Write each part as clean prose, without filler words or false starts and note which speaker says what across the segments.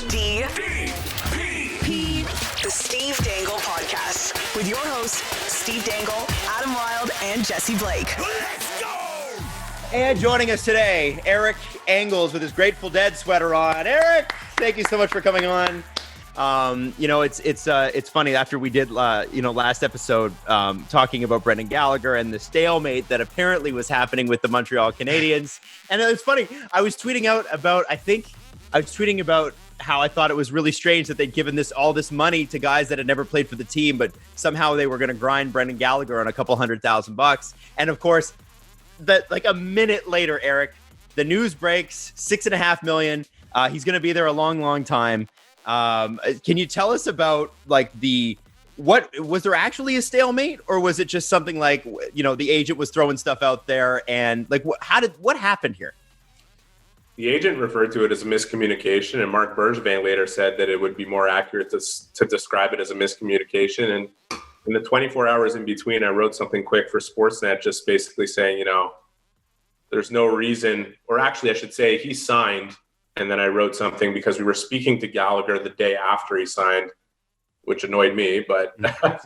Speaker 1: The Steve Dangle Podcast with your hosts, Steve Dangle, Adam Wilde, and Jesse Blake.
Speaker 2: Let's go!
Speaker 3: And joining us today, Eric Engels with his Grateful Dead sweater on. Eric, thank you so much for coming on. It's funny after we did last episode talking about Brendan Gallagher and the stalemate that apparently was happening with the Montreal Canadiens. And it's funny, I was tweeting about how I thought it was really strange that they'd given all this money to guys that had never played for the team, but somehow they were going to grind Brendan Gallagher on a couple $100,000. And of course, like a minute later, Eric, the news breaks, $6.5 million. He's going to be there a long, long time. Can you tell us about what was there actually a stalemate, or was it just something like, the agent was throwing stuff out there, and like what happened here?
Speaker 4: The agent referred to it as a miscommunication, and Marc Bergevin later said that it would be more accurate to describe it as a miscommunication. And in the 24 hours in between, I wrote something quick for Sportsnet, just basically saying, there's no reason, or actually I should say he signed. And then I wrote something because we were speaking to Gallagher the day after he signed, which annoyed me, but I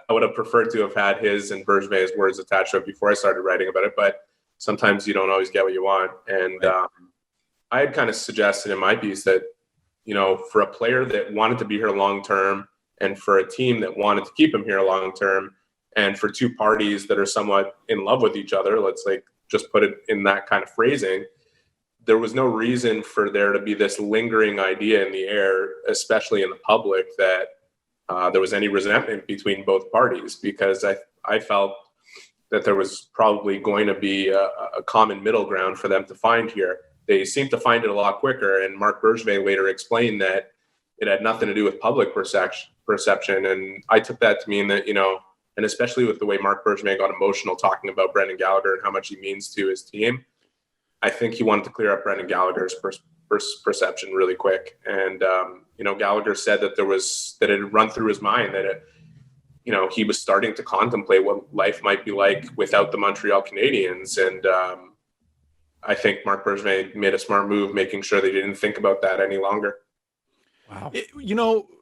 Speaker 4: would have preferred to have had his and Bergevin's words attached to it before I started writing about it. But sometimes you don't always get what you want. And I had kind of suggested in my piece that, for a player that wanted to be here long-term and for a team that wanted to keep him here long-term, and for two parties that are somewhat in love with each other, let's just put it in that kind of phrasing, there was no reason for there to be this lingering idea in the air, especially in the public, that there was any resentment between both parties, because I felt that there was probably going to be a common middle ground for them to find here. They seemed to find it a lot quicker, and Marc Bergevin later explained that it had nothing to do with public perception. And I took that to mean that, and especially with the way Marc Bergevin got emotional talking about Brendan Gallagher and how much he means to his team, I think he wanted to clear up Brendan Gallagher's perception really quick. And, Gallagher said that it had run through his mind that he was starting to contemplate what life might be like without the Montreal Canadiens. And I think Marc Bergevin made a smart move, making sure they didn't think about that any longer.
Speaker 5: Wow.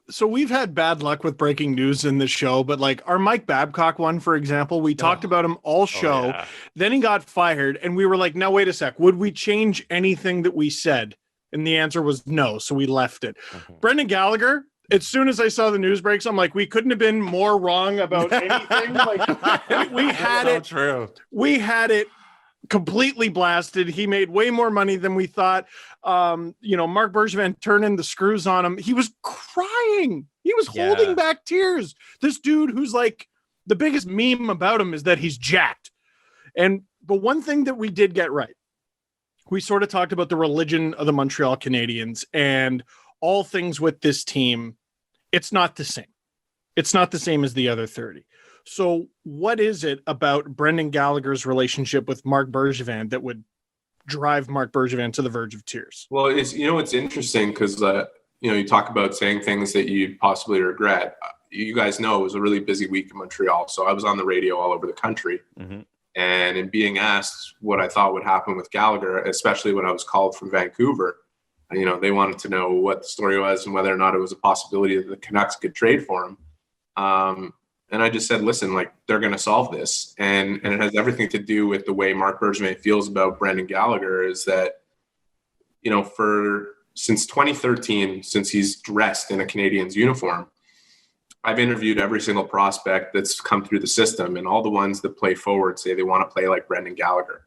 Speaker 5: So we've had bad luck with breaking news in this show, but like our Mike Babcock one, for example, we talked about him all show. Yeah. Then he got fired, and we were like, now, wait a sec. Would we change anything that we said? And the answer was no. So we left it. Brendan Gallagher, as soon as I saw the news breaks, I'm like, we couldn't have been more wrong about anything. We had it. True. We had it completely blasted. He made way more money than we thought. Marc Bergevin turning the screws on him. He was crying. He was holding back tears. This dude who's like, the biggest meme about him is that he's jacked. But one thing that we did get right, we sort of talked about the religion of the Montreal Canadiens and all things with this team. It's not the same. It's not the same as the other 30. So what is it about Brendan Gallagher's relationship with Marc Bergevin that would drive Marc Bergevin to the verge of tears?
Speaker 4: Well, it's interesting because, you talk about saying things that you possibly regret. You guys know it was a really busy week in Montreal. So I was on the radio all over the country. Mm-hmm. And in being asked what I thought would happen with Gallagher, especially when I was called from Vancouver, they wanted to know what the story was and whether or not it was a possibility that the Canucks could trade for him. And I just said, listen, they're going to solve this. And it has everything to do with the way Marc Bergevin feels about Brendan Gallagher, is that, since 2013, since he's dressed in a Canadiens uniform, I've interviewed every single prospect that's come through the system, and all the ones that play forward say they want to play like Brendan Gallagher.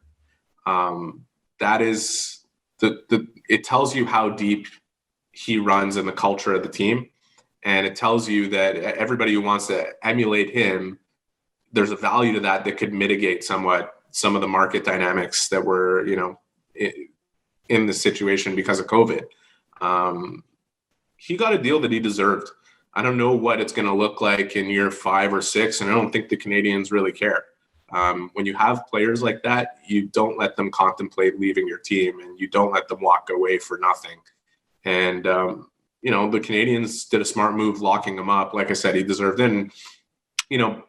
Speaker 4: That is it tells you how deep he runs in the culture of the team. And it tells you that everybody who wants to emulate him, there's a value to that could mitigate somewhat some of the market dynamics that were, in the situation because of COVID. He got a deal that he deserved. I don't know what it's going to look like in year 5 or 6, and I don't think the Canadiens really care. When you have players like that, you don't let them contemplate leaving your team, and you don't let them walk away for nothing. And, the Canadiens did a smart move locking him up. Like I said, he deserved it. And,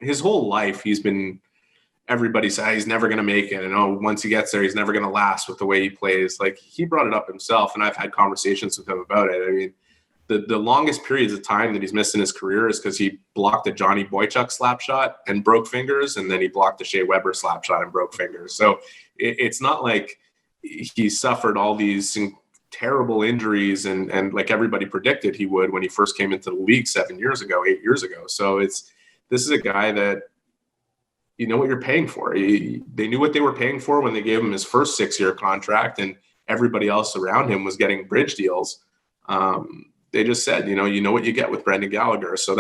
Speaker 4: his whole life, he's been everybody said he's never going to make it. And once he gets there, he's never going to last with the way he plays. Like, he brought it up himself, and I've had conversations with him about it. I mean, the longest periods of time that he's missed in his career is because he blocked a Johnny Boychuk slap shot and broke fingers, and then he blocked a Shea Weber slap shot and broke fingers. So it's not like he suffered all these terrible injuries and like everybody predicted he would when he first came into the league 8 years ago. So this is a guy that, you know what you're paying for. They knew what they were paying for when they gave him his first 6-year contract, and everybody else around him was getting bridge deals. They just said, you know what you get with Brendan Gallagher. So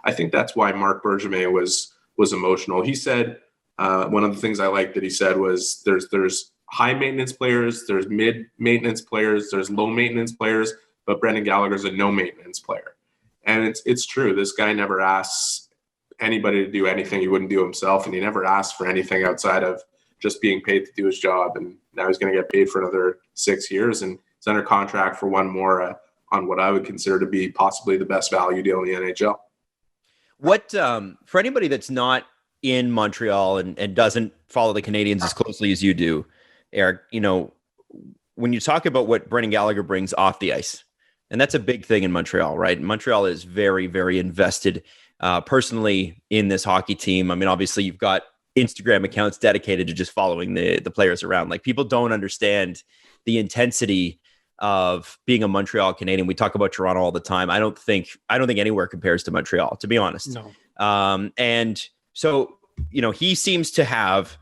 Speaker 4: I think that's why Marc Bergevin was emotional. He said, one of the things I liked that he said was there's high maintenance players, there's mid maintenance players, there's low maintenance players, but Brendan Gallagher's a no maintenance player. And it's true. This guy never asks anybody to do anything he wouldn't do himself, and he never asked for anything outside of just being paid to do his job. And now he's going to get paid for another 6 years, and he's under contract for one more on what I would consider to be possibly the best value deal in the NHL.
Speaker 3: What for anybody that's not in Montreal and doesn't follow the Canadiens as closely as you do, Eric, when you talk about what Brendan Gallagher brings off the ice, and that's a big thing in Montreal, right? Montreal is very, very invested personally in this hockey team. I mean, obviously you've got Instagram accounts dedicated to just following the players around. Like, people don't understand the intensity of being a Montreal Canadian. We talk about Toronto all the time. I don't think anywhere compares to Montreal, to be honest.
Speaker 5: No.
Speaker 3: And so, he seems to have,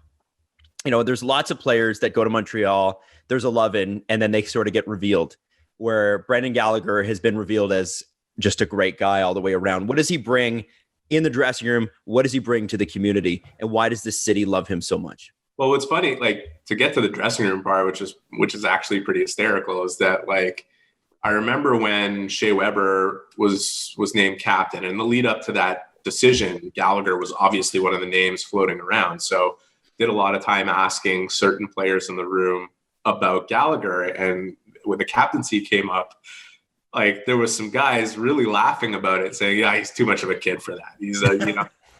Speaker 3: there's lots of players that go to Montreal, there's a love-in, and then they sort of get revealed, where Brendan Gallagher has been revealed as just a great guy all the way around. What does he bring in the dressing room? What does he bring to the community? And why does this city love him so much?
Speaker 4: Well, what's funny, like, to get to the dressing room part, which is actually pretty hysterical, is that, like, I remember when Shea Weber was named captain, and the lead up to that decision, Gallagher was obviously one of the names floating around. So did a lot of time asking certain players in the room about Gallagher. And when the captaincy came up, like, there was some guys really laughing about it, saying, yeah, he's too much of a kid for that. He's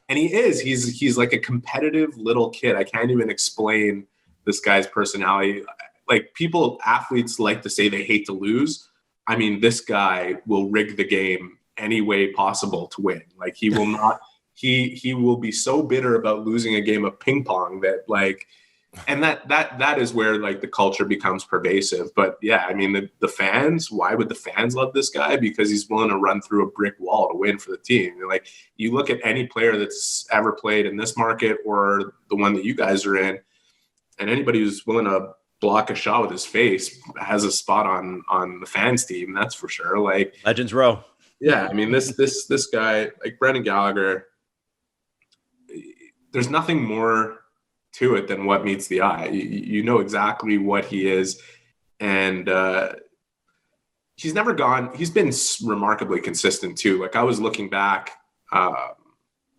Speaker 4: and he's like a competitive little kid. I can't even explain this guy's personality. Like, athletes like to say they hate to lose. I mean, this guy will rig the game any way possible to win. Like, he will not, he will be so bitter about losing a game of ping pong that, like, and that is where, like, the culture becomes pervasive. But yeah, I mean, the fans, why would the fans love this guy? Because he's willing to run through a brick wall to win for the team. And, like, you look at any player that's ever played in this market or the one that you guys are in, and anybody who's willing to block a shot with his face has a spot on the fans team. That's for sure. Like,
Speaker 3: Legends Row.
Speaker 4: Yeah. I mean, this guy, like Brendan Gallagher, there's nothing more to it than what meets the eye. You know exactly what he is. And he's never gone. He's been remarkably consistent too. Like, I was looking back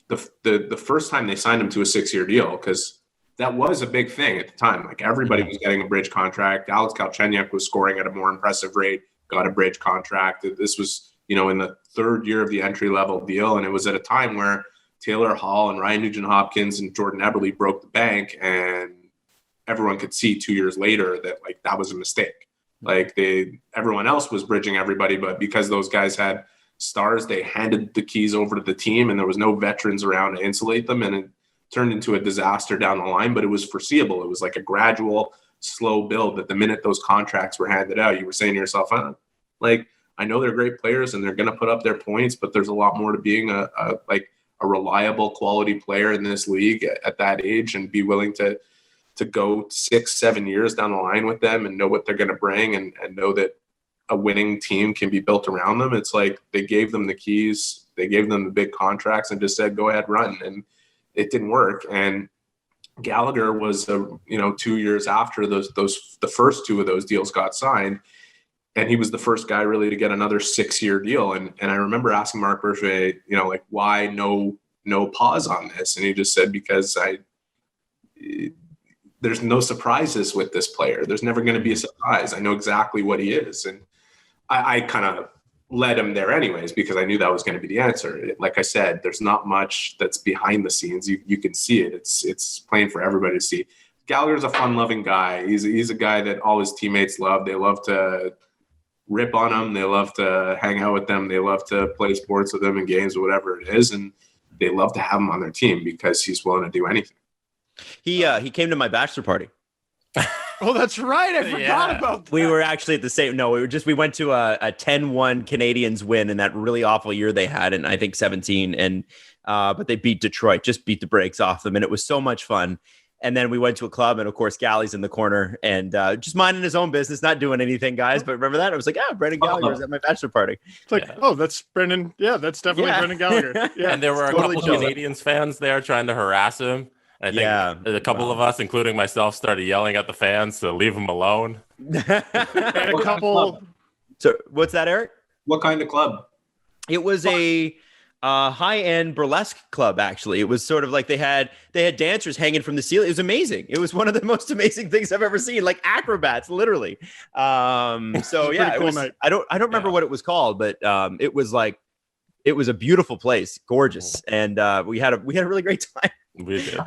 Speaker 4: the first time they signed him to a 6-year deal, because that was a big thing at the time. Like, everybody was getting a bridge contract. Alex Galchenyuk was scoring at a more impressive rate, got a bridge contract. This was, in the 3rd year of the entry level deal. And it was at a time where Taylor Hall and Ryan Nugent-Hopkins and Jordan Eberle broke the bank, and everyone could see 2 years later that, like, that was a mistake. Like, everyone else was bridging everybody, but because those guys had stars, they handed the keys over to the team, and there was no veterans around to insulate them, and it turned into a disaster down the line. But it was foreseeable. It was like a gradual, slow build that the minute those contracts were handed out, you were saying to yourself, like, I know they're great players and they're going to put up their points, but there's a lot more to being a reliable quality player in this league at that age, and be willing to go 6-7 years down the line with them and know what they're going to bring, and know that a winning team can be built around them. It's like they gave them the keys, they gave them the big contracts, and just said, go ahead, run. And it didn't work. And Gallagher was 2 years after the first 2 of those deals got signed, and he was the first guy really to get another 6-year deal. And I remember asking Marc Bergevin, like, why no pause on this? And he just said, because there's no surprises with this player. There's never going to be a surprise. I know exactly what he is. And I kind of led him there anyways, because I knew that was going to be the answer. Like I said, there's not much that's behind the scenes. You can see it. It's plain for everybody to see. Gallagher's a fun-loving guy. He's a guy that all his teammates love. They love to rip on him. They love to hang out with them. They love to play sports with him in games or whatever it is. And they love to have him on their team because he's willing to do anything.
Speaker 3: He came to my bachelor party.
Speaker 5: Oh, that's right. I forgot about that.
Speaker 3: We were actually at the same. No, we went to a 10-1 Canadiens win in that really awful year they had in, I think, 17. And but they beat Detroit, just beat the brakes off them. And it was so much fun. And then we went to a club, and of course, Gally's in the corner and just minding his own business, not doing anything, guys. But remember that? I was like, Brendan Gallagher was at my bachelor party.
Speaker 5: It's like, oh, that's Brendan. Yeah, that's definitely Brendan Gallagher. Yeah.
Speaker 2: And there were a couple of Canadiens fans there trying to harass him. I think a couple of us, including myself, started yelling at the fans to leave him alone.
Speaker 5: And a couple.
Speaker 3: So what's that, Eric?
Speaker 4: What kind of club?
Speaker 3: It was a high-end burlesque club, actually. It was sort of like they had dancers hanging from the ceiling. It was amazing. It was one of the most amazing things I've ever seen, like acrobats, literally. So yeah,
Speaker 5: cool
Speaker 3: night. I don't remember what it was called, but it was a beautiful place, gorgeous, and we had a really great time.
Speaker 2: We did.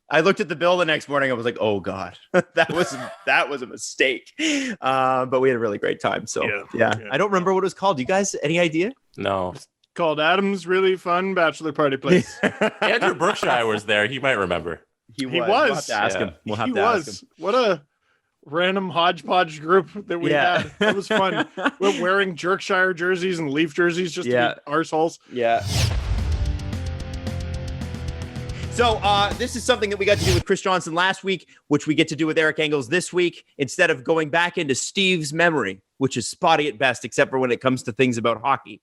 Speaker 3: I looked at the bill the next morning. I was like, "Oh God, that was a mistake." But we had a really great time. So yeah. I don't remember what it was called. Do you guys any idea?
Speaker 2: No.
Speaker 5: Called Adam's Really Fun Bachelor Party Place.
Speaker 2: Andrew Brookshire was there. He might remember.
Speaker 3: He was. We'll have to ask him. Ask him.
Speaker 5: What a random hodgepodge group that we had. It was fun. We're wearing Jerkshire jerseys and Leaf jerseys just to be arseholes.
Speaker 3: Yeah. So this is something that we got to do with Chris Johnston last week, which we get to do with Eric Engels this week, instead of going back into Steve's memory, which is spotty at best, except for when it comes to things about hockey.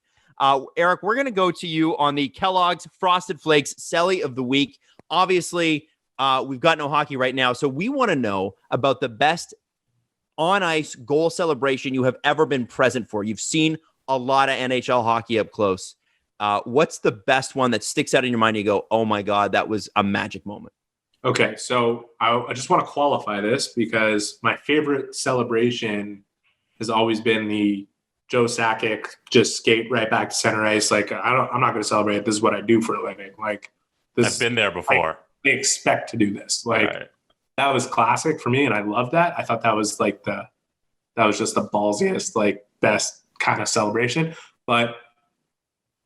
Speaker 3: Eric, we're going to go to you on the Kellogg's Frosted Flakes Selly of the Week. Obviously, we've got no hockey right now, so we want to know about the best on-ice goal celebration you have ever been present for. You've seen a lot of NHL hockey up close. What's the best one that sticks out in your mind? You go, oh my God, that was a magic moment.
Speaker 4: Okay, so I just want to qualify this because my favorite celebration has always been the Joe Sakic just skate right back to center ice. Like I'm not going to celebrate. This is what I do for a living. Like this,
Speaker 2: I've been there before.
Speaker 4: I expect to do this. Like that was classic for me, and I love that. I thought that was that was just the ballsiest, like best kind of celebration. But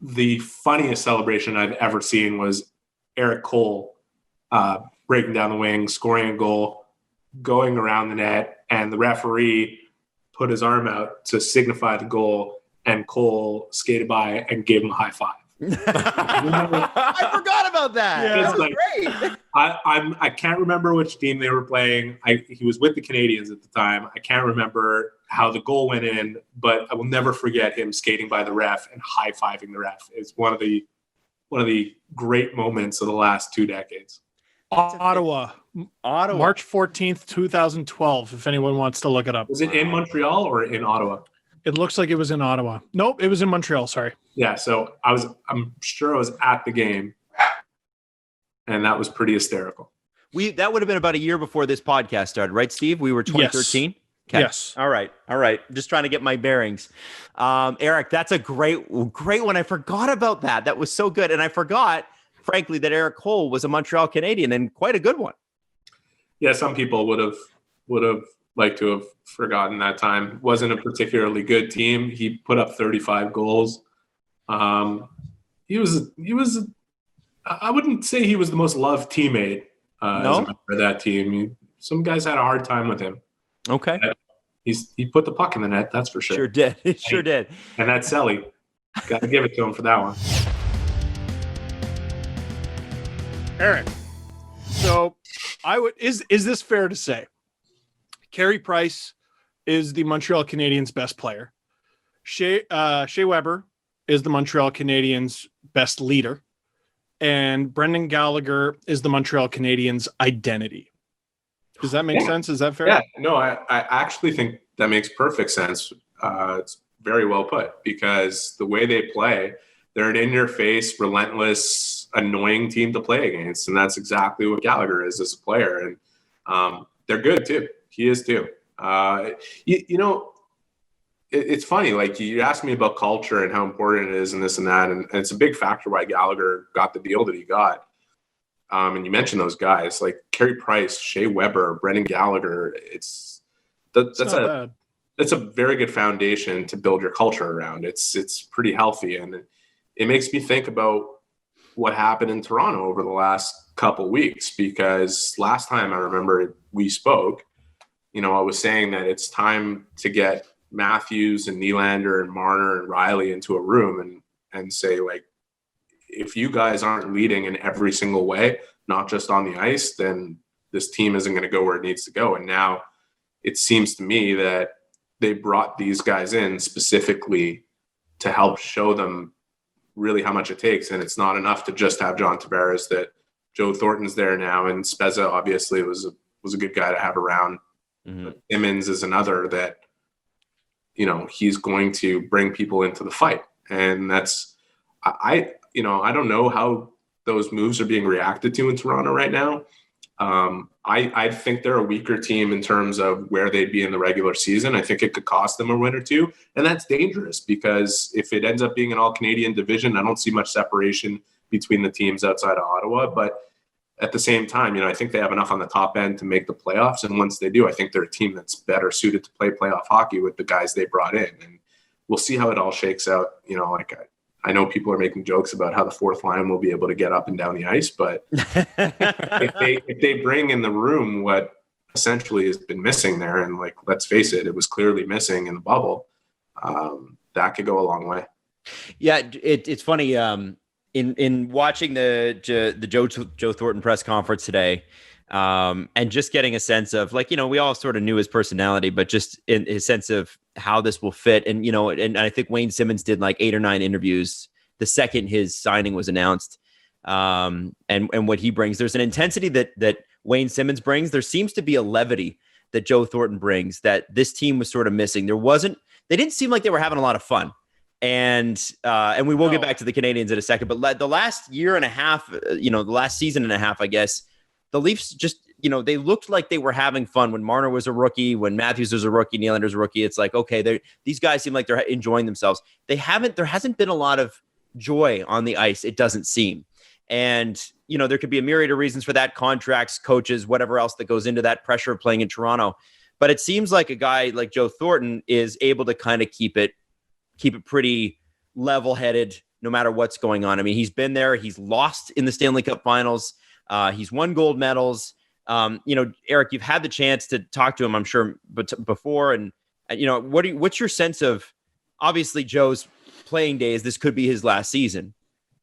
Speaker 4: the funniest celebration I've ever seen was Eric Cole breaking down the wing, scoring a goal, going around the net, and the referee put his arm out to signify the goal, and Cole skated by and gave him a high five.
Speaker 3: I forgot about that.
Speaker 5: Yeah.
Speaker 3: That was great.
Speaker 4: I can't remember which team they were playing. He was with the Canadiens at the time. I can't remember how the goal went in, but I will never forget him skating by the ref and high-fiving the ref. It's one of the great moments of the last 2 decades.
Speaker 5: Ottawa. March 14th, 2012, if anyone wants to look it up.
Speaker 4: Was it in Montreal or in Ottawa?
Speaker 5: It looks like it was in Ottawa. Nope, it was in Montreal, sorry.
Speaker 4: Yeah, so I'm sure I was at the game, and that was pretty hysterical.
Speaker 3: That would have been about a year before this podcast started, right, Steve? We were 2013?
Speaker 5: Yes. Okay. Yes.
Speaker 3: All right. Just trying to get my bearings. Eric, that's a great one. I forgot about that. That was so good. And I forgot, frankly, that Eric Cole was a Montreal Canadien, and quite a good one.
Speaker 4: Yeah, some people would have liked to have forgotten that time. Wasn't a particularly good team. He put up 35 goals. He was I wouldn't say he was the most loved teammate as a member of that team. Some guys had a hard time with him.
Speaker 3: Okay.
Speaker 4: He put the puck in the net, that's for sure.
Speaker 3: Sure did. It sure did.
Speaker 4: And that's Selly. Got to give it to him for that one.
Speaker 5: Eric, so is this fair to say? Carey Price is the Montreal Canadiens' best player. Shea Weber is the Montreal Canadiens' best leader. And Brendan Gallagher is the Montreal Canadiens' identity. Does that make sense? Is that fair?
Speaker 4: Yeah, no, I actually think that makes perfect sense. It's very well put because the way they play, they're an in-your-face, relentless, annoying team to play against. And that's exactly what Gallagher is as a player. And they're good too. He is too. it's funny. Like, you asked me about culture and how important it is and this and that. And it's a big factor why Gallagher got the deal that he got. And you mentioned those guys like Carey Price, Shea Weber, Brendan Gallagher. That's a very good foundation to build your culture around. It's pretty healthy. And it makes me think about what happened in Toronto over the last couple weeks, because last time I remember we spoke, I was saying that it's time to get Matthews and Nylander and Marner and Riley into a room and say, like, if you guys aren't leading in every single way, not just on the ice, then this team isn't going to go where it needs to go. And now it seems to me that they brought these guys in specifically to help show them really how much it takes. And it's not enough to just have John Tavares, that Joe Thornton's there now. And Spezza obviously was a good guy to have around. Mm-hmm. But Simmonds is another that, he's going to bring people into the fight. And that's, I don't know how those moves are being reacted to in Toronto right now. I think they're a weaker team in terms of where they'd be in the regular season. I think it could cost them a win or two. And that's dangerous, because if it ends up being an all-Canadian division, I don't see much separation between the teams outside of Ottawa. But at the same time, I think they have enough on the top end to make the playoffs. And once they do, I think they're a team that's better suited to play playoff hockey with the guys they brought in. And we'll see how it all shakes out. I know people are making jokes about how the fourth line will be able to get up and down the ice, but if they bring in the room what essentially has been missing there, and like, let's face it, it was clearly missing in the bubble, that could go a long way.
Speaker 3: Yeah, it's funny. In watching the Joe Thornton press conference today, and just getting a sense of, like, we all sort of knew his personality, but just in his sense of how this will fit. And, and I think Wayne Simmonds did like 8 or 9 interviews the second his signing was announced. And what he brings, there's an intensity that Wayne Simmonds brings. There seems to be a levity that Joe Thornton brings that this team was sort of missing. They didn't seem like they were having a lot of fun. And we will get back to the Canadiens in a second, but the last year and a half, the last season and a half, I guess, the Leafs just, they looked like they were having fun when Marner was a rookie, when Matthews was a rookie, Nylander was a rookie. It's like, okay, these guys seem like they're enjoying themselves. There hasn't been a lot of joy on the ice, it doesn't seem. And, there could be a myriad of reasons for that: contracts, coaches, whatever else that goes into that, pressure of playing in Toronto. But it seems like a guy like Joe Thornton is able to kind of keep it pretty level-headed no matter what's going on. I mean, he's been there. He's lost in the Stanley Cup Finals. He's won gold medals. Eric, you've had the chance to talk to him, I'm sure, but before. And what's your sense of, obviously, Joe's playing days? This could be his last season,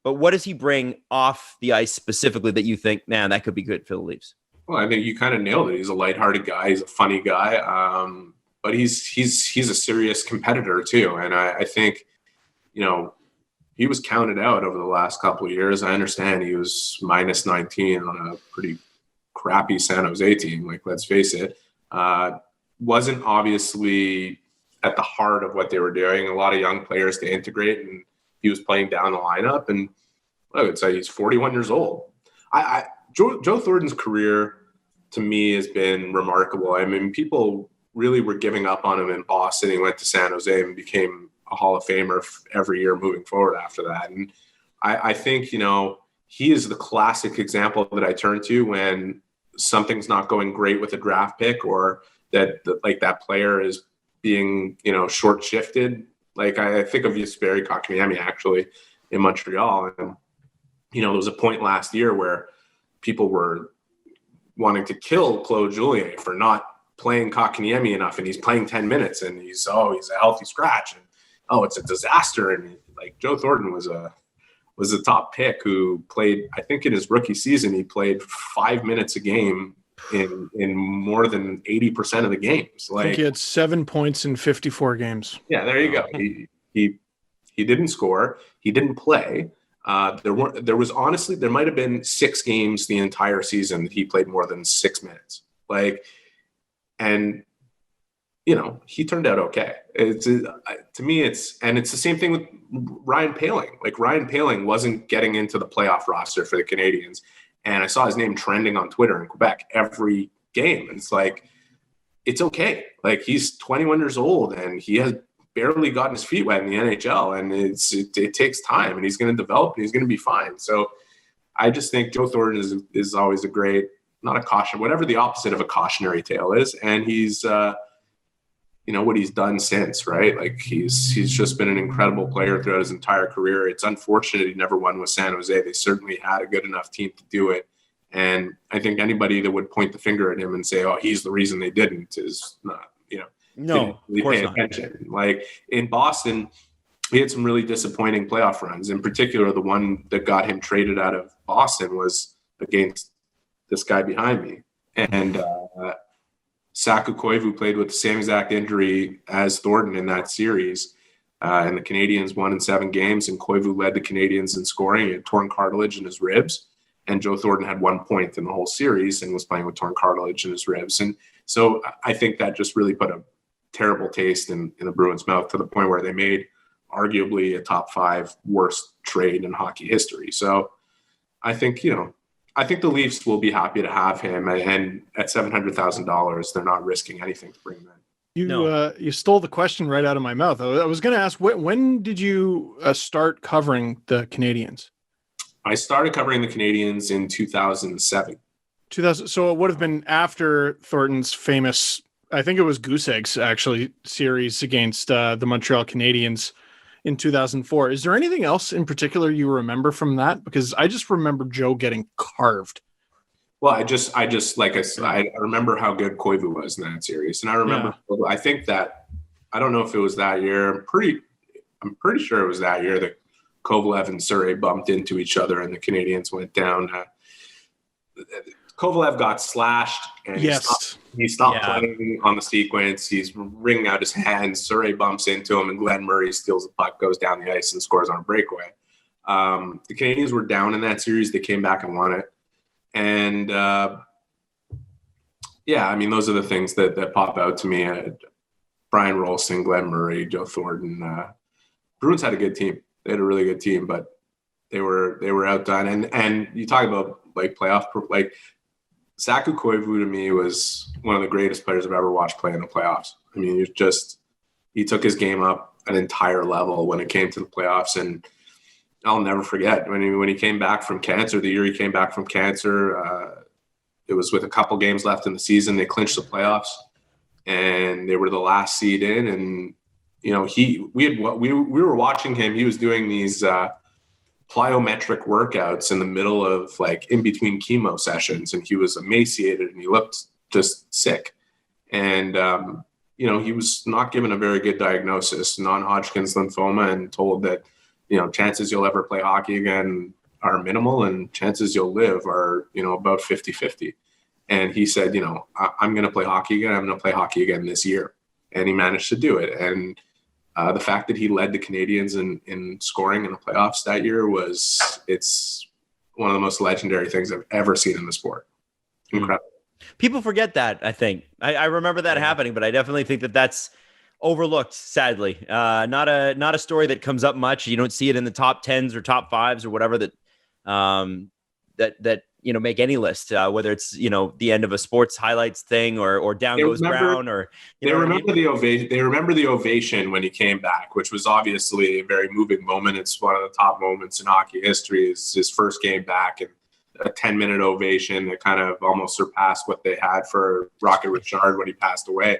Speaker 3: but what does he bring off the ice specifically that you think, man, that could be good for the Leafs?
Speaker 4: Well, I think you kind of nailed it. He's a lighthearted guy. He's a funny guy. But he's a serious competitor too. And I think, he was counted out over the last couple of years. I understand he was minus 19 on a pretty crappy San Jose team. Like, let's face it, wasn't obviously at the heart of what they were doing. A lot of young players to integrate, and he was playing down the lineup. And I would say he's 41 years old. Joe Thornton's career to me has been remarkable. I mean, people really were giving up on him in Boston. He went to San Jose and became a Hall of Famer every year moving forward after that. And I think, he is the classic example that I turn to when something's not going great with a draft pick, or that player is being, short shifted. Like, I think of Jesperi Kotkaniemi actually in Montreal. And, there was a point last year where people were wanting to kill Claude Julien for not playing Kotkaniemi enough, and he's playing 10 minutes and he's a healthy scratch, and it's a disaster. And like, Joe Thornton was a top pick who played, I think in his rookie season, he played 5 minutes a game in more than 80% of the games. Like, I think
Speaker 5: he had 7 points in 54 games.
Speaker 4: Yeah, there you go. He didn't score. He didn't play. There might have been 6 games the entire season that he played more than 6 minutes. Like, and he turned out okay. To me, it's the same thing with Ryan Poehling. Like, Ryan Poehling wasn't getting into the playoff roster for the Canadiens, and I saw his name trending on Twitter in Quebec every game. And it's like, it's okay. Like, he's 21 years old and he has barely gotten his feet wet in the NHL, and it takes time, and he's going to develop, and he's going to be fine. So I just think Joe Thornton is always a great, not a caution, whatever the opposite of a cautionary tale is, and he's what he's done since, right? Like he's just been an incredible player throughout his entire career. It's unfortunate he never won with San Jose. They certainly had a good enough team to do it. And I think anybody that would point the finger at him and say, "Oh, he's the reason they didn't," is not,
Speaker 3: no, of course not.
Speaker 4: Attention. Like in Boston, he had some really disappointing playoff runs. In particular, the one that got him traded out of Boston was against this guy behind me. And Saku Koivu played with the same exact injury as Thornton in that series. And the Canadiens won in 7 games, and Koivu led the Canadiens in scoring. He had torn cartilage in his ribs. And Joe Thornton had 1 point in the whole series and was playing with torn cartilage in his ribs. And so I think that just really put a terrible taste in the Bruins' mouth, to the point where they made arguably a top 5 worst trade in hockey history. So I think the Leafs will be happy to have him. And at $700,000, they're not risking anything to bring him in.
Speaker 5: You stole the question right out of my mouth. I was going to ask, when did you start covering the Canadiens?
Speaker 4: I started covering the Canadiens in 2007.
Speaker 5: 2000. So it would have been after Thornton's famous, I think it was Goose Eggs, actually, series against the Montreal Canadiens in 2004. Is there anything else in particular you remember from that? Because I just remember Joe getting carved.
Speaker 4: Well, I remember how good Koivu was in that series. And I remember, I think that, I don't know if it was that year. I'm pretty sure it was that year that Kovalev and Surrey bumped into each other and the Canadiens went down. Kovalev got slashed and he stopped playing on the sequence. He's wringing out his hands. Surrey bumps into him and Glenn Murray steals the puck, goes down the ice and scores on a breakaway. The Canadiens were down in that series. They came back and won it. And those are the things that pop out to me. Brian Rolston, Glenn Murray, Joe Thornton. Bruins had a good team. They had a really good team, but they were outdone. And you talk about like playoff, like Saku Koivu to me was one of the greatest players I've ever watched play in the playoffs. I mean, he took his game up an entire level when it came to the playoffs. And I'll never forget when he came back from cancer, the year he came back from cancer, it was with a couple games left in the season. They clinched the playoffs and they were the last seed in. And, we were watching him. He was doing these plyometric workouts in the middle of in between chemo sessions. And he was emaciated and he looked just sick. And, he was not given a very good diagnosis, non-Hodgkin's lymphoma, and told that, chances you'll ever play hockey again are minimal and chances you'll live are, about 50-50. And he said, I'm going to play hockey again. I'm going to play hockey again this year. And he managed to do it. And the fact that he led the Canadiens in scoring in the playoffs that year it's one of the most legendary things I've ever seen in the sport. Incredible.
Speaker 3: People forget that, I think. I remember that happening, but I definitely think that's overlooked, sadly. Not a story that comes up much. You don't see it in the top 10s or top 5s or whatever that make any list, whether it's the end of a sports highlights thing or down goes Brown, or
Speaker 4: they remember the ovation. They remember the ovation when he came back, which was obviously a very moving moment. It's one of the top moments in hockey history. Is his first game back and a 10-minute ovation that kind of almost surpassed what they had for Rocket Richard when he passed away.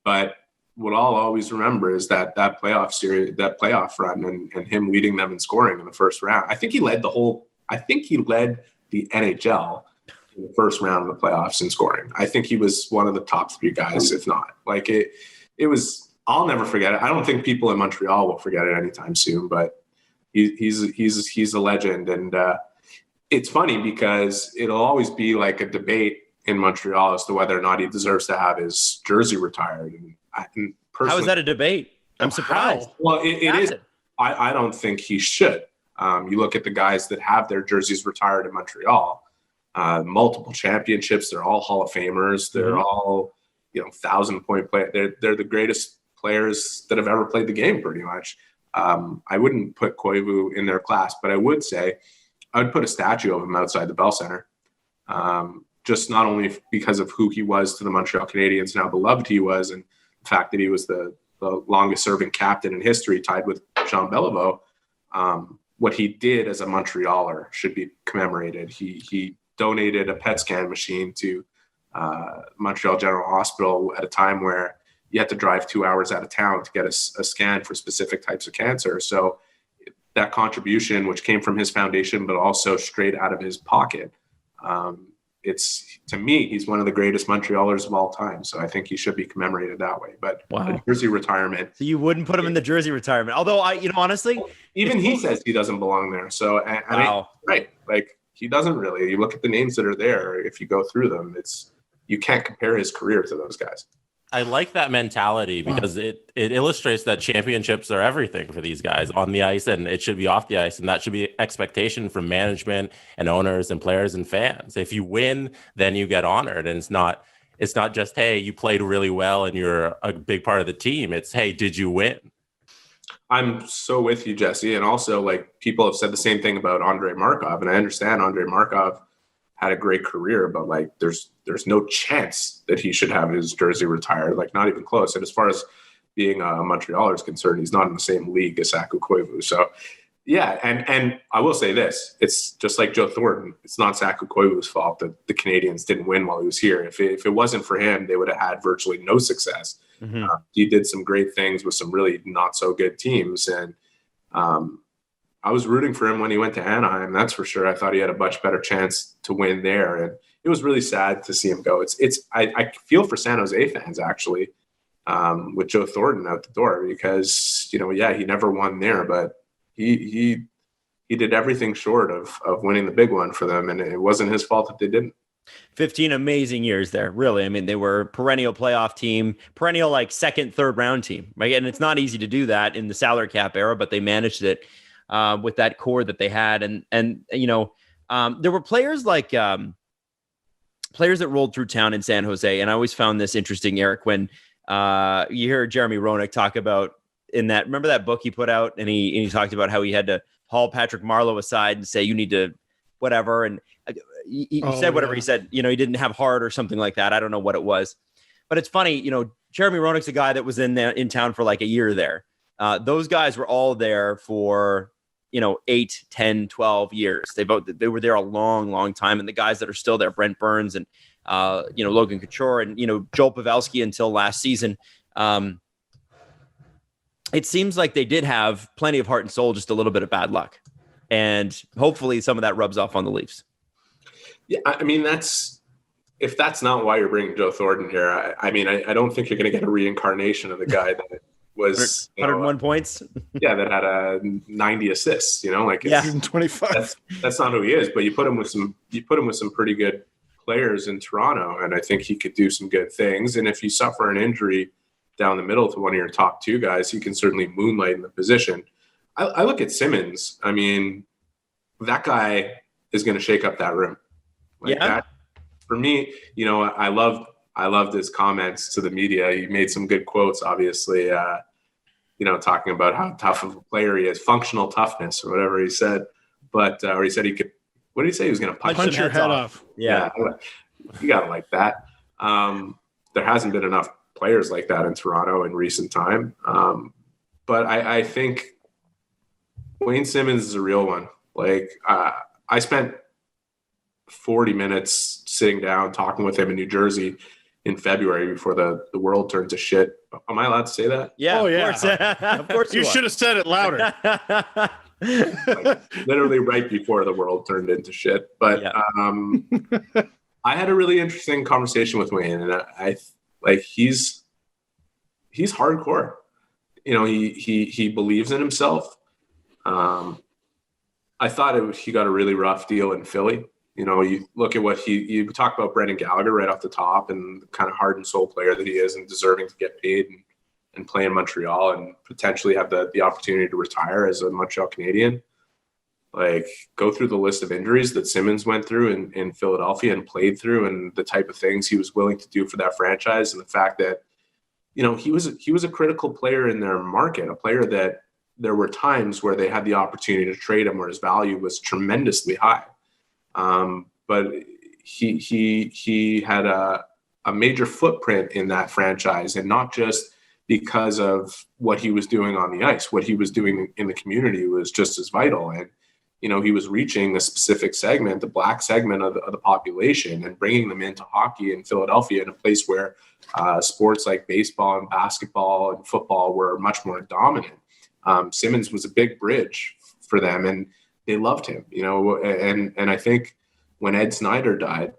Speaker 4: But what I'll always remember is that playoff series, that playoff run, and him leading them in scoring in the first round. I think he led the NHL in the first round of the playoffs in scoring. I think he was one of the top 3 guys, if not. It was. I'll never forget it. I don't think people in Montreal will forget it anytime soon. But he's a legend, and it's funny because it'll always be like a debate in Montreal as to whether or not he deserves to have his jersey retired. And
Speaker 3: how is that a debate? I'm surprised.
Speaker 4: Well, it is. I don't think he should. You look at the guys that have their jerseys retired in Montreal, multiple championships. They're all Hall of Famers. They're all, 1,000-point players. They're the greatest players that have ever played the game, pretty much. I wouldn't put Koivu in their class, but I would say I would put a statue of him outside the Bell Center. Just not only because of who he was to the Montreal Canadiens and how beloved he was, and the fact that he was the the longest serving captain in history, tied with Jean Beliveau. What he did as a Montrealer should be commemorated. He donated a PET scan machine to Montreal General Hospital at a time where you had to drive 2 hours out of town to get a scan for specific types of cancer. So that contribution, which came from his foundation, but also straight out of his pocket, to me, he's one of the greatest Montrealers of all time. So I think he should be commemorated that way. But the jersey retirement.
Speaker 3: So you wouldn't put him in the jersey retirement. Although honestly,
Speaker 4: even he says he doesn't belong there. So right. Like he doesn't really. You look at the names that are there. If you go through them, you can't compare his career to those guys.
Speaker 2: I like that mentality because it illustrates that championships are everything for these guys on the ice, and it should be off the ice, and that should be expectation from management and owners and players and fans. If you win, then you get honored, and it's not just, hey, you played really well and you're a big part of the team. It's, hey, did you win?
Speaker 4: I'm so with you, Jesse, and also like people have said the same thing about Andrei Markov, and I understand Andrei Markov had a great career, but like there's no chance that he should have his jersey retired, like not even close. And as far as being a Montrealer is concerned, he's not in the same league as Saku Koivu. So yeah, and I will say this, it's just like Joe Thornton. It's not Saku Koivu's fault that the Canadiens didn't win while he was here. If it wasn't for him, they would have had virtually no success. Mm-hmm. He did some great things with some really not so good teams. And I was rooting for him when he went to Anaheim. That's for sure. I thought he had a much better chance to win there. And it was really sad to see him go. I feel for San Jose fans actually, with Joe Thornton out the door because, he never won there, but he did everything short of winning the big one for them. And it wasn't his fault that they didn't.
Speaker 3: 15 amazing years there, really. I mean, they were perennial playoff team, perennial like second, third round team, right? And it's not easy to do that in the salary cap era, but they managed it with that core that they had. And there were players like players that rolled through town in San Jose. And I always found this interesting, Eric, when you hear Jeremy Roenick talk about remember that book he put out, and he talked about how he had to haul Patrick Marleau aside and say, you need to whatever. And he said whatever he said, he didn't have heart or something like that. I don't know what it was, but it's funny, Jeremy Roenick's a guy that was in town for like a year there. Those guys were all there for, 8, 10, 12 years. They were there a long, long time. And the guys that are still there, Brent Burns and, Logan Couture and, Joel Pavelski until last season. It seems like they did have plenty of heart and soul, just a little bit of bad luck. And hopefully some of that rubs off on the Leafs.
Speaker 4: Yeah, I mean, if that's not why you're bringing Joe Thornton here, I don't think you're going to get a reincarnation of the guy that was
Speaker 3: 101 points.
Speaker 4: Yeah, that had 90 assists. Like
Speaker 5: 125.
Speaker 4: That's not who he is. But you put him with some pretty good players in Toronto, and I think he could do some good things. And if you suffer an injury down the middle to one of your top two guys, he can certainly moonlight in the position. I look at Simmonds. I mean, that guy is going to shake up that room. That, for me, I loved his comments to the media. He made some good quotes, obviously, talking about how tough of a player he is, functional toughness or whatever he said. But, or he said he could, what did he say? He was going to punch
Speaker 5: your head off.
Speaker 4: Yeah. You got to like that. There hasn't been enough players like that in Toronto in recent time. But I think Wayne Simmonds is a real one. Like, I spent 40 minutes sitting down talking with him in New Jersey in February before the world turned to shit. Am I allowed to say that?
Speaker 3: Yeah, of course
Speaker 5: you should have said it louder.
Speaker 4: Literally right before the world turned into shit. But I had a really interesting conversation with Wayne, and I he's hardcore. He believes in himself. I thought he got a really rough deal in Philly. You look at what you talk about Brendan Gallagher right off the top and the kind of heart and soul player that he is and deserving to get paid and play in Montreal and potentially have the opportunity to retire as a Montreal Canadien. Like, go through the list of injuries that Simmonds went through in Philadelphia and played through, and the type of things he was willing to do for that franchise, and the fact that, he was a critical player in their market, a player that there were times where they had the opportunity to trade him where his value was tremendously high. But he had a major footprint in that franchise, and not just because of what he was doing on the ice. What he was doing in the community was just as vital. And, he was reaching a specific segment, the black segment of the population, and bringing them into hockey in Philadelphia, in a place where sports like baseball and basketball and football were much more dominant. Simmonds was a big bridge for them, and they loved him, and I think when Ed Snyder died,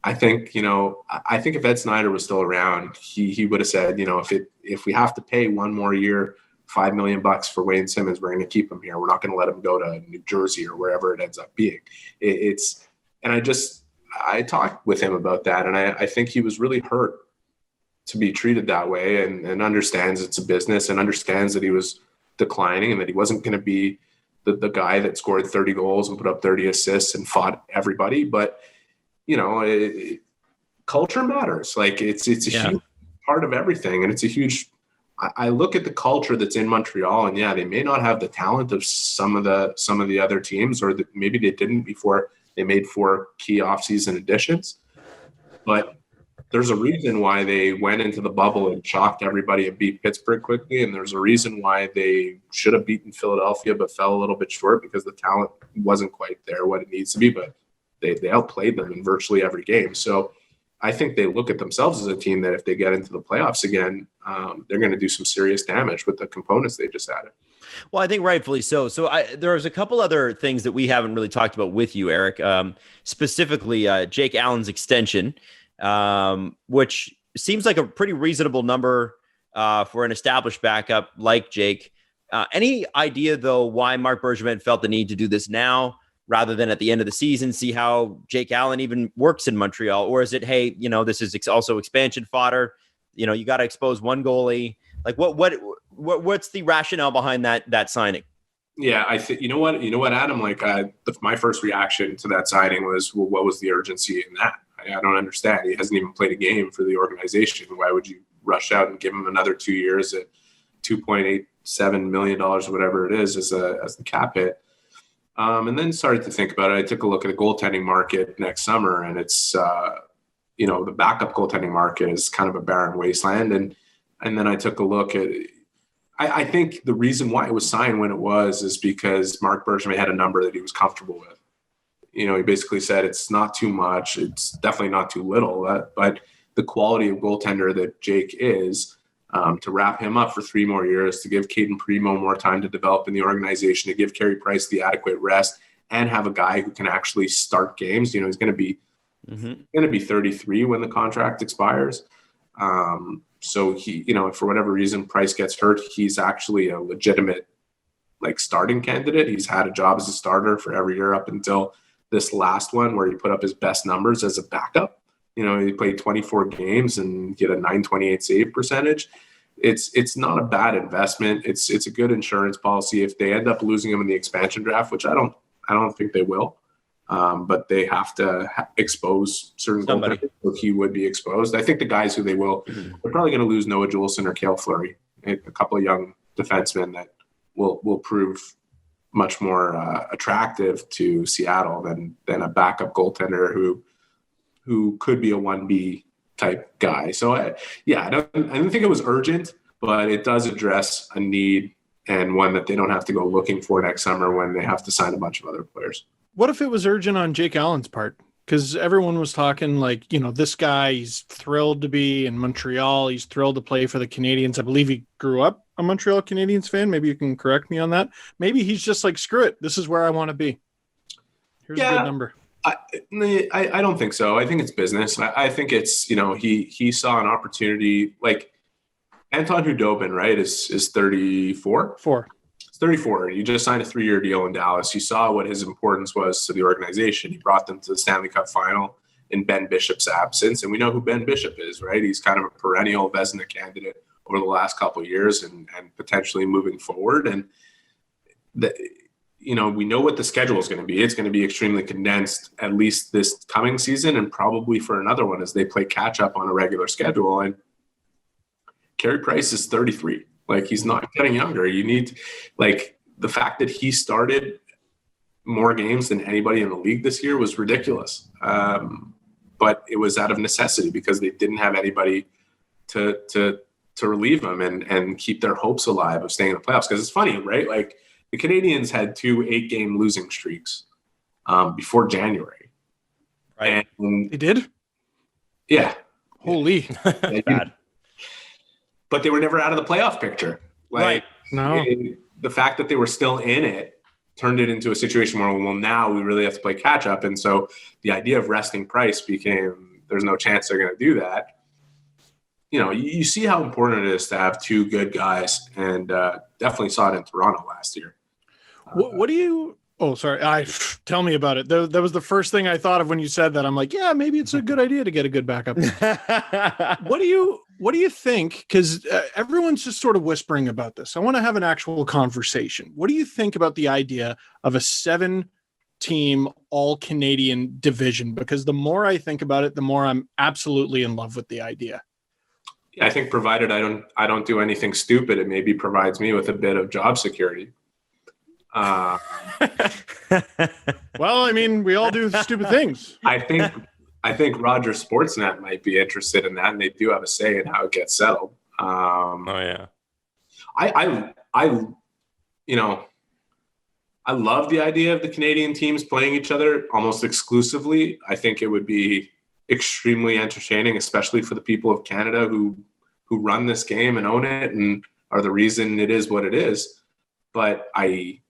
Speaker 4: I think if Ed Snyder was still around, he would have said, if we have to pay one more year, $5 million for Wayne Simmonds, we're going to keep him here. We're not going to let him go to New Jersey or wherever it ends up being. I talked with him about that, and I think he was really hurt to be treated that way, and understands it's a business, and understands that he was declining, and that he wasn't going to be the guy that scored 30 goals and put up 30 assists and fought everybody. But, culture matters. Like it's a huge part of everything. And it's a huge, I look at the culture that's in Montreal, and they may not have the talent of some of the other teams, or that maybe they didn't before they made 4 key offseason additions, but there's a reason why they went into the bubble and shocked everybody and beat Pittsburgh quickly. And there's a reason why they should have beaten Philadelphia, but fell a little bit short because the talent wasn't quite there, what it needs to be, but they outplayed them in virtually every game. So I think they look at themselves as a team that if they get into the playoffs again, they're going to do some serious damage with the components they just added.
Speaker 3: Well, I think rightfully so. So there's a couple other things that we haven't really talked about with you, Eric, specifically Jake Allen's extension, which seems like a pretty reasonable number for an established backup like Jake. Any idea, though, why Marc Bergevin felt the need to do this now rather than at the end of the season, see how Jake Allen even works in Montreal? Or is it, hey, this is also expansion fodder. You got to expose one goalie. Like what's the rationale behind that signing?
Speaker 4: Yeah, I think, you know what, Adam, my first reaction to that signing was, well, what was the urgency in that? I don't understand. He hasn't even played a game for the organization. Why would you rush out and give him another 2 years at $2.87 million, whatever it is, as the cap hit? And then started to think about it. I took a look at the goaltending market next summer, and it's, the backup goaltending market is kind of a barren wasteland. And then I took a look at, I think the reason why it was signed when it was is because Marc Bergevin had a number that he was comfortable with. He basically said it's not too much. It's definitely not too little, but the quality of goaltender that Jake is, to wrap him up for 3 more years, to give Caden Primo more time to develop in the organization, to give Carey Price the adequate rest, and have a guy who can actually start games. He's going to be 33 when the contract expires. So he, if for whatever reason Price gets hurt, he's actually a legitimate starting candidate. He's had a job as a starter for every year up until this last one, where he put up his best numbers as a backup. He played 24 games and get a .928 save percentage. It's not a bad investment. It's a good insurance policy. If they end up losing him in the expansion draft, which I don't think they will, but they have to expose certain goaltenders, so he would be exposed. I think the guys who they will, they're probably going to lose Noah Juleson or Cale Fleury, a couple of young defensemen that will prove much more attractive to Seattle than a backup goaltender who could be a 1B type guy. So I don't think it was urgent, but it does address a need, and one that they don't have to go looking for next summer when they have to sign a bunch of other players.
Speaker 5: What if it was urgent on Jake Allen's part? Because everyone was talking this guy, he's thrilled to be in Montreal. He's thrilled to play for the Canadiens. I believe he grew up a Montreal Canadiens fan. Maybe you can correct me on that. Maybe he's just screw it. This is where I want to be. Here's a good number.
Speaker 4: I don't think so. I think it's business. I think it's, he saw an opportunity. Anton Hudobin, right, is 34? He's 34. He just signed a 3-year deal in Dallas. He saw what his importance was to the organization. He brought them to the Stanley Cup final in Ben Bishop's absence. And we know who Ben Bishop is, right? He's kind of a perennial Vezina candidate over the last couple of years and potentially moving forward. And we know what the schedule is going to be. It's going to be extremely condensed, at least this coming season, and probably for another one as they play catch up on a regular schedule. And Carey Price is 33. He's not getting younger. You need, the fact that he started more games than anybody in the league this year was ridiculous. But it was out of necessity because they didn't have anybody to to relieve them and keep their hopes alive of staying in the playoffs. Because it's funny, right? Like the Canadiens had 2 8-game losing streaks before January.
Speaker 3: Right.
Speaker 4: And
Speaker 5: They did?
Speaker 4: yeah.
Speaker 5: Holy.
Speaker 3: Bad.
Speaker 4: But they were never out of the playoff picture. Like,
Speaker 5: No.
Speaker 4: The fact that they were still in it turned it into a situation where, well, now we really have to play catch up. And so the idea of resting Price became, there's no chance they're going to do that. You know, you see how important it is to have 2 good guys, and definitely saw it in Toronto last year.
Speaker 5: What do you? Oh, sorry. Tell me about it. That was the first thing I thought of when you said that. I'm like, yeah, maybe it's a good idea to get a good backup. What do you think? Because everyone's just sort of whispering about this. I want to have an actual conversation. What do you think about the idea of a 7-team all-Canadian division? Because the more I think about it, the more I'm absolutely in love with the idea.
Speaker 4: Yeah, I think provided I don't do anything stupid, it maybe provides me with a bit of job security.
Speaker 5: Well, I mean, we all do stupid things.
Speaker 4: I think Rogers Sportsnet might be interested in that, and they do have a say in how it gets settled.
Speaker 2: Yeah.
Speaker 4: I love the idea of the Canadian teams playing each other almost exclusively. I think it would be extremely entertaining, especially for the people of Canada who run this game and own it and are the reason it is what it is. But I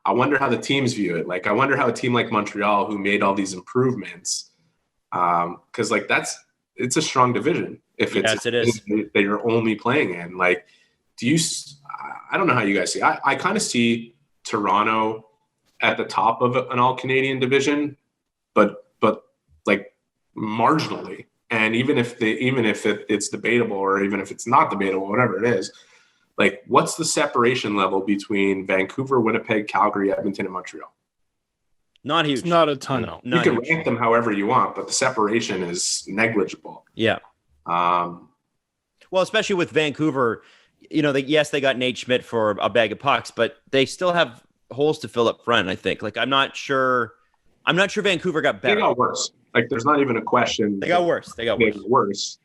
Speaker 4: wonder how the teams view it. Like, I wonder how a team like Montreal, who made all these improvements, because like it's a strong division. If it's
Speaker 3: it is
Speaker 4: that you're only playing in, like, I don't know how you guys see. I kind of see Toronto at the top of an all Canadian division, but like marginally. And even if it's debatable, or even if it's not debatable, whatever it is, like, what's the separation level between Vancouver, Winnipeg, Calgary, Edmonton, and Montreal?
Speaker 3: Not huge.
Speaker 5: It's not a ton.
Speaker 2: No.
Speaker 4: You can rank them however you want, but the separation is negligible.
Speaker 3: Yeah. Well, especially with Vancouver, yes, they got Nate Schmidt for a bag of pucks, but they still have holes to fill up front, I think. Like, I'm not sure Vancouver got better.
Speaker 4: They got worse. Like, there's not even a question.
Speaker 3: They got worse.
Speaker 4: They got worse.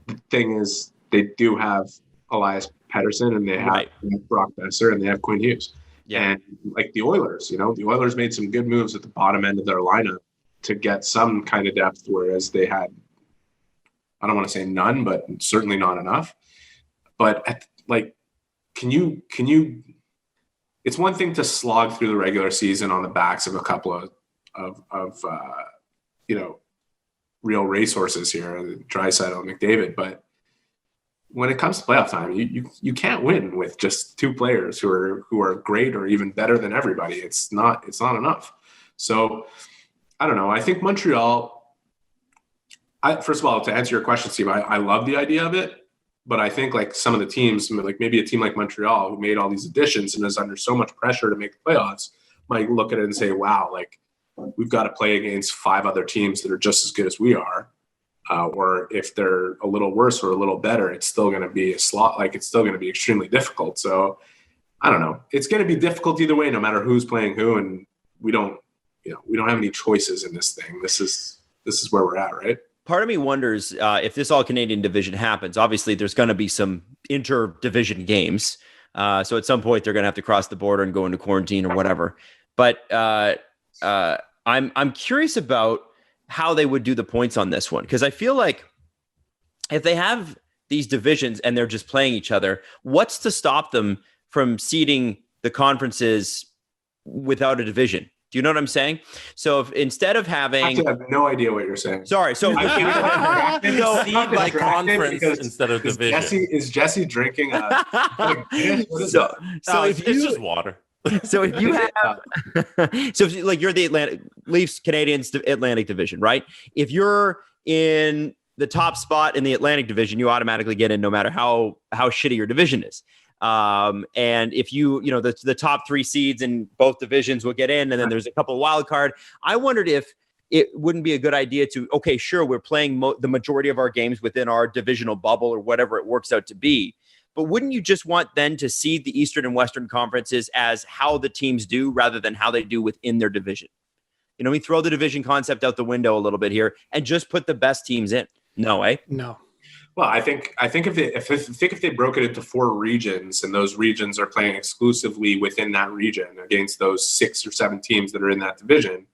Speaker 4: The thing is, they do have Elias Pettersson, and they have Brock Besser, and they have Quinn Hughes.
Speaker 3: Yeah.
Speaker 4: And like the Oilers, the Oilers made some good moves at the bottom end of their lineup to get some kind of depth, whereas they had, I don't want to say none, but certainly not enough. But can you, it's one thing to slog through the regular season on the backs of a couple of real racehorses here, Draisaitl and McDavid, but when it comes to playoff time, you can't win with just 2 players who are great or even better than everybody. It's not enough. So I don't know. I think Montreal, first of all, to answer your question, Steve, I love the idea of it, but I think like some of the teams, like maybe a team like Montreal, who made all these additions and is under so much pressure to make the playoffs, might look at it and say, wow, like, we've got to play against 5 other teams that are just as good as we are. Or if they're a little worse or a little better, it's still going to be a slot. Like, it's still going to be extremely difficult. So I don't know. It's going to be difficult either way, no matter who's playing who. And we don't have any choices in this thing. This is where we're at, right?
Speaker 3: Part of me wonders if this all Canadian division happens. Obviously, there's going to be some inter-division games. So at some point, they're going to have to cross the border and go into quarantine or whatever. But I'm curious about how they would do the points on this one, because I feel like if they have these divisions and they're just playing each other, what's to stop them from seeding the conferences without a division? Do you know what I'm saying? So if instead of having,
Speaker 4: I have no idea what you're saying.
Speaker 3: Sorry, so
Speaker 2: seed by conference instead of division.
Speaker 4: Is Jesse drinking?
Speaker 3: So
Speaker 2: it's just water.
Speaker 3: So if you have, you're the Leafs Canadiens Atlantic Division, right? If you're in the top spot in the Atlantic Division, you automatically get in no matter how shitty your division is. And if the top 3 seeds in both divisions will get in, and then there's a couple of wild card. I wondered if it wouldn't be a good idea to, okay, sure, we're playing the majority of our games within our divisional bubble or whatever it works out to be. But wouldn't you just want then to seed the Eastern and Western conferences as how the teams do rather than how they do within their division? We throw the division concept out the window a little bit here and just put the best teams in. No, eh?
Speaker 5: No.
Speaker 4: Well, I think if they broke it into 4 regions and those regions are playing exclusively within that region against those 6 or 7 teams that are in that division,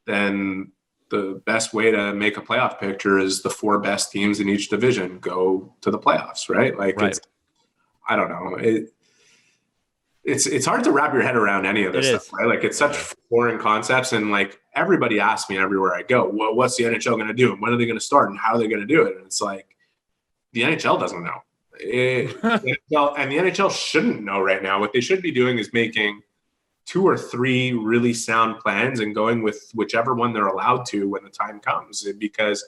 Speaker 4: then the best way to make a playoff picture is the 4 best teams in each division go to the playoffs, right? Like, right. I don't know. It's hard to wrap your head around any of this stuff, right? Like, it's such foreign concepts, and like everybody asks me everywhere I go, well, what's the NHL going to do, and when are they going to start, and how are they going to do it? And it's like, the NHL doesn't know. The NHL shouldn't know right now. What they should be doing is making 2 or 3 really sound plans and going with whichever one they're allowed to when the time comes. Because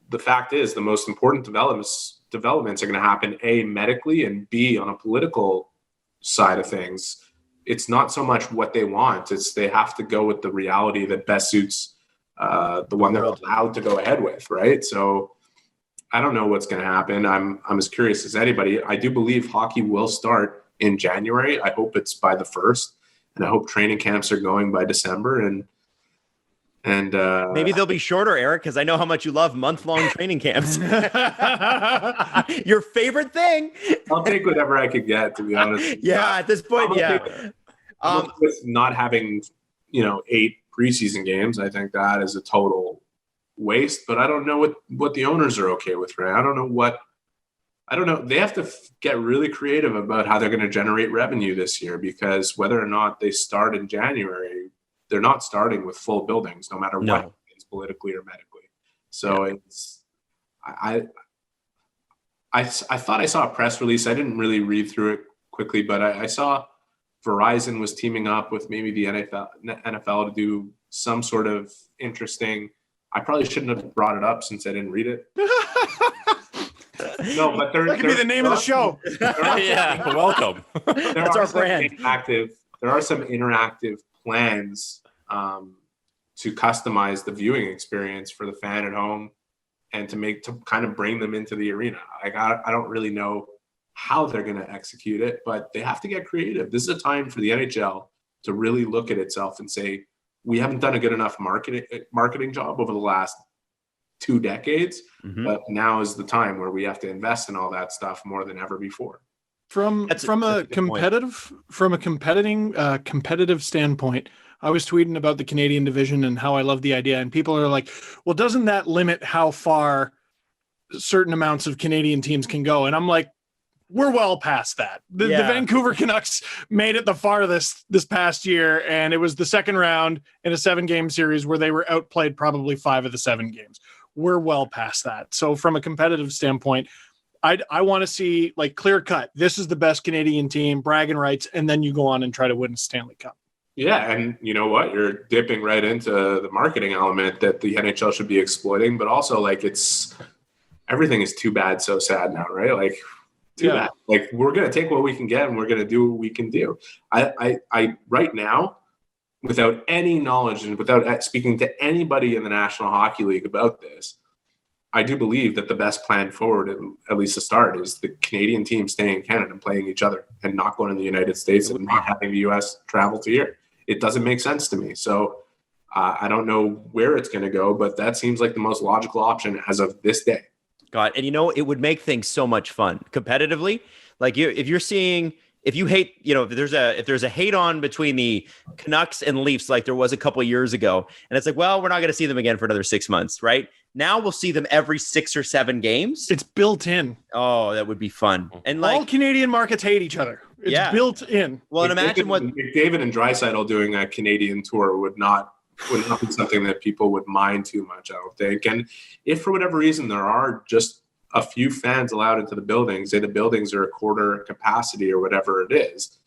Speaker 4: the fact is, the most important developments are going to happen, A, medically, and B, on a political side of things. It's not so much what they want. It's they have to go with the reality that best suits the one they're allowed to go ahead with, right? So I don't know what's going to happen. I'm as curious as anybody. I do believe hockey will start in January. I hope it's by the 1st, and I hope training camps are going by December. And
Speaker 3: maybe they'll be shorter, Eric, because I know how much you love month-long training camps. Your favorite thing.
Speaker 4: I'll take whatever I could get, to be honest.
Speaker 3: Yeah, at this point,
Speaker 4: with not having 8 preseason games, I think that is a total waste. But I don't know what the owners are okay with, right? I don't know. They have to get really creative about how they're going to generate revenue this year, because whether or not they start in January, they're not starting with full buildings, no matter what it's politically or medically. So it's, I thought I saw a press release. I didn't really read through it quickly, but I saw Verizon was teaming up with maybe the NFL to do some sort of interesting. I probably shouldn't have brought it up since I didn't read it. No, but that
Speaker 5: could be the name of the show.
Speaker 2: Welcome.
Speaker 3: That's our brand.
Speaker 4: There are some interactive plans to customize the viewing experience for the fan at home, and to kind of bring them into the arena. I don't really know how they're going to execute it, but they have to get creative. This is a time for the NHL to really look at itself and say, we haven't done a good enough marketing job over the last 2 decades, but now is the time where we have to invest in all that stuff more than ever before.
Speaker 5: From a competitive standpoint, I was tweeting about the Canadian division and how I love the idea, and people are like, well, doesn't that limit how far certain amounts of Canadian teams can go? And I'm like, we're well past that. The Vancouver Canucks made it the farthest this past year, and it was the second round in a 7-game series where they were outplayed probably 5 of the 7 games. We're well past that. So from a competitive standpoint, I want to see, like, clear cut, this is the best Canadian team, bragging rights, and then you go on and try to win a Stanley Cup.
Speaker 4: Yeah, and you know what? You're dipping right into the marketing element that the NHL should be exploiting, but also, like, everything is too bad, so sad now, right? Like, too bad. Like, we're going to take what we can get, and we're going to do what we can do. I right now, without any knowledge and without speaking to anybody in the National Hockey League about this, I do believe that the best plan forward, at least to start, is the Canadian team staying in Canada and playing each other and not going to the United States and not having the U.S. travel to here. It doesn't make sense to me. So I don't know where it's going to go, but that seems like the most logical option as of this day.
Speaker 3: God, and it would make things so much fun competitively. Like, if you hate, if there's a hate on between the Canucks and Leafs, like there was a couple of years ago, and it's like, well, we're not going to see them again for another 6 months, right? Now we'll see them every 6 or 7 games.
Speaker 5: It's built in.
Speaker 3: Oh, that would be fun. And like,
Speaker 5: all Canadian markets hate each other. It's built in.
Speaker 3: Well, and imagine what
Speaker 4: McDavid and Draisaitl doing a Canadian tour would not be something that people would mind too much, I don't think. And if for whatever reason there are just a few fans allowed into the buildings, say the buildings are a quarter capacity or whatever it is,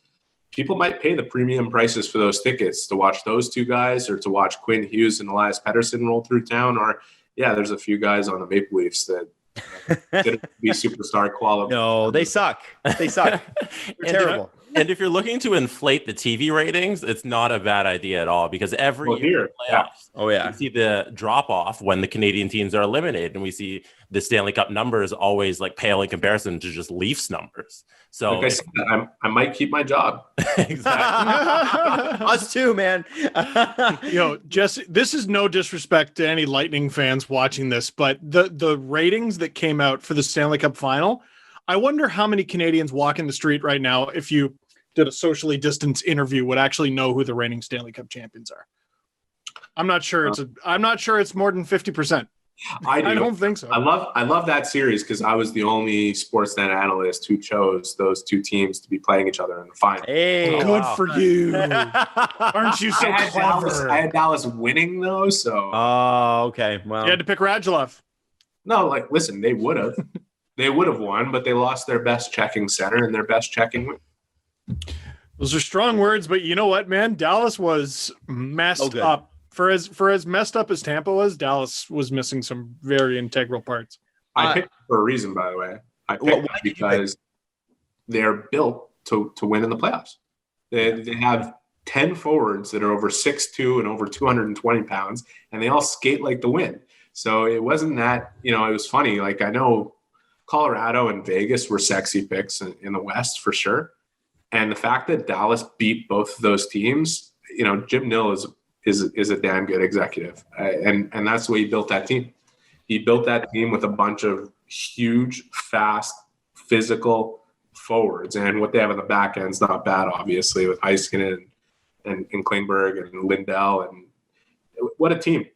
Speaker 4: people might pay the premium prices for those tickets to watch those 2 guys, or to watch Quinn Hughes and Elias Pettersson roll through town, or there's a few guys on the Maple Leafs that didn't be superstar quality.
Speaker 3: No, they suck. They're terrible.
Speaker 2: And if you're looking to inflate the TV ratings, it's not a bad idea at all, because every year in the playoffs, we see the drop off when the Canadian teams are eliminated, and we see the Stanley Cup numbers always like pale in comparison to just Leafs numbers. So
Speaker 4: like I said, I might keep my job.
Speaker 2: Exactly.
Speaker 3: Us too, man.
Speaker 5: Jesse, this is no disrespect to any Lightning fans watching this, but the ratings that came out for the Stanley Cup final, I wonder how many Canadians walking the street right now, if you did a socially distanced interview, would actually know who the reigning Stanley Cup champions are. I'm not sure it's more than 50%. I don't think so.
Speaker 4: I love that series because I was the only Sportsnet analyst who chose those two teams to be playing each other in the final.
Speaker 3: Hey,
Speaker 5: good for you. Aren't you so clever?
Speaker 4: I had Dallas winning though, so.
Speaker 3: Oh, okay. Well,
Speaker 5: you had to pick Radulov.
Speaker 4: No, like, listen, they would have. They would have won, but they lost their best checking center and their best checking wing.
Speaker 5: Those are strong words, but you know what, man? Dallas was messed up. For as messed up as Tampa was, Dallas was missing some very integral parts.
Speaker 4: I picked for a reason, by the way. I picked because they're built to win in the playoffs. They have 10 forwards that are over 6'2" and over 220 pounds, and they all skate like the wind. So it wasn't that, it was funny. Like, I know Colorado and Vegas were sexy picks in the West for sure. And the fact that Dallas beat both of those teams, Jim Nill is a damn good executive. And that's the way he built that team. He built that team with a bunch of huge, fast, physical forwards. And what they have on the back end is not bad, obviously, with Heiskanen and Klingberg and Lindell. And what a team.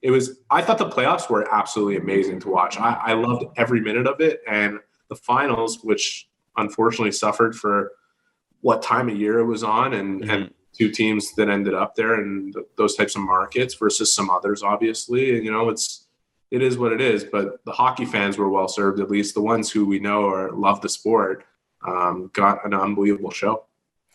Speaker 4: I thought the playoffs were absolutely amazing to watch. I loved every minute of it. And the finals, which unfortunately suffered for what time of year it was on, and two teams that ended up there and those types of markets versus some others, obviously. It is what it is, but the hockey fans were well served, at least the ones who we know or love the sport, got an unbelievable show.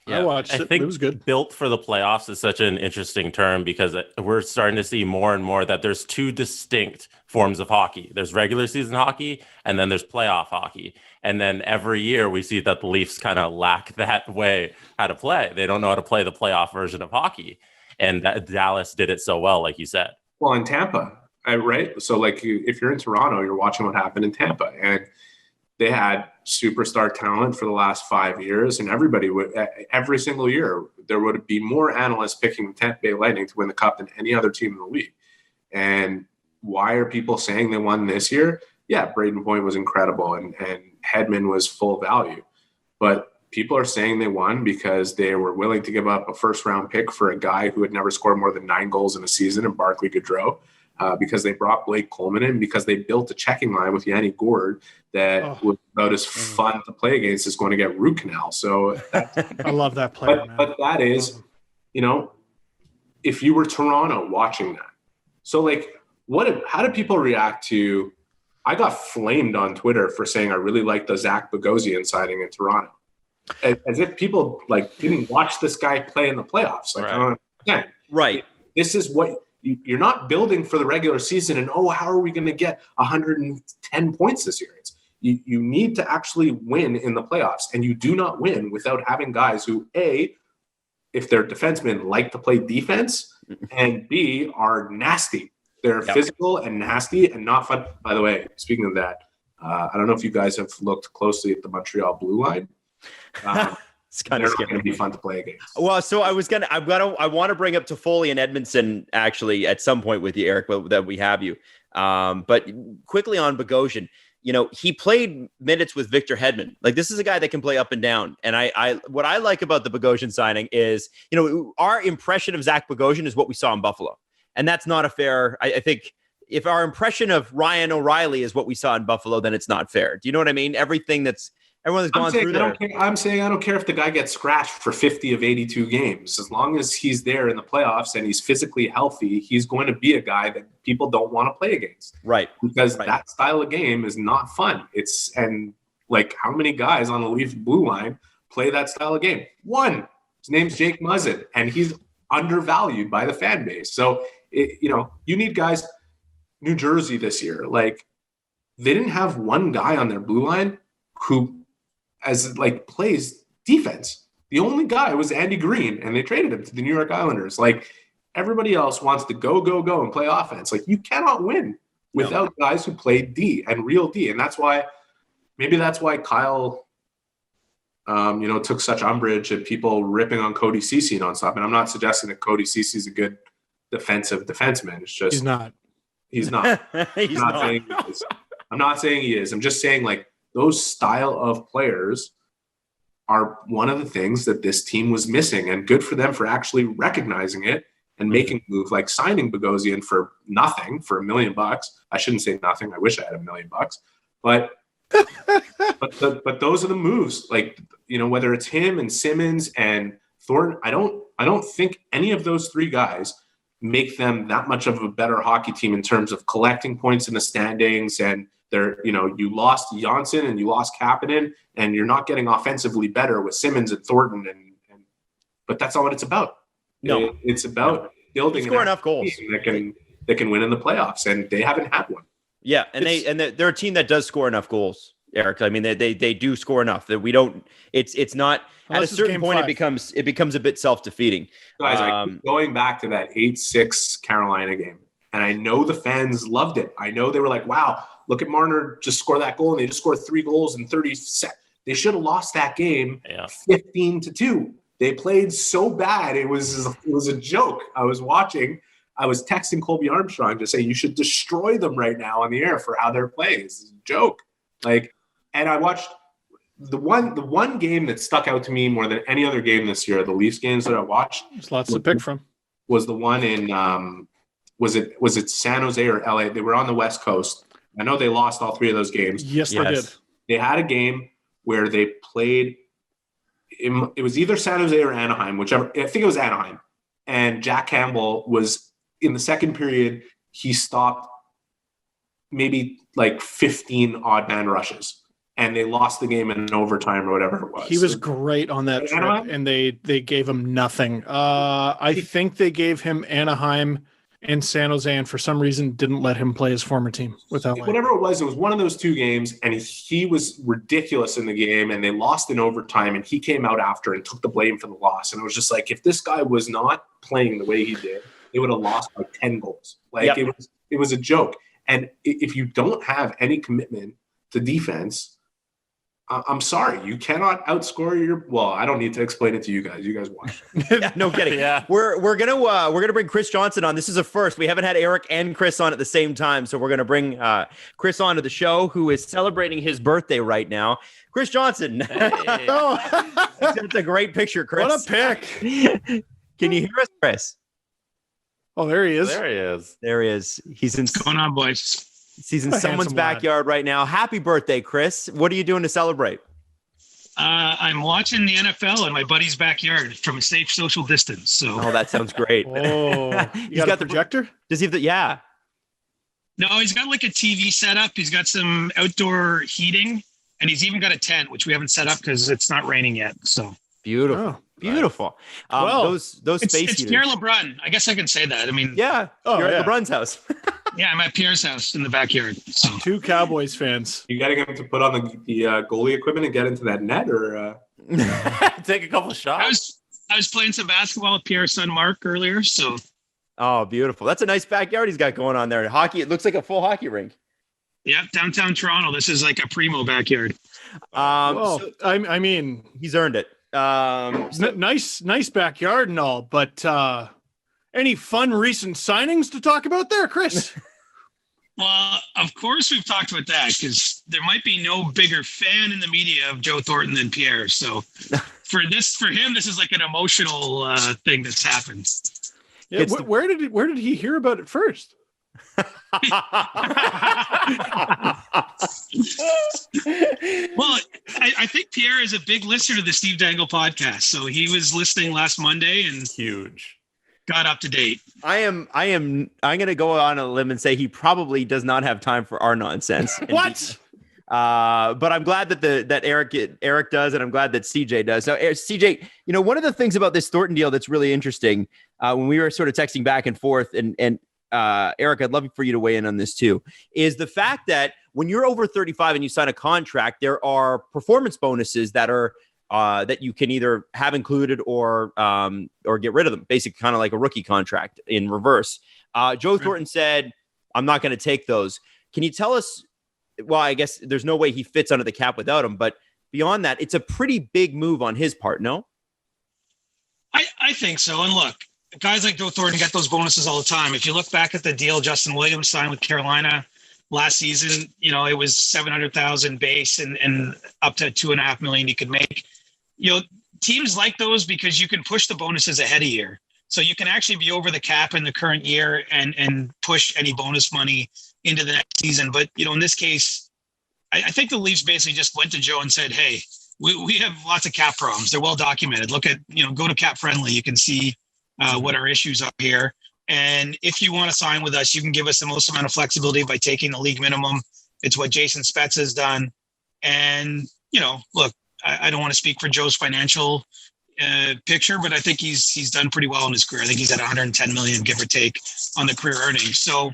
Speaker 5: Yeah, I watched it. It was good.
Speaker 2: Built for the playoffs is such an interesting term because we're starting to see more and more that there's two distinct forms of hockey. There's regular season hockey, and then there's playoff hockey. And then every year we see that the Leafs kind of lack that way how to play. They don't know how to play the playoff version of hockey. And Dallas did it so well, like you said.
Speaker 4: Well, in Tampa, right? So, like, if you're in Toronto, you're watching what happened in Tampa. And they had superstar talent for the last 5 years, and every single year, there would be more analysts picking the Tampa Bay Lightning to win the Cup than any other team in the league. And why are people saying they won this year? Yeah, Braden Point was incredible, and Hedman was full value. But people are saying they won because they were willing to give up a first-round pick for a guy who had never scored more than 9 goals in a season, in Barclay Goodrow. Because they brought Blake Coleman in, because they built a checking line with Yanni Gourde that was about as fun to play against as going to get root canal. So
Speaker 5: I love that player.
Speaker 4: But that is, if you were Toronto watching that. So, like, how did people react to? I got flamed on Twitter for saying I really liked the Zach Bogosian signing in Toronto, as if people didn't watch this guy play in the playoffs. Like, right. I don't understand.
Speaker 3: Right.
Speaker 4: This is what. You're not building for the regular season and, how are we going to get 110 points this year? You need to actually win in the playoffs, and you do not win without having guys who, A, if they're defensemen, like to play defense, and B, are nasty. They're physical and nasty and not fun. By the way, speaking of that, I don't know if you guys have looked closely at the Montreal blue line.
Speaker 3: It's kind of
Speaker 4: going to be fun to play against.
Speaker 3: Well, so I want to bring up Toffoli and Edmundson actually at some point with you, Eric, that we have you. But quickly on Bogosian, he played minutes with Victor Hedman. Like, this is a guy that can play up and down. And what I like about the Bogosian signing is, our impression of Zach Bogosian is what we saw in Buffalo. And that's not a fair, I think, if our impression of Ryan O'Reilly is what we saw in Buffalo, then it's not fair. Do you know what I mean? Everyone that's gone through there.
Speaker 4: I'm saying I don't care if the guy gets scratched for 50 of 82 games. As long as he's there in the playoffs and he's physically healthy, he's going to be a guy that people don't want to play against.
Speaker 3: Right.
Speaker 4: Because that style of game is not fun. How many guys on the Leafs blue line play that style of game? One. His name's Jake Muzzin, and he's undervalued by the fan base. So, you need guys. New Jersey this year, they didn't have one guy on their blue line who plays defense. The only guy was Andy Green, and they traded him to the New York Islanders. Like, everybody else wants to go and play offense. Like, you cannot win without guys who play D and real D. And that's why Kyle, took such umbrage at people ripping on Cody Ceci nonstop. And I'm not suggesting that Cody Ceci is a good defensive defenseman. It's just
Speaker 5: he's not.
Speaker 3: He's
Speaker 4: not. Saying he is. I'm not saying he is. I'm just saying, like, those style of players are one of the things that this team was missing, and good for them for actually recognizing it and making a move, like signing Bogosian for nothing, for $1 million. I shouldn't say nothing. I wish I had $1 million, but but those are the moves. Like, whether it's him and Simmonds and Thornton, I don't think any of those three guys make them that much of a better hockey team in terms of collecting points in the standings. And you lost Johnston and you lost Kapanen, and you're not getting offensively better with Simmonds and Thornton. But that's not what it's about.
Speaker 3: No,
Speaker 4: it's about building
Speaker 3: score enough goals
Speaker 4: that can win in the playoffs, and they haven't had one.
Speaker 3: Yeah, and they're a team that does score enough goals, Eric. I mean, they do score enough that we don't. It's not at a certain point. It becomes a bit self-defeating.
Speaker 4: Guys, I keep going back to that 8-6 Carolina game, and I know the fans loved it. I know they were like, "Wow, look at Marner just score that goal," and they just scored 3 goals in 30 seconds. They should have lost that game 15-2. They played so bad. It was a joke. I was texting Colby Armstrong to say, you should destroy them right now on the air for how they're playing. It's a joke. Like, and I watched the one game that stuck out to me more than any other game this year, the Leafs games that I watched.
Speaker 5: There's lots to pick from.
Speaker 4: Was the one in was it San Jose or LA? They were on the West Coast. I know they lost all 3 of those games.
Speaker 5: Yes, they did.
Speaker 4: They had a game where they played. It was either San Jose or Anaheim, whichever. I think it was Anaheim. And Jack Campbell was in the second period. He stopped maybe like 15 odd man rushes, and they lost the game in overtime or whatever it was.
Speaker 5: He was great on that trip, and they gave him nothing. I think they gave him Anaheim and San Jose, and for some reason didn't let him play his former team without
Speaker 4: whatever it was one of those 2 games, and he was ridiculous in the game, and they lost in overtime, and he came out after and took the blame for the loss. And it was just like, if this guy was not playing the way he did, they would have lost like 10 goals. Like, it was a joke. And if you don't have any commitment to defense, I'm sorry, you cannot outscore I don't need to explain it to you guys. You guys watch.
Speaker 3: No kidding. Yeah. We're gonna bring Chris Johnston on. This is a first. We haven't had Eric and Chris on at the same time, so we're gonna bring Chris on to the show, who is celebrating his birthday right now. Chris Johnston. Hey. That's a great picture, Chris.
Speaker 5: What a pick.
Speaker 3: Can you hear us, Chris?
Speaker 5: Oh, there he is.
Speaker 3: There he is. He's in.
Speaker 6: What's going on, boys?
Speaker 3: He's in someone's backyard right now. Happy birthday, Chris. What are you doing to celebrate?
Speaker 6: I'm watching the NFL in my buddy's backyard from a safe social distance. So,
Speaker 3: that sounds great.
Speaker 5: He's got the projector?
Speaker 3: Does he have yeah.
Speaker 6: No, he's got like a TV set up. He's got some outdoor heating, and he's even got a tent, which we haven't set up because it's not raining yet. So
Speaker 3: beautiful. Oh. Beautiful. Those space
Speaker 6: heaters. It's Pierre LeBrun. I guess I can say that. I mean,
Speaker 3: you're at LeBrun's house.
Speaker 6: Yeah, I'm at Pierre's house in the backyard. So.
Speaker 5: 2 Cowboys fans.
Speaker 4: You got to get him to put on the goalie equipment and get into that net, or
Speaker 2: take a couple shots.
Speaker 6: I was playing some basketball with Pierre's son Mark earlier. So.
Speaker 3: Oh, beautiful. That's a nice backyard he's got going on there. Hockey. It looks like a full hockey rink.
Speaker 6: Yeah, downtown Toronto. This is like a primo backyard.
Speaker 5: I mean,
Speaker 3: he's earned it.
Speaker 5: Nice backyard and all, but any fun recent signings to talk about there, Chris?
Speaker 6: Well, of course we've talked about that, because there might be no bigger fan in the media of Joe Thornton than Pierre. So for him, this is like an emotional thing that's happened.
Speaker 5: Yeah, where did he hear about it first?
Speaker 6: Well, I think Pierre is a big listener to the Steve Dangle podcast, so he was listening last Monday and got up to date. I'm
Speaker 3: going to go on a limb and say he probably does not have time for our nonsense.
Speaker 5: What?
Speaker 3: But I'm glad that Eric does, and I'm glad that CJ does. So CJ, one of the things about this Thornton deal that's really interesting, when we were sort of texting back and forth, and Eric, I'd love for you to weigh in on this too, is the fact that when you're over 35 and you sign a contract, there are performance bonuses that are that you can either have included or get rid of them. Basically, kind of like a rookie contract in reverse. Joe Thornton said, "I'm not going to take those." Can you tell us? Well, I guess there's no way he fits under the cap without him, but beyond that, it's a pretty big move on his part. No,
Speaker 6: I think so. And look, guys like Joe Thornton get those bonuses all the time. If you look back at the deal Justin Williams signed with Carolina last season, it was $700,000 base and up to $2.5 million you could make. Teams like those because you can push the bonuses ahead a year. So you can actually be over the cap in the current year and push any bonus money into the next season. But, in this case, I think the Leafs basically just went to Joe and said, hey, we have lots of cap problems. They're well documented. Look at, go to Cap Friendly. You can see what our issues are here. And if you want to sign with us, you can give us the most amount of flexibility by taking the league minimum. It's what Jason Spetz has done. And, look, I don't want to speak for Joe's financial picture, but I think he's done pretty well in his career. I think he's at 110 million, give or take, on the career earnings. So,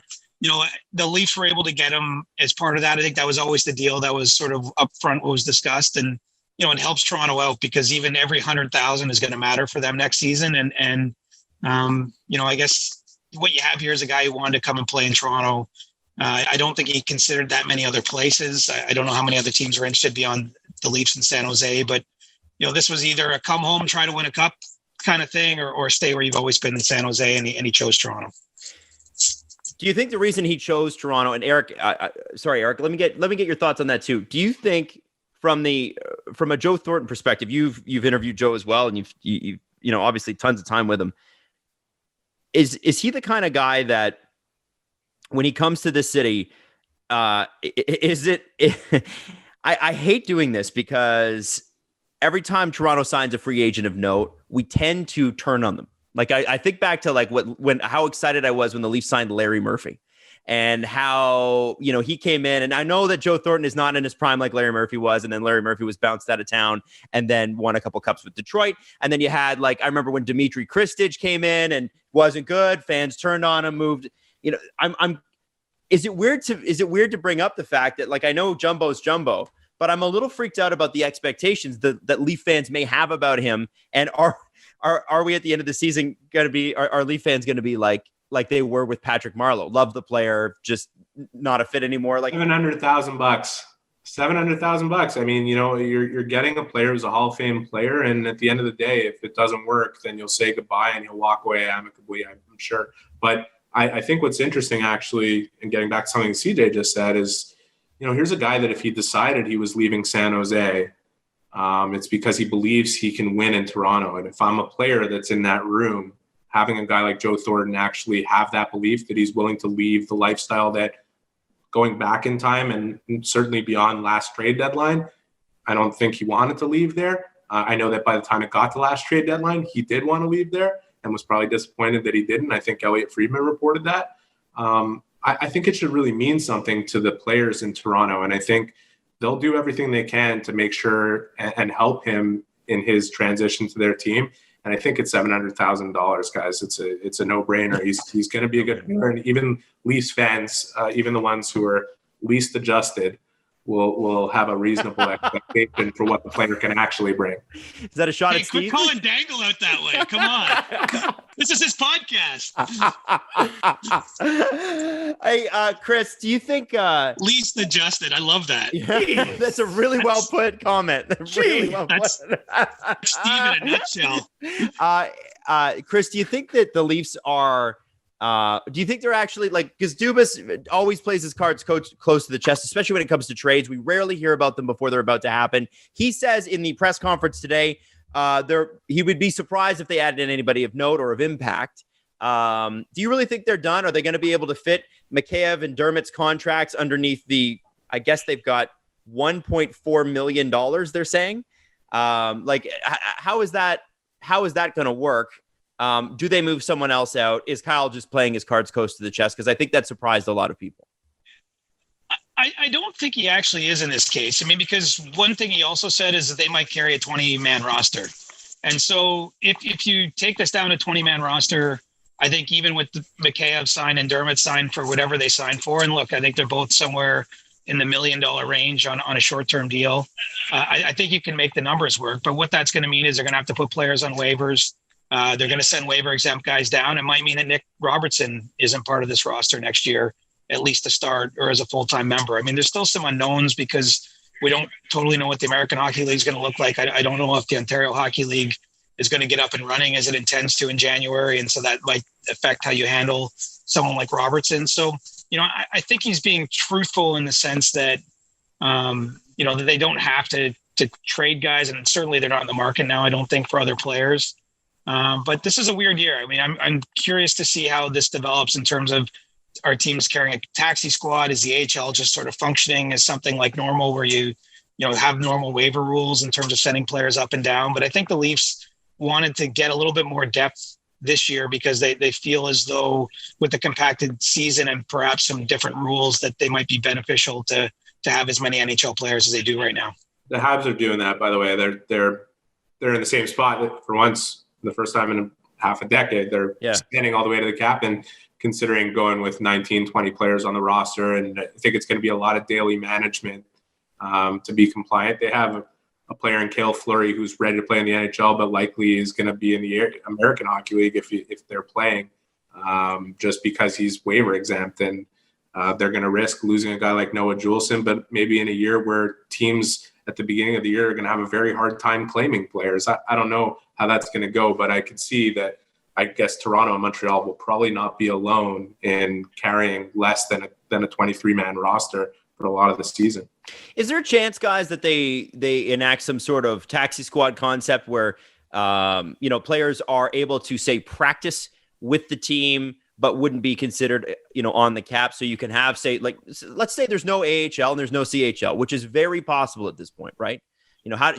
Speaker 6: the Leafs were able to get him as part of that. I think that was always the deal that was sort of upfront what was discussed. And, it helps Toronto out because even every 100,000 is going to matter for them next season. And I guess what you have here is a guy who wanted to come and play in Toronto. I don't think he considered that many other places. I don't know how many other teams were interested beyond the Leafs in San Jose, but this was either a come home, try to win a cup kind of thing, or stay where you've always been in San Jose, and he chose Toronto.
Speaker 3: Do you think the reason he chose Toronto, and Eric, sorry, Eric, let me get your thoughts on that too. Do you think from a Joe Thornton perspective, you've interviewed Joe as well, and you've obviously tons of time with him. Is he the kind of guy that when he comes to the city, is it? I hate doing this because every time Toronto signs a free agent of note, we tend to turn on them. Like I think back to how excited I was when the Leafs signed Larry Murphy, and how he came in. And I know that Joe Thornton is not in his prime like Larry Murphy was, and then Larry Murphy was bounced out of town and then won a couple cups with Detroit. And then you had I remember when Dimitri Kristich came in and wasn't good. Fans turned on him, moved. Is it weird to bring up the fact that I know Jumbo's Jumbo, but I'm a little freaked out about the expectations that Leaf fans may have about him. And are we at the end of the season going to be, are Leaf fans going to be like they were with Patrick Marleau? Love the player, just not a fit anymore.
Speaker 4: $700,000. $700,000. I mean, you're getting a player who's a Hall of Fame player, and at the end of the day, if it doesn't work, then you'll say goodbye and you'll walk away amicably, I'm sure. But I think what's interesting, actually, and getting back to something CJ just said, is, here's a guy that if he decided he was leaving San Jose, it's because he believes he can win in Toronto. And if I'm a player that's in that room, having a guy like Joe Thornton actually have that belief that he's willing to leave the lifestyle that going back in time and certainly beyond last trade deadline, I don't think he wanted to leave there. I know that by the time it got to last trade deadline, he did want to leave there and was probably disappointed that he didn't. I think Elliot Friedman reported that. I think it should really mean something to the players in Toronto. And I think they'll do everything they can to make sure and help him in his transition to their team. And I think it's $700,000, guys. It's a no-brainer. He's going to be a good player. And even Leafs fans, even the ones who are least adjusted, will have a reasonable expectation for what the player can actually bring.
Speaker 3: Is that a shot at Steve?
Speaker 6: Quit calling Dangle out that way. Come on. This is his podcast.
Speaker 3: Hey, Chris, do you think...
Speaker 6: least adjusted. I love that.
Speaker 3: Yeah, that's a really well put comment. Really well put.
Speaker 6: Steve in a nutshell.
Speaker 3: Chris, do you think that the Leafs are... do you think they're actually because Dubas always plays his cards close to the chest, especially when it comes to trades. We rarely hear about them before they're about to happen. He says in the press conference today, he would be surprised if they added in anybody of note or of impact. Do you really think they're done? Are they going to be able to fit Mikheyev and Dermott's contracts underneath I guess they've got $1.4 million, they're saying. How is that going to work? Do they move someone else out? Is Kyle just playing his cards close to the chest? Because I think that surprised a lot of people.
Speaker 6: I don't think he actually is in this case. I mean, because one thing he also said is that they might carry a 20-man roster. And so if you take this down to 20-man roster, I think even with the Mikheyev sign and Dermott sign for whatever they signed for, and look, I think they're both somewhere in the $1 million range on a short-term deal. I think you can make the numbers work, but what that's going to mean is they're going to have to put players on waivers. They're going to send waiver exempt guys down. It might mean that Nick Robertson isn't part of this roster next year, at least to start or as a full-time member. I mean, there's still some unknowns because we don't totally know what the American Hockey League is going to look like. I don't know if the Ontario Hockey League is going to get up and running as it intends to in January. And so that might affect how you handle someone like Robertson. So, I think he's being truthful in the sense that, that they don't have to trade guys. And certainly they're not in the market now, I don't think, for other players. But this is a weird year. I mean, I'm curious to see how this develops in terms of our teams carrying a taxi squad. Is the AHL just sort of functioning as something like normal where you have normal waiver rules in terms of sending players up and down? But I think the Leafs wanted to get a little bit more depth this year because they feel as though with the compacted season and perhaps some different rules that they might be beneficial to have as many NHL players as they do right now.
Speaker 4: The Habs are doing that, by the way. They're in the same spot for once, the first time in half a decade. They're standing all the way to the cap and considering going with 19, 20 players on the roster. And I think it's going to be a lot of daily management to be compliant. They have a player in Cale Fleury who's ready to play in the NHL, but likely is going to be in the American Hockey League if they're playing, just because he's waiver exempt. And they're going to risk losing a guy like Noah Juleson, but maybe in a year where teams at the beginning of the year are going to have a very hard time claiming players. I don't know how that's going to go, but I could see that. I guess Toronto and Montreal will probably not be alone in carrying less than a 23-man roster for a lot of the season.
Speaker 3: Is there a chance, guys, that they enact some sort of taxi squad concept where players are able to, say, practice with the team but wouldn't be considered on the cap? So you can have, say, like, let's say there's no AHL and there's no CHL, which is very possible at this point, right?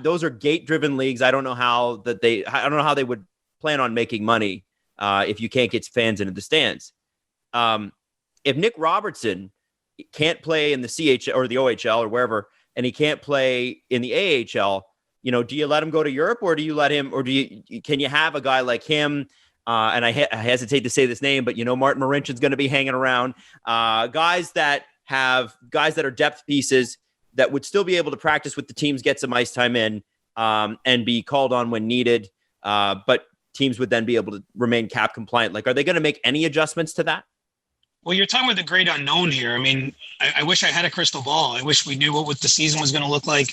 Speaker 3: Those are gate-driven leagues. I don't know how they would plan on making money if you can't get fans into the stands. If Nick Robertson can't play in the CHL or the OHL or wherever, and he can't play in the AHL, do you let him go to Europe, or do you let him, or can you have a guy like him? And I hesitate to say this name, but Martin Marinchin's going to be hanging around. Guys that are depth pieces that would still be able to practice with the teams, get some ice time in, and be called on when needed. But teams would then be able to remain cap compliant. Like, are they going to make any adjustments to that?
Speaker 6: Well, you're talking about the great unknown here. I mean, I wish I had a crystal ball. I wish we knew what the season was going to look like,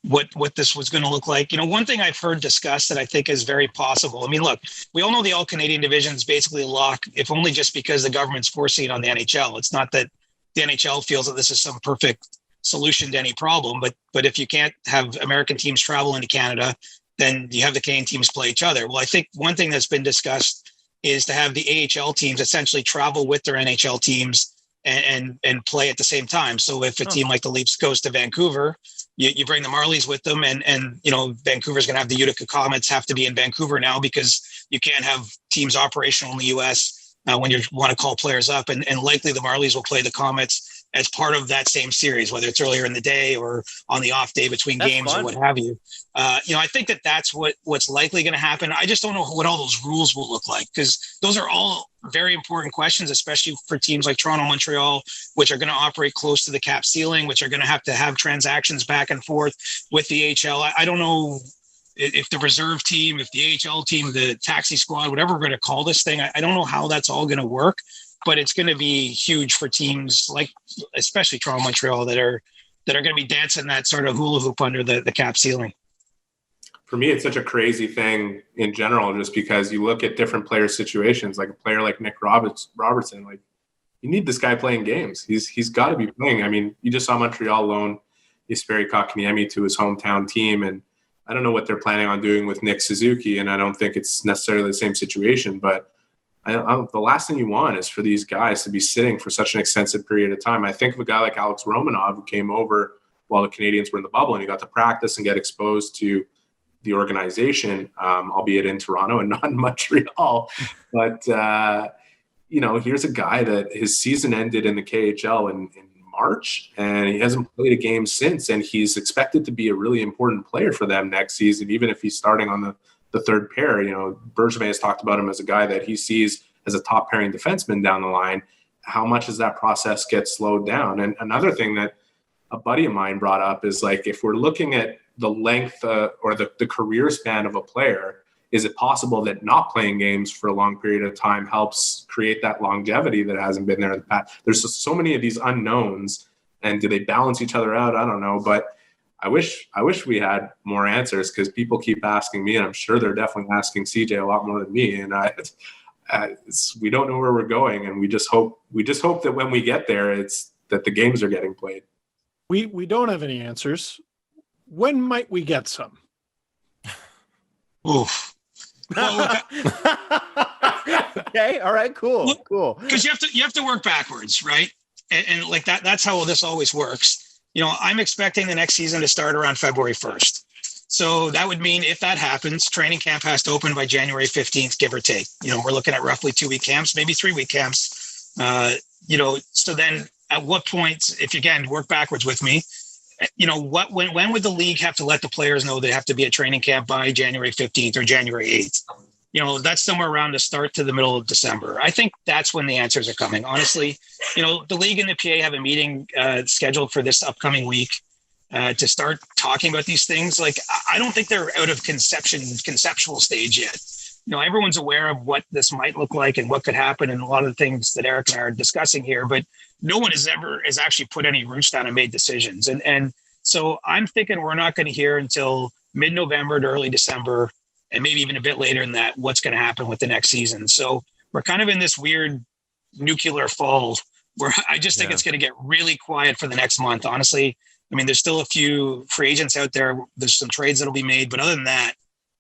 Speaker 6: what this was going to look like. One thing I've heard discussed that I think is very possible. I mean, look, we all know the All-Canadian division is basically a lock, if only just because the government's forcing it on the NHL. It's not that the NHL feels that this is some perfect solution to any problem, but if you can't have American teams travel into Canada, then you have the Canadian teams play each other. Well, I think one thing that's been discussed is to have the AHL teams essentially travel with their NHL teams and play at the same time. So if a team like the Leafs goes to Vancouver, you bring the Marlies with them, and Vancouver's going to have the Utica Comets have to be in Vancouver now because you can't have teams operational in the U.S. When you want to call players up, and likely the Marlies will play the Comets as part of that same series, whether it's earlier in the day or on the off day between games or what have you. I think that's what's likely going to happen. I just don't know what all those rules will look like, because those are all very important questions, especially for teams like Toronto, Montreal, which are going to operate close to the cap ceiling, which are going to have transactions back and forth with the AHL. I don't know if the reserve team, if the AHL team, the taxi squad, whatever we're going to call this thing, I don't know how that's all going to work. But it's going to be huge for teams like, especially Toronto, Montreal, that are going to be dancing that sort of hula hoop under the cap ceiling.
Speaker 4: For me, it's such a crazy thing in general, just because you look at different player situations, like a player like Nick Robertson. Like, you need this guy playing games. He's got to be playing. I mean, you just saw Montreal loan Jesperi Kotkaniemi to his hometown team, and I don't know what they're planning on doing with Nick Suzuki, and I don't think it's necessarily the same situation, but the last thing you want is for these guys to be sitting for such an extensive period of time. I think of a guy like Alex Romanov, who came over while the Canadiens were in the bubble, and he got to practice and get exposed to the organization, albeit in Toronto and not in Montreal. But, here's a guy that his season ended in the KHL in March, and he hasn't played a game since, and he's expected to be a really important player for them next season, even if he's starting on the third pair. Bergevin has talked about him as a guy that he sees as a top pairing defenseman down the line. How much does that process get slowed down? And another thing that a buddy of mine brought up is like, if we're looking at the length or the career span of a player, is it possible that not playing games for a long period of time helps create that longevity that hasn't been there in the past? There's just so many of these unknowns, and do they balance each other out? I don't know, but I wish we had more answers, because people keep asking me, and I'm sure they're definitely asking CJ a lot more than me. And we don't know where we're going, and we just hope that when we get there, it's that the games are getting played.
Speaker 5: We don't have any answers. When might we get some?
Speaker 6: Oof. Well,
Speaker 3: Okay. All right. Cool. Cool.
Speaker 6: Because you have to work backwards, right? And like that's how this always works. I'm expecting the next season to start around February 1st. So that would mean if that happens, training camp has to open by January 15th, give or take. We're looking at roughly 2-week camps, maybe 3-week camps. So then at what point, if you again work backwards with me, when would the league have to let the players know they have to be at training camp by January 15th or January 8th? That's somewhere around the start to the middle of December. I think that's when the answers are coming. Honestly, the league and the PA have a meeting scheduled for this upcoming week to start talking about these things. Like, I don't think they're out of conceptual stage yet. Everyone's aware of what this might look like and what could happen, and a lot of the things that Eric and I are discussing here, but no one has actually put any roots down and made decisions. And so I'm thinking we're not going to hear until mid-November to early December, and maybe even a bit later than that, what's going to happen with the next season. So we're kind of in this weird nuclear fall where I just think it's going to get really quiet for the next month. Honestly, there's still a few free agents out there. There's some trades that'll be made, but other than that,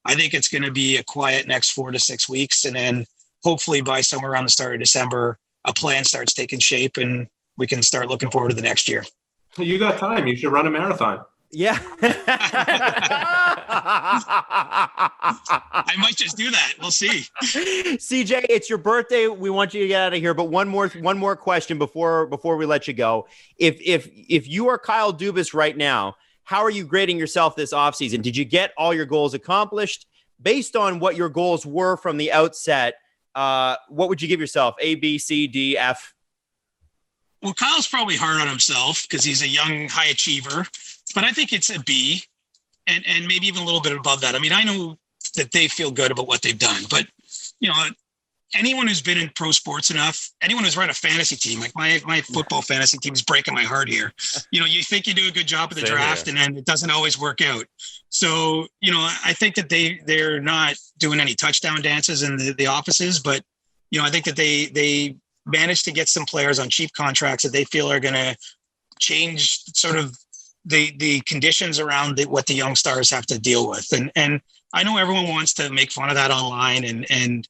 Speaker 6: I think it's going to be a quiet next 4 to 6 weeks. And then hopefully by somewhere around the start of December, a plan starts taking shape and we can start looking forward to the next year.
Speaker 4: You got time. You should run a marathon.
Speaker 3: Yeah.
Speaker 6: I might just do that. We'll see.
Speaker 3: CJ, it's your birthday. We want you to get out of here. But one more question before we let you go. If you are Kyle Dubas right now, how are you grading yourself this offseason? Did you get all your goals accomplished? Based on what your goals were from the outset, what would you give yourself? A, B, C, D, F?
Speaker 6: Well, Kyle's probably hard on himself because he's a young high achiever, but I think it's a B and maybe even a little bit above that. I know that they feel good about what they've done, but anyone who's been in pro sports enough, anyone who's run a fantasy team, like my football fantasy team is breaking my heart here. You think you do a good job at the draft and then it doesn't always work out. So, I think that they're not doing any touchdown dances in the offices, but, I think that they managed to get some players on cheap contracts that they feel are going to change sort of the conditions around what the young stars have to deal with. And I know everyone wants to make fun of that online and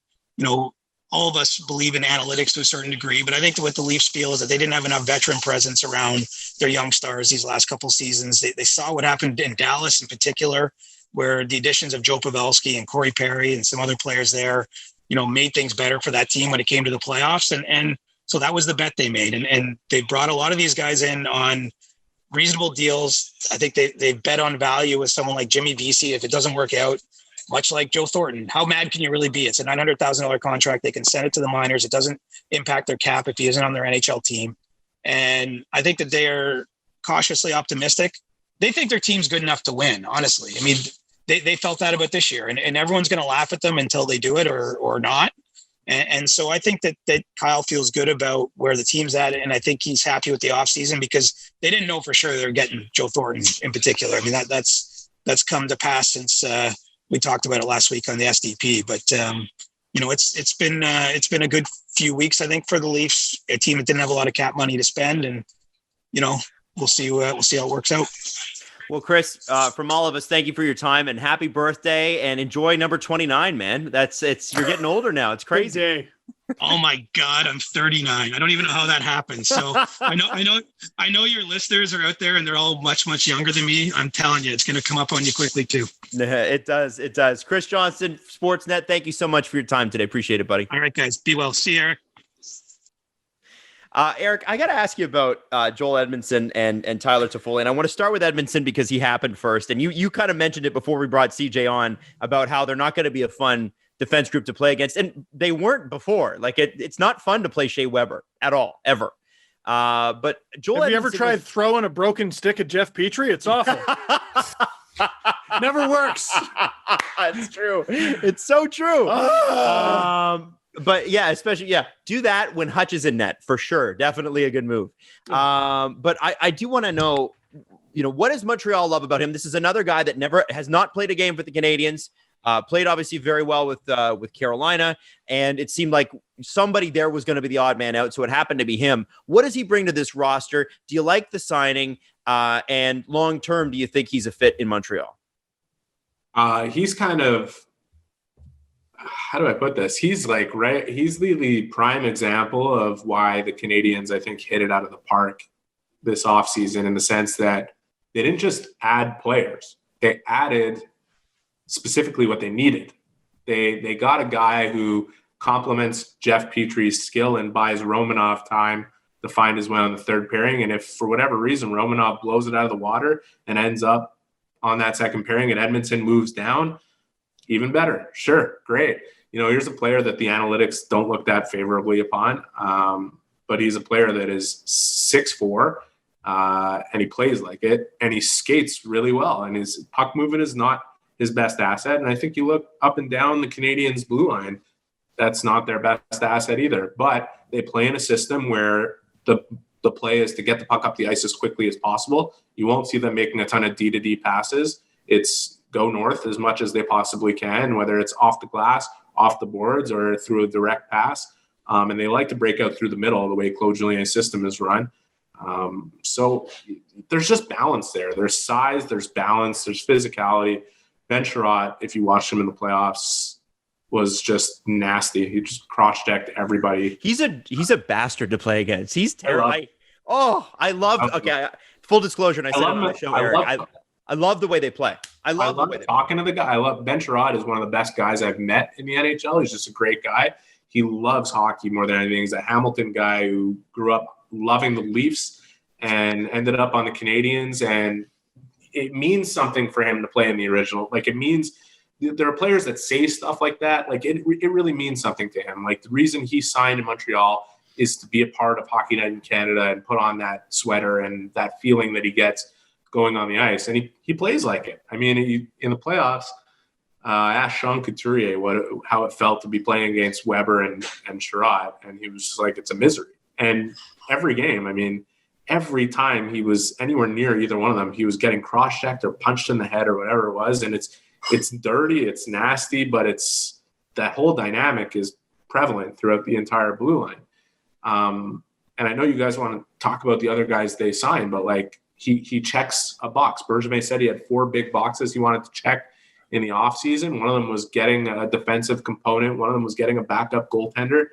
Speaker 6: all of us believe in analytics to a certain degree, but I think what the Leafs feel is that they didn't have enough veteran presence around their young stars these last couple of seasons. They saw what happened in Dallas in particular, where the additions of Joe Pavelski and Corey Perry and some other players there, made things better for that team when it came to the playoffs. And so that was the bet they made. And they brought a lot of these guys in on reasonable deals. I think they bet on value with someone like Jimmy Vesey. If it doesn't work out, much like Joe Thornton, how mad can you really be? It's a $900,000 contract. They can send it to the minors. It doesn't impact their cap if he isn't on their NHL team. And I think that they are cautiously optimistic. They think their team's good enough to win, honestly. They felt that about this year, and everyone's going to laugh at them until they do it or not. And so I think that Kyle feels good about where the team's at, and I think he's happy with the offseason because they didn't know for sure they're getting Joe Thornton in particular. That's come to pass since we talked about it last week on the SDP. But it's been a good few weeks, I think, for the Leafs, a team that didn't have a lot of cap money to spend, and we'll see how it works out.
Speaker 3: Well, Chris, from all of us, thank you for your time and happy birthday, and enjoy number 29, man. You're getting older now. It's crazy.
Speaker 6: Oh my God, I'm 39. I don't even know how that happened. So I know your listeners are out there and they're all much, much younger than me. I'm telling you, it's going to come up on you quickly too.
Speaker 3: It does. It does. Chris Johnston, Sportsnet, thank you so much for your time today. Appreciate it, buddy.
Speaker 6: All right, guys. Be well. See you, Eric.
Speaker 3: Eric, I got to ask you about Joel Edmundson and Tyler Toffoli. And I want to start with Edmundson because he happened first. And you kind of mentioned it before we brought CJ on about how they're not going to be a fun defense group to play against. And they weren't before. Like it's not fun to play Shea Weber at all, ever. But Joel,
Speaker 5: have you ever tried throwing a broken stick at Jeff Petrie? It's awful. Never works.
Speaker 3: It's true. It's so true. But yeah, especially, do that when Hutch is in net for sure. Definitely a good move. But I do want to know, what does Montreal love about him? This is another guy that has not played a game for the Canadiens. Played obviously very well with Carolina, and it seemed like somebody there was going to be the odd man out, so it happened to be him. What does he bring to this roster? Do you like the signing? And long term, do you think he's a fit in Montreal?
Speaker 4: He's kind of, how do I put this? He's he's the prime example of why the Canadiens, I think, hit it out of the park this offseason, in the sense that they didn't just add players. They added specifically what they needed. They got a guy who complements Jeff Petrie's skill and buys Romanov time to find his way on the third pairing. And if for whatever reason Romanov blows it out of the water and ends up on that second pairing and Edmundson moves down, even better. Sure, great. Here's a player that the analytics don't look that favorably upon, but he's a player that is 6'4", and he plays like it, and he skates really well, and his puck movement is not his best asset. And I think you look up and down the Canadiens' blue line, that's not their best asset either. But they play in a system where the play is to get the puck up the ice as quickly as possible. You won't see them making a ton of D-to-D passes. It's go north as much as they possibly can, whether it's off the glass, off the boards, or through a direct pass. And they like to break out through the middle, the way Claude Julien's system is run. So there's just balance there. There's size, there's balance, there's physicality. Ben Sherratt, if you watched him in the playoffs, was just nasty. He just cross-checked everybody.
Speaker 3: He's a bastard to play against. He's terrible. Full disclosure, and I said it on the show, Eric. I love the way they play. I love
Speaker 4: talking to the guy. Ben Sherratt is one of the best guys I've met in the NHL. He's just a great guy. He loves hockey more than anything. He's a Hamilton guy who grew up loving the Leafs and ended up on the Canadiens. And it means something for him to play in the original. It means there are players that say stuff like that. It really means something to him. The reason he signed in Montreal is to be a part of Hockey Night in Canada and put on that sweater and that feeling that he gets going on the ice. And he plays like it. I mean, in the playoffs, I asked Sean Couturier how it felt to be playing against Weber and Sherratt, and he was just like, it's a misery. And every game, every time he was anywhere near either one of them, he was getting cross-checked or punched in the head or whatever it was. And it's dirty, it's nasty, but that whole dynamic is prevalent throughout the entire blue line. And I know you guys want to talk about the other guys they signed, but he checks a box. Bergevin said he had 4 big boxes he wanted to check in the offseason. One of them was getting a defensive component. One of them was getting a backup goaltender.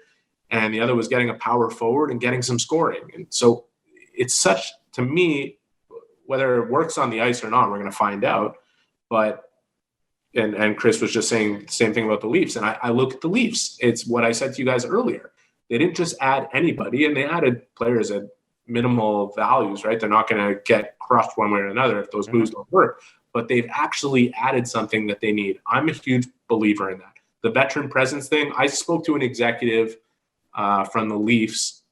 Speaker 4: And the other was getting a power forward and getting some scoring. And so it's such, to me, whether it works on the ice or not, we're going to find out. But, and Chris was just saying the same thing about the Leafs. And I look at the Leafs. It's what I said to you guys earlier. They didn't just add anybody, and they added players at minimal values, right? They're not going to get crushed one way or another if those moves don't work. But they've actually added something that they need. I'm a huge believer in that. The veteran presence thing, I spoke to an executive from the Leafs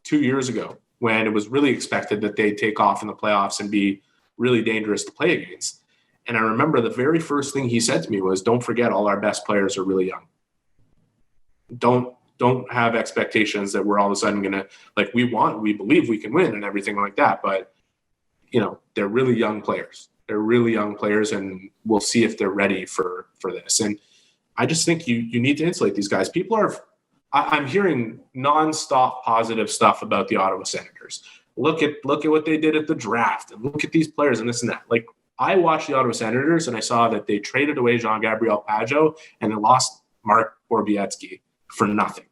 Speaker 4: 2 years ago when it was really expected that they'd take off in the playoffs and be really dangerous to play against. And I remember the very first thing he said to me was, don't forget all our best players are really young. Don't have expectations that we're all of a sudden going to, we believe we can win and everything like that. But, they're really young players. They're really young players, and we'll see if they're ready for this. And I just think you need to insulate these guys. I'm hearing nonstop positive stuff about the Ottawa Senators. Look at what they did at the draft, and look at these players and this and that. I watched the Ottawa Senators, and I saw that they traded away Jean-Gabriel Pageau and they lost Mark Borowiecki for nothing,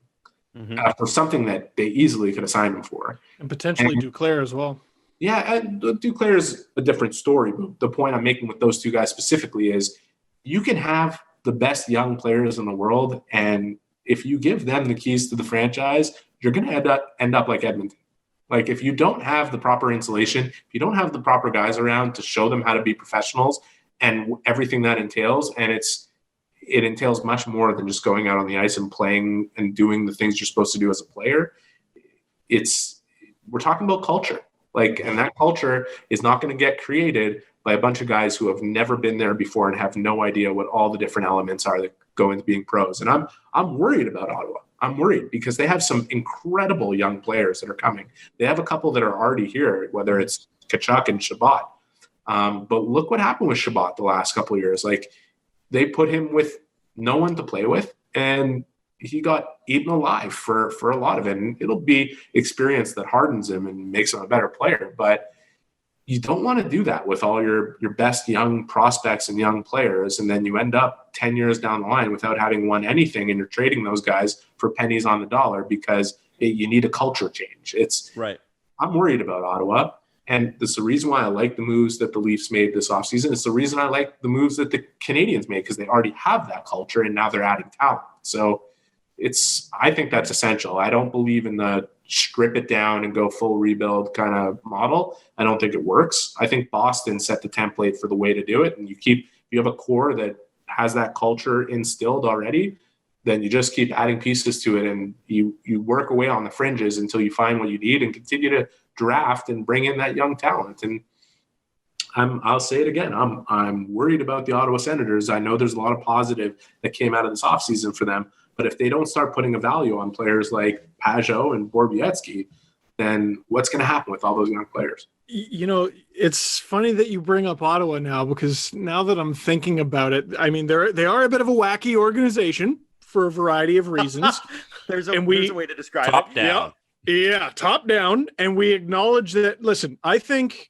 Speaker 4: for something that they easily could have signed him for.
Speaker 5: And potentially Duclair as well.
Speaker 4: Yeah, Duclair is a different story. But the point I'm making with those two guys specifically is you can have the best young players in the world, and if you give them the keys to the franchise, you're going to end up like Edmonton. If you don't have the proper insulation, if you don't have the proper guys around to show them how to be professionals and everything that entails, and it entails much more than just going out on the ice and playing and doing the things you're supposed to do as a player. we're talking about culture. And that culture is not going to get created by a bunch of guys who have never been there before and have no idea what all the different elements are that go into being pros. And I'm worried about Ottawa. I'm worried because they have some incredible young players that are coming. They have a couple that are already here, whether it's Tkachuk and Shabbat. But look what happened with Shabbat the last couple of years. They put him with no one to play with, and he got eaten alive for a lot of it. And it'll be experience that hardens him and makes him a better player. But you don't want to do that with all your best young prospects and young players. And then you end up 10 years down the line without having won anything, and you're trading those guys for pennies on the dollar because you need a culture change.
Speaker 3: Right.
Speaker 4: I'm worried about Ottawa. And this is the reason why I like the moves that the Leafs made this offseason. It's the reason I like the moves that the Canadiens made, because they already have that culture and now they're adding talent. So I think that's essential. I don't believe in the strip it down and go full rebuild kind of model. I don't think it works. I think Boston set the template for the way to do it. And you have a core that has that culture instilled already, then you just keep adding pieces to it, and you work away on the fringes until you find what you need and continue to draft and bring in that young talent. And I'll say it again. I'm worried about the Ottawa Senators. I know there's a lot of positive that came out of this offseason for them, but if they don't start putting a value on players like Pajot and Borowiecki, then what's going to happen with all those young players?
Speaker 5: It's funny that you bring up Ottawa now, because now that I'm thinking about it, I mean, they are a bit of a wacky organization for a variety of reasons.
Speaker 3: There's a way to describe it.
Speaker 2: Top down.
Speaker 5: Yeah, top down. And we acknowledge that. Listen, I think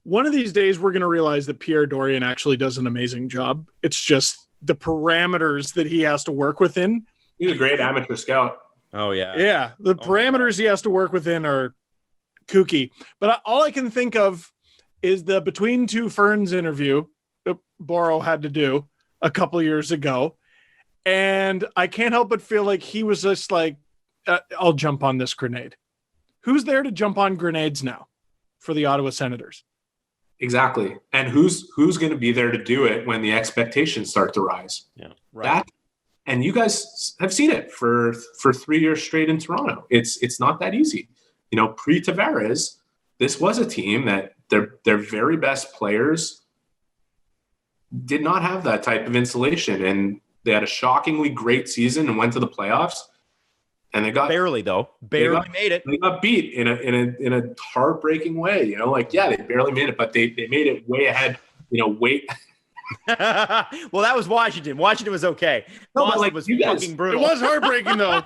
Speaker 5: one of these days we're going to realize that Pierre Dorion actually does an amazing job. It's just the parameters that he has to work within.
Speaker 4: He's a great amateur scout.
Speaker 3: Oh, yeah.
Speaker 5: Yeah, the parameters he has to work within are kooky. But all I can think of is the Between Two Ferns interview that Boro had to do a couple years ago. And I can't help but feel like he was just like, I'll jump on this grenade. Who's there to jump on grenades now for the Ottawa Senators?
Speaker 4: Exactly. And who's going to be there to do it when the expectations start to rise?
Speaker 2: Yeah,
Speaker 3: right.
Speaker 4: And you guys have seen it for 3 years straight in Toronto. It's not that easy. Pre-Tavares, this was a team that their very best players did not have that type of insulation, and they had a shockingly great season and went to the playoffs. And they got
Speaker 3: barely made it.
Speaker 4: They got beat in a heartbreaking way. They barely made it, but they made it way ahead. Wait.
Speaker 3: Well, that was Washington. Washington was okay.
Speaker 4: No,
Speaker 3: Boston was fucking brutal.
Speaker 5: It was heartbreaking though.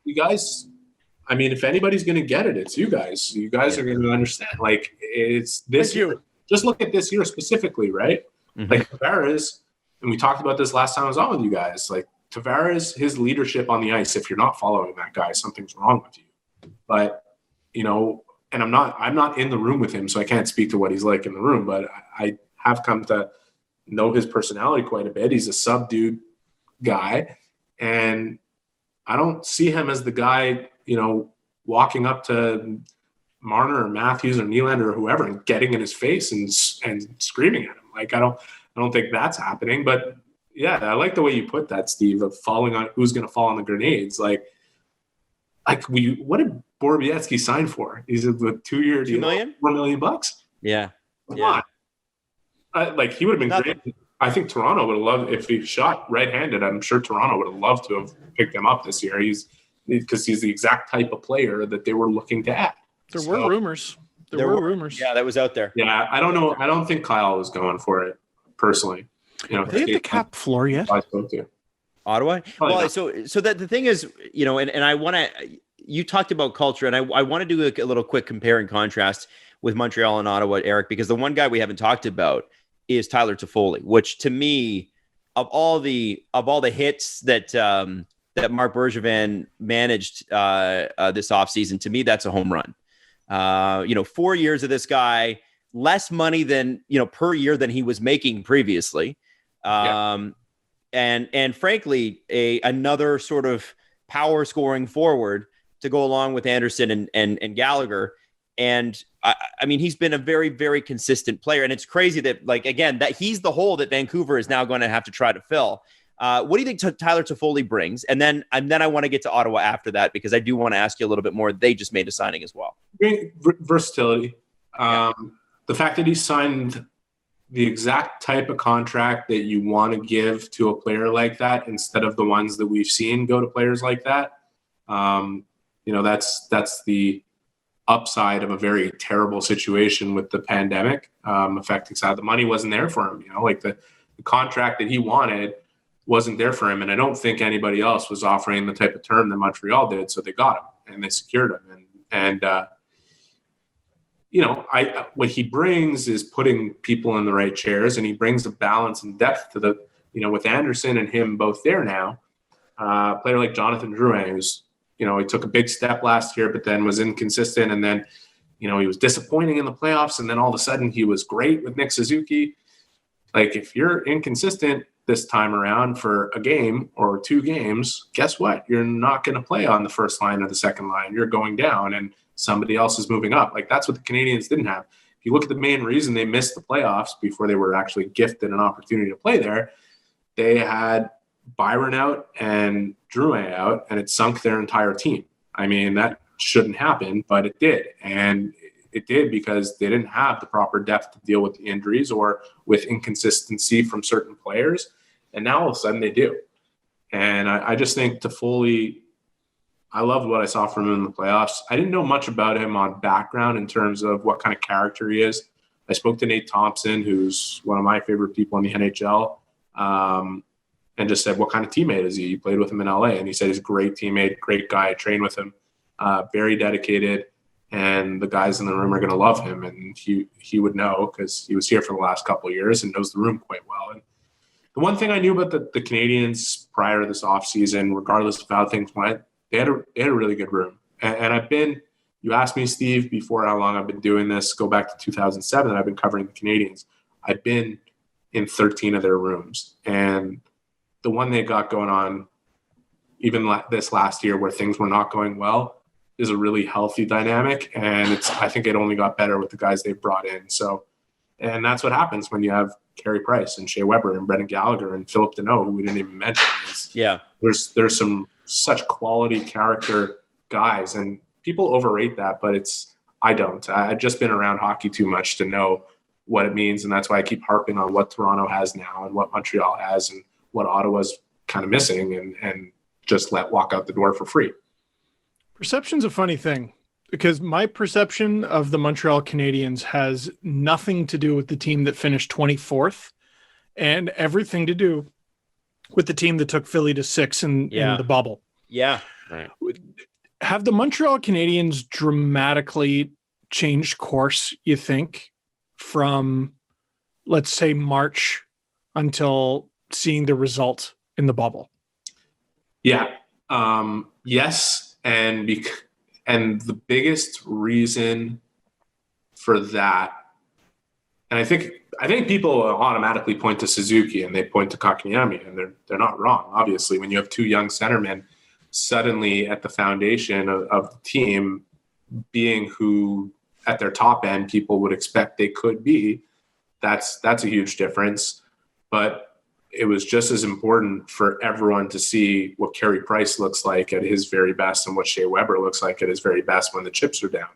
Speaker 4: You guys. I mean, if anybody's going to get it, it's you guys. You guys are going to understand. It's this year. Just look at this year specifically, right? Mm-hmm. Tavares, and we talked about this last time I was on with you guys. Tavares, his leadership on the ice, if you're not following that guy, something's wrong with you. But, and I'm not in the room with him, so I can't speak to what he's like in the room, but I have come to know his personality quite a bit. He's a subdued guy, and I don't see him as the guy, walking up to Marner or Matthews or Nylander or whoever and getting in his face and screaming at him. I don't think that's happening, but yeah, I like the way you put that, Steve, of falling on who's going to fall on the grenades. What did Borowiecki sign for? He's a 2-year deal,
Speaker 3: $2 million?
Speaker 4: $4 million bucks.
Speaker 3: Yeah.
Speaker 4: Come on. He would have been great. I think Toronto would have loved if he shot right-handed. I'm sure Toronto would have loved to have picked him up this year. Because he's the exact type of player that they were looking to add.
Speaker 5: There were rumors. There were rumors.
Speaker 3: Yeah, that was out there.
Speaker 4: Yeah, I don't know. I don't think Kyle was going for it personally.
Speaker 5: They hit the cap floor yet?
Speaker 4: I spoke to
Speaker 3: Ottawa.
Speaker 4: Probably
Speaker 3: well,
Speaker 4: not.
Speaker 3: so that the thing is, and I want to. You talked about culture, and I want to do a little quick compare and contrast with Montreal and Ottawa, Eric, because the one guy we haven't talked about is Tyler Toffoli, which to me, of all the hits that Marc Bergevin managed this offseason, to me that's a home run. 4 years of this guy, less money than per year than he was making previously. And frankly, another sort of power scoring forward to go along with Andersen and Gallagher. And I mean, he's been a very, very consistent player. And it's crazy that, that he's the hole that Vancouver is now going to have to try to fill. What do you think Tyler Toffoli brings? And then I want to get to Ottawa after that, because I do want to ask you a little bit more. They just made a signing as well.
Speaker 4: Versatility. The fact that he signed the exact type of contract that you want to give to a player like that instead of the ones that we've seen go to players like that. That's the upside of a very terrible situation with the pandemic affecting side. The money wasn't there for him, like the contract that he wanted wasn't there for him. And I don't think anybody else was offering the type of term that Montreal did. So they got him and they secured him. What he brings is putting people in the right chairs, and he brings a balance and depth to with Andersen and him both there now. A player like Jonathan Drouin, who's, he took a big step last year, but then was inconsistent. And then, he was disappointing in the playoffs. And then all of a sudden he was great with Nick Suzuki. Like, if you're inconsistent this time around for a game or 2 games, guess what? You're not going to play on the first line or the second line. You're going down and somebody else is moving up. Like, that's what the Canadiens didn't have. If you look at the main reason they missed the playoffs before they were actually gifted an opportunity to play there, they had Byron out and Drouin out, and it sunk their entire team. I mean, that shouldn't happen, but it did. And it did because they didn't have the proper depth to deal with the injuries or with inconsistency from certain players. And now all of a sudden they do. And I just think Toffoli, I loved what I saw from him in the playoffs. I didn't know much about him on background in terms of what kind of character he is. I spoke to Nate Thompson, who's one of my favorite people in the NHL, and just said, what kind of teammate is he? He played with him in LA. And he said he's a great teammate, great guy. I trained with him, very dedicated. And the guys in the room are going to love him. And he would know because he was here for the last couple of years and knows the room quite well. And the one thing I knew about the Canadiens prior to this offseason, regardless of how things went, they had a really good room. And you asked me, Steve, before how long I've been doing this, go back to 2007, and I've been covering the Canadiens. I've been in 13 of their rooms. And the one they got going on, even this last year where things were not going well, is a really healthy dynamic. And I think it only got better with the guys they brought in. So, and that's what happens when you have Carey Price and Shea Weber and Brendan Gallagher and Philip Deneau, who we didn't even mention. There's some such quality character guys, and people overrate that, but I don't. I've just been around hockey too much to know what it means. And that's why I keep harping on what Toronto has now and what Montreal has and what Ottawa's kind of missing, and just walk out the door for free.
Speaker 5: Perception's a funny thing, because my perception of the Montreal Canadiens has nothing to do with the team that finished 24th and everything to do with the team that took Philly to 6 in the bubble.
Speaker 3: Yeah. Right.
Speaker 5: Have the Montreal Canadiens dramatically changed course, you think, from, let's say, March until seeing the result in the bubble?
Speaker 4: Yeah. Yes. And the biggest reason for that, and I think people automatically point to Suzuki and they point to Kotkaniemi, and they're not wrong. Obviously, when you have 2 young centermen suddenly at the foundation of the team being who at their top end people would expect they could be, that's a huge difference. But it was just as important for everyone to see what Carey Price looks like at his very best and what Shea Weber looks like at his very best when the chips are down.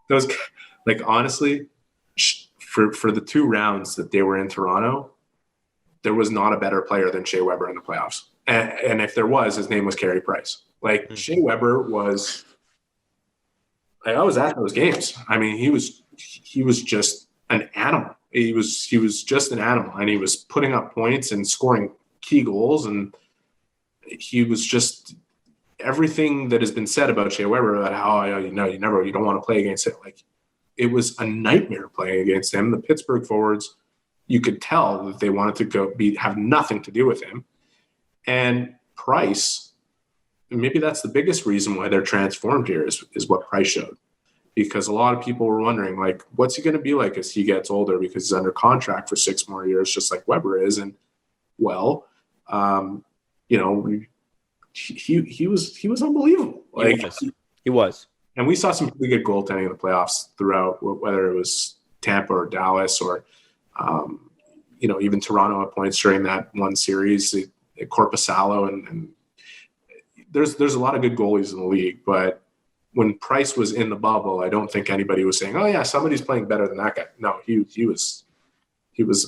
Speaker 4: Those, like, honestly, for the 2 rounds that they were in Toronto, there was not a better player than Shea Weber in the playoffs. And if there was, his name was Carey Price. Like, Shea Weber was, I was at those games. I mean, he was just an animal. He was just an animal, and he was putting up points and scoring key goals, and he was just everything that has been said about Shea Weber about how you don't want to play against it. Like, it was a nightmare playing against him. The Pittsburgh forwards, you could tell that they wanted to have nothing to do with him. And Price, maybe that's the biggest reason why they're transformed here is what Price showed. Because a lot of people were wondering, like, what's he going to be like as he gets older, because he's under contract for 6 more years, just like Weber is. And he was unbelievable. Like,
Speaker 3: he was.
Speaker 4: And we saw some pretty good goaltending in the playoffs throughout, whether it was Tampa or Dallas or even Toronto at points during that one series, Korpisalo, and there's a lot of good goalies in the league, but when Price was in the bubble, I don't think anybody was saying, "Oh yeah, somebody's playing better than that guy." No, he was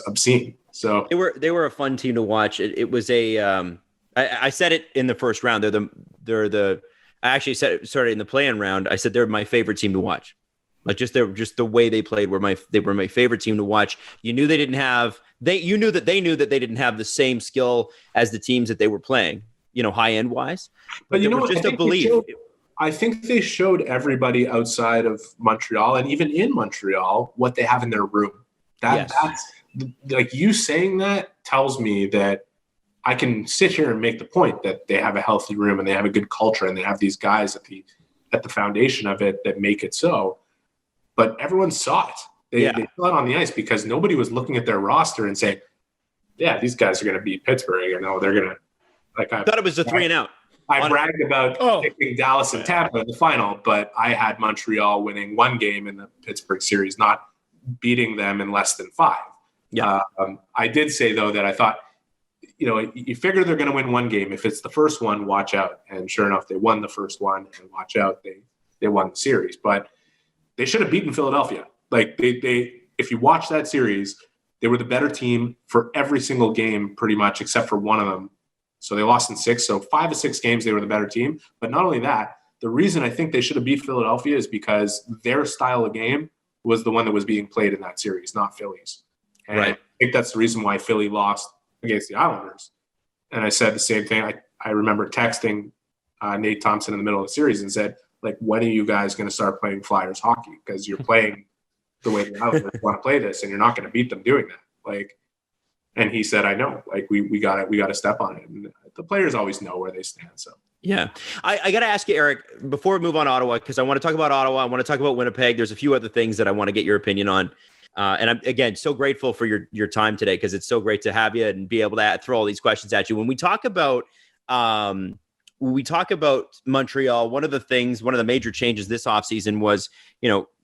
Speaker 4: obscene. So
Speaker 3: they were a fun team to watch. It was I said it in the first round. I actually said it started in the play-in round. I said they're my favorite team to watch. Like just the way they played they were my favorite team to watch. You knew they knew that they didn't have the same skill as the teams that they were playing, high end wise. But
Speaker 4: you know what?
Speaker 3: Just a belief.
Speaker 4: I think they showed everybody outside of Montreal and even in Montreal what they have in their room. That's like you saying that tells me that I can sit here and make the point that they have a healthy room and they have a good culture and they have these guys at the foundation of it that make it so. But everyone saw it. They saw it on the ice because nobody was looking at their roster and saying, "Yeah, these guys are going to beat Pittsburgh." They're going to like. I
Speaker 3: thought it was a 3-and-out.
Speaker 4: I bragged about picking Dallas and Tampa in the final, but I had Montreal winning one game in the Pittsburgh series, not beating them in less than 5.
Speaker 3: Yeah.
Speaker 4: I did say, though, that I thought, you figure they're going to win one game. If it's the first one, watch out. And sure enough, they won the first one, and watch out, they won the series. But they should have beaten Philadelphia. Like, they if you watch that series, they were the better team for every single game pretty much except for one of them. So they lost in 6. So 5 of 6 games, they were the better team. But not only that, the reason I think they should have beat Philadelphia is because their style of game was the one that was being played in that series, not Philly's. And I think that's the reason why Philly lost against the Islanders. And I said the same thing. I remember texting Nate Thompson in the middle of the series and said, like, when are you guys going to start playing Flyers hockey? Because you're playing the way the Islanders want to play this, and you're not going to beat them doing that. Like, and he said, I know, like we got to step on it. And the players always know where they stand. So,
Speaker 3: yeah, I got to ask you, Eric, before we move on to Ottawa, because I want to talk about Ottawa. I want to talk about Winnipeg. There's a few other things that I want to get your opinion on. And I'm, again, so grateful for your time today, because it's so great to have you and be able to throw all these questions at you. When we talk about Montreal, one of the major changes this offseason was,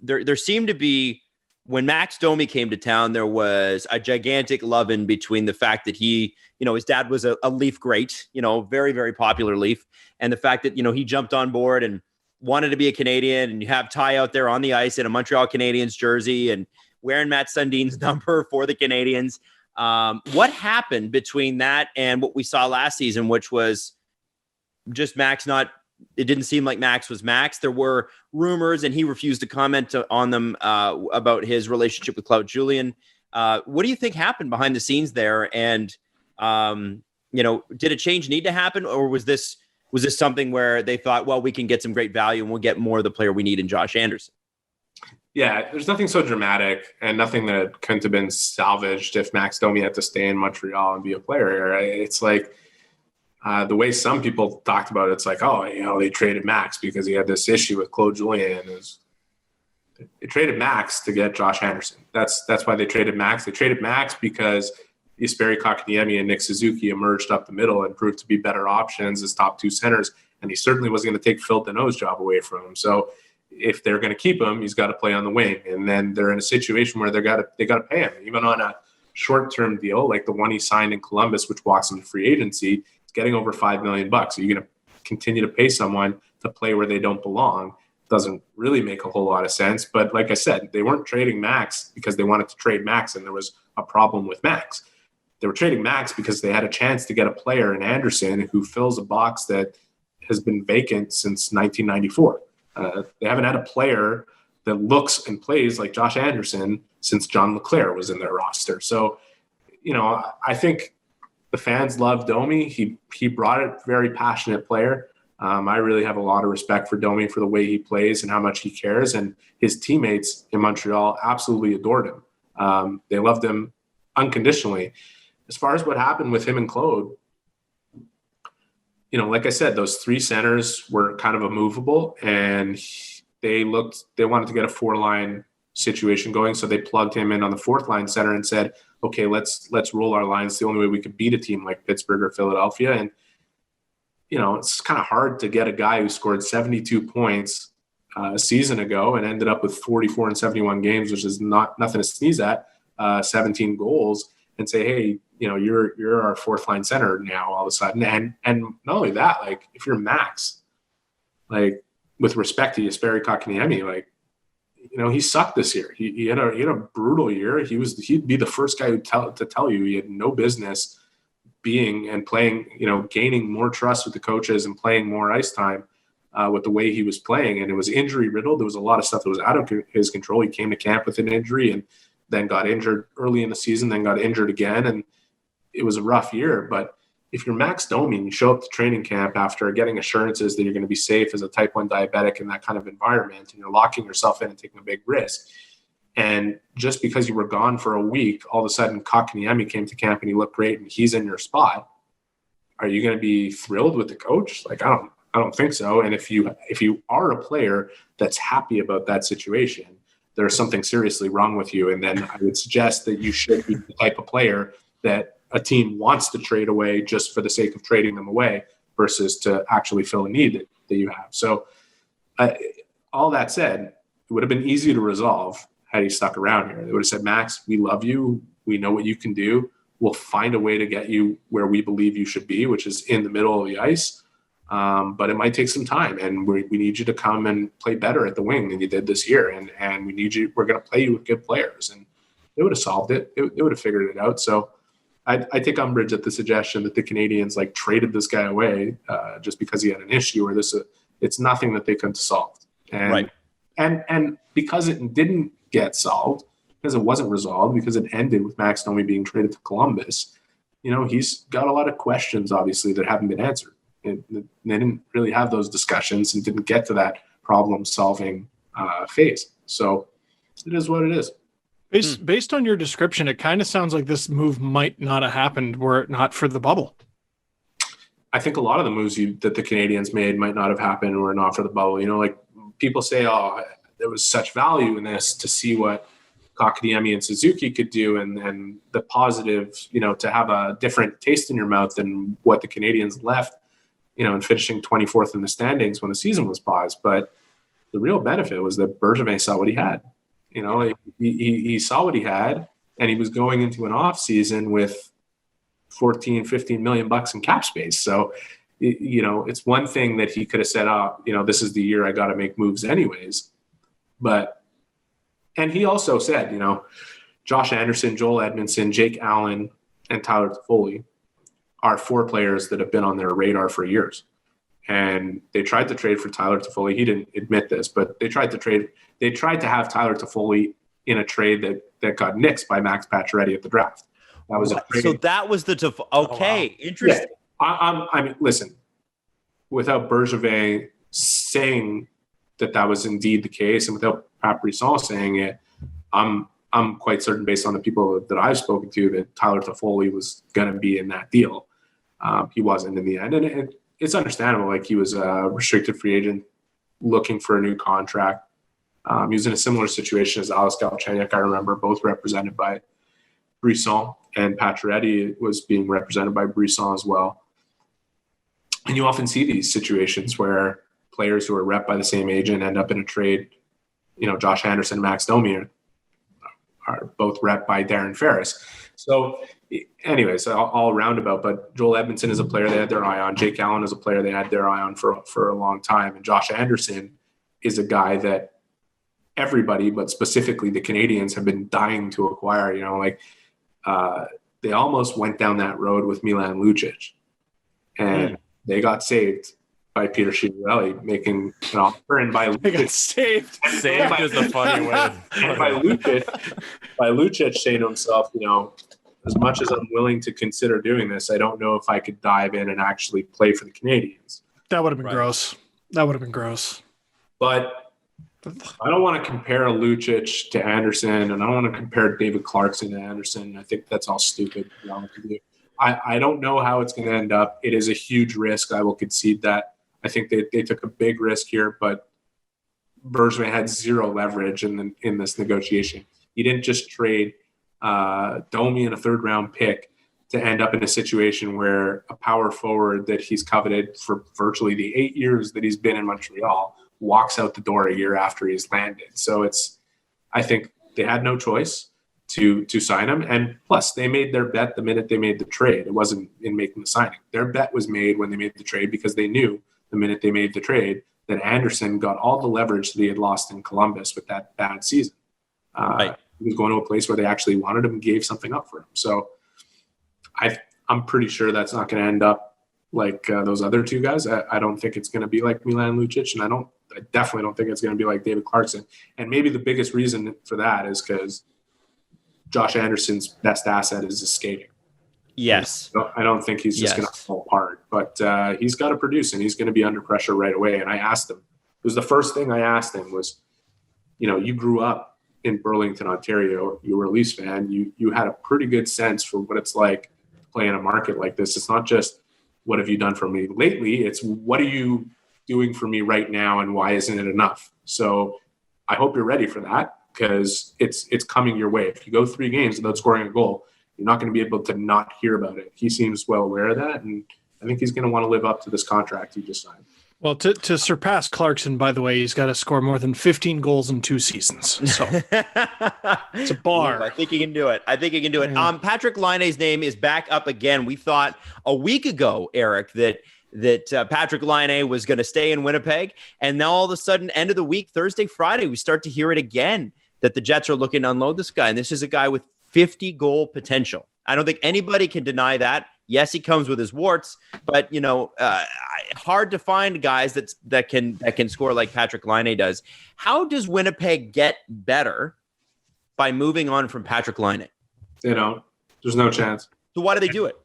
Speaker 3: there seemed to be, when Max Domi came to town, there was a gigantic love-in between the fact that he, his dad was a Leaf great, very, very popular Leaf. And the fact that, he jumped on board and wanted to be a Canadian, and you have Ty out there on the ice in a Montreal Canadiens jersey and wearing Matt Sundin's number for the Canadiens. What happened between that and what we saw last season, which was just Max it didn't seem like Max was Max. There were rumors, and he refused to comment on them about his relationship with Claude Julien. What do you think happened behind the scenes there? And, did a change need to happen, or was this something where they thought, well, we can get some great value and we'll get more of the player we need in Josh Andersen?
Speaker 4: Yeah, there's nothing so dramatic and nothing that couldn't have been salvaged if Max Domi had to stay in Montreal and be a player here. It's like the way some people talked about it, it's like, they traded Max because he had this issue with Claude Julien. They traded Max to get Josh Andersen. That's why they traded Max. They traded Max because Jesperi Kotkaniemi and Nick Suzuki emerged up the middle and proved to be better options as top 2 centers, and he certainly wasn't going to take Phil Deneau's job away from him. So if they're going to keep him, he's got to play on the wing. And then they're in a situation where they got to pay him, even on a short-term deal like the one he signed in Columbus, which walks into free agency. It's getting over $5 million. Are you going to continue to pay someone to play where they don't belong? Doesn't really make a whole lot of sense. But like I said, they weren't trading Max because they wanted to trade Max and there was a problem with Max. They were trading Max because they had a chance to get a player in Andersen who fills a box that has been vacant since 1994. They haven't had a player that looks and plays like Josh Andersen since John LeClair was in their roster. So, I think the fans love Domi. He brought it, very passionate player. I really have a lot of respect for Domi for the way he plays and how much he cares. And his teammates in Montreal absolutely adored him. They loved him unconditionally. As far as what happened with him and Claude, like I said, those 3 centers were kind of immovable, and they wanted to get a 4-line situation going. So they plugged him in on the 4th line center and said, okay, let's roll our lines. The only way we could beat a team like Pittsburgh or Philadelphia. And, it's kind of hard to get a guy who scored 72 points a season ago and ended up with 44 and 71 games, which is nothing to sneeze at, 17 goals, and say, hey, you're our fourth line center now all of a sudden. And not only that, like if you're Max, like with respect to Jesperi Kotkaniemi, like, he sucked this year. He had a brutal year. He'd be the first guy to tell you he had no business being and playing, gaining more trust with the coaches and playing more ice time with the way he was playing. And it was injury riddled. There was a lot of stuff that was out of his control. He came to camp with an injury and then got injured early in the season, then got injured again. And it was a rough year. But if you're Max Domi and you show up to training camp after getting assurances that you're going to be safe as a type 1 diabetic in that kind of environment, and you're locking yourself in and taking a big risk, and just because you were gone for a week, all of a sudden Kotkaniemi came to camp and he looked great and he's in your spot, are you going to be thrilled with the coach? Like, I don't think so. And if you are a player that's happy about that situation, there's something seriously wrong with you. And then I would suggest that you should be the type of player that a team wants to trade away just for the sake of trading them away versus to actually fill a need that you have. So all that said, it would have been easy to resolve had he stuck around here. They would have said, Max, we love you. We know what you can do. We'll find a way to get you where we believe you should be, which is in the middle of the ice. But it might take some time, and we need you to come and play better at the wing than you did this year. And we need you. We're going to play you with good players. And they would have solved it. They would have figured it out. So I take umbrage at the suggestion that the Canadiens traded this guy away just because he had an issue, or it's nothing that they couldn't have solved. And,
Speaker 3: right.
Speaker 4: And because it didn't get solved, because it wasn't resolved, because it ended with Max Domi being traded to Columbus, he's got a lot of questions, obviously, that haven't been answered. They didn't really have those discussions and didn't get to that problem-solving phase. So it is what it is.
Speaker 5: Based on your description, it kind of sounds like this move might not have happened were it not for the bubble.
Speaker 4: I think a lot of the moves that the Canadiens made might not have happened were not for the bubble. Like people say, oh, there was such value in this to see what Kotkaniemi and Suzuki could do, and the positive, to have a different taste in your mouth than what the Canadiens left, and finishing 24th in the standings when the season was paused. But the real benefit was that Bergevin saw what he had. He saw what he had, and he was going into an off season with 14, 15 million bucks in cap space. So, it's one thing that he could have said, this is the year I got to make moves anyways. And he also said, Josh Anderson, Joel Edmundson, Jake Allen, and Tyler Toffoli are 4 players that have been on their radar for years. And they tried to trade for Tyler Toffoli. He didn't admit this, but they tried to have Tyler Toffoli in a trade that got nixed by Max Pacioretty at the draft. That was
Speaker 3: so that was the okay, interesting.
Speaker 4: Yeah. I mean, listen, without Bergevin saying that was indeed the case, and without Pat Brisson saying it, I'm quite certain, based on the people that I've spoken to, that Tyler Toffoli was going to be in that deal. He wasn't in the end, and it's understandable. Like, he was a restricted free agent looking for a new contract. He was in a similar situation as Alex Galchenyuk, I remember, both represented by Brisson, and Pacioretty was being represented by Brisson as well. And you often see these situations where players who are repped by the same agent end up in a trade. Josh Anderson and Max Domi are both repped by Darren Ferris. So anyways, all roundabout, but Joel Edmundson is a player they had their eye on. Jake Allen is a player they had their eye on for a long time. And Josh Anderson is a guy that everybody, but specifically the Canadiens, have been dying to acquire. They almost went down that road with Milan Lucic, and they got saved by Peter Chiarelli making an offer, and by
Speaker 5: they got saved.
Speaker 2: Saved is a funny word.
Speaker 4: And by Lucic saying to himself, as much as I'm willing to consider doing this, I don't know if I could dive in and actually play for the Canadiens.
Speaker 5: That would have been gross. That would have been gross.
Speaker 4: But I don't want to compare Lucic to Anderson, and I don't want to compare David Clarkson to Anderson. I think that's all stupid. I don't know how it's going to end up. It is a huge risk. I will concede that. I think they took a big risk here, but Bergevin had zero leverage in this negotiation. He didn't just trade Domi and a third-round pick to end up in a situation where a power forward that he's coveted for virtually the 8 years that he's been in Montreal walks out the door a year after he's landed. So I think they had no choice. to sign him. And plus, they made their bet the minute they made the trade. It wasn't in making the signing. Their bet was made when they made the trade because they knew the minute they made the trade that Andersen got all the leverage that he had lost in Columbus with that bad season.
Speaker 3: Right.
Speaker 4: He was going to a place where they actually wanted him and gave something up for him. So I'm pretty sure that's not going to end up like those other two guys. I don't think it's going to be like Milan Lucic, and I definitely don't think it's going to be like David Clarkson. And maybe the biggest reason for that is because Josh Anderson's best asset is his skating.
Speaker 3: Yes.
Speaker 4: So I don't think he's just going to fall apart, but he's got to produce, and he's going to be under pressure right away. And I asked him, it was the first thing I asked him was, you grew up in Burlington, Ontario. You were a Leafs fan. You had a pretty good sense for what it's like to play in a market like this. It's not just what have you done for me lately? It's what are you doing for me right now, and why isn't it enough? So I hope you're ready for that, because it's coming your way. If you go 3 games without scoring a goal, you're not going to be able to not hear about it. He seems well aware of that, and I think he's going to want to live up to this contract he just signed.
Speaker 5: Well, to surpass Clarkson, by the way, he's got to score more than 15 goals in 2 seasons. So it's a bar.
Speaker 3: I think he can do it. Patrik Laine's name is back up again. We thought a week ago, Eric, that Patrik Laine was going to stay in Winnipeg, and now all of a sudden, end of the week, Thursday, Friday, we start to hear it again that the Jets are looking to unload this guy, and this is a guy with 50 goal potential. I don't think anybody can deny that. Yes, he comes with his warts, but hard to find guys that can score like Patrik Laine does. How does Winnipeg get better by moving on from Patrik Laine?
Speaker 4: They don't. There's no chance.
Speaker 3: So why do they do it?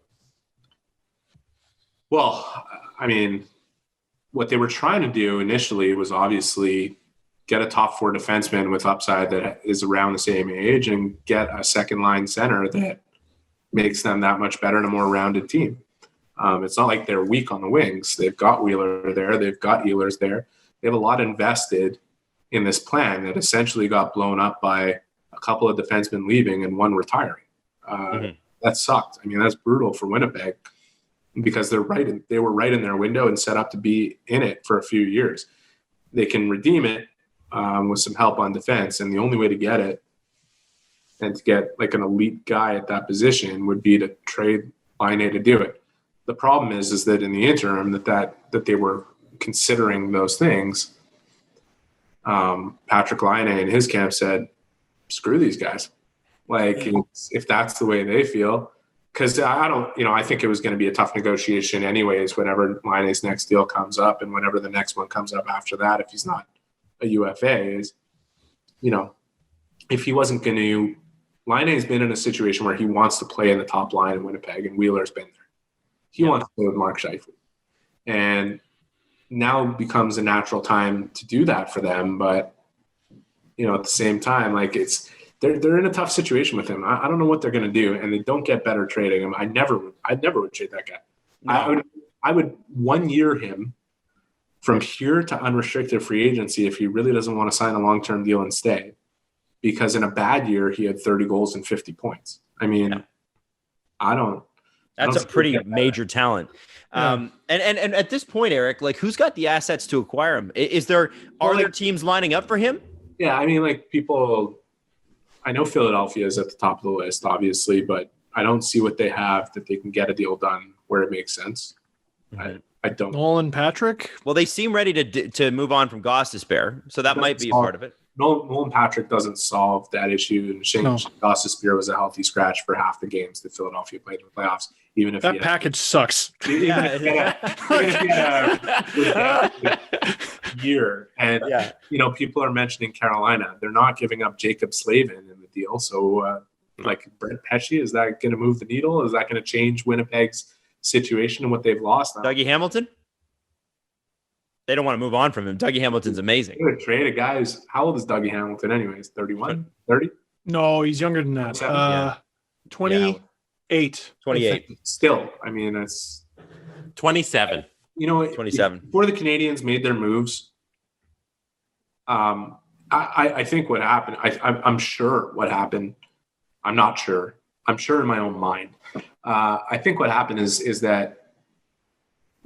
Speaker 4: Well, I mean, what they were trying to do initially was obviously get a top 4 defenseman with upside that is around the same age and get a second line center that makes them that much better and a more rounded team. It's not like they're weak on the wings. They've got Wheeler there. They've got Ehlers there. They have a lot invested in this plan that essentially got blown up by a couple of defensemen leaving and one retiring. That sucked. I mean, that's brutal for Winnipeg because they were right in their window and set up to be in it for a few years. They can redeem it with some help on defense, and the only way to get it and to get like an elite guy at that position would be to trade Laine to do it. The problem is that in the interim that they were considering those things, Patrik Laine and his camp said, screw these guys. If that's the way they feel, because I think it was going to be a tough negotiation anyways, whenever Laine's next deal comes up and whenever the next one comes up after that, if he's not a UFA, is, if he wasn't going to, Laine's been in a situation where he wants to play in the top line in Winnipeg, and Wheeler's been there. He wants to play with Mark Scheifele. And now becomes a natural time to do that for them. But, at the same time, they're in a tough situation with him. I don't know what they're going to do, and they don't get better trading him. I never would trade that guy. No. I would 1 year him from here to unrestricted free agency if he really doesn't want to sign a long-term deal and stay. Because in a bad year, he had 30 goals and 50 points. I mean,
Speaker 3: That's a pretty major talent. And at this point, Eric, who's got the assets to acquire him? Are there teams lining up for him?
Speaker 4: Yeah, I mean, people, I know Philadelphia is at the top of the list, obviously, but I don't see what they have that they can get a deal done where it makes sense.
Speaker 3: Mm-hmm.
Speaker 4: I don't.
Speaker 5: Nolan Patrick?
Speaker 3: Well, they seem ready to move on from Gostisbehere, so that might be a part of it.
Speaker 4: Nolan Patrick doesn't solve that issue, and Shane Gostisbehere was a healthy scratch for half the games that Philadelphia played in the playoffs. Even if
Speaker 5: that package sucks.
Speaker 4: Even if he had a year, and people are mentioning Carolina. They're not giving up Jacob Slavin in the deal, so Brent Pesce, is that going to move the needle? Is that going to change Winnipeg's situation and what they've lost?
Speaker 3: Dougie Hamilton? They don't want to move on from him. Dougie Hamilton's amazing.
Speaker 4: They're going to trade a guy how old is Dougie Hamilton anyways? 31? 30?
Speaker 5: No, he's younger than that. 28.
Speaker 3: 28.
Speaker 4: Still, I mean, it's
Speaker 2: 27.
Speaker 3: 27.
Speaker 4: Before the Canadiens made their moves, I think what happened, I'm sure what happened. I'm not sure. I'm sure in my own mind. I think what happened is that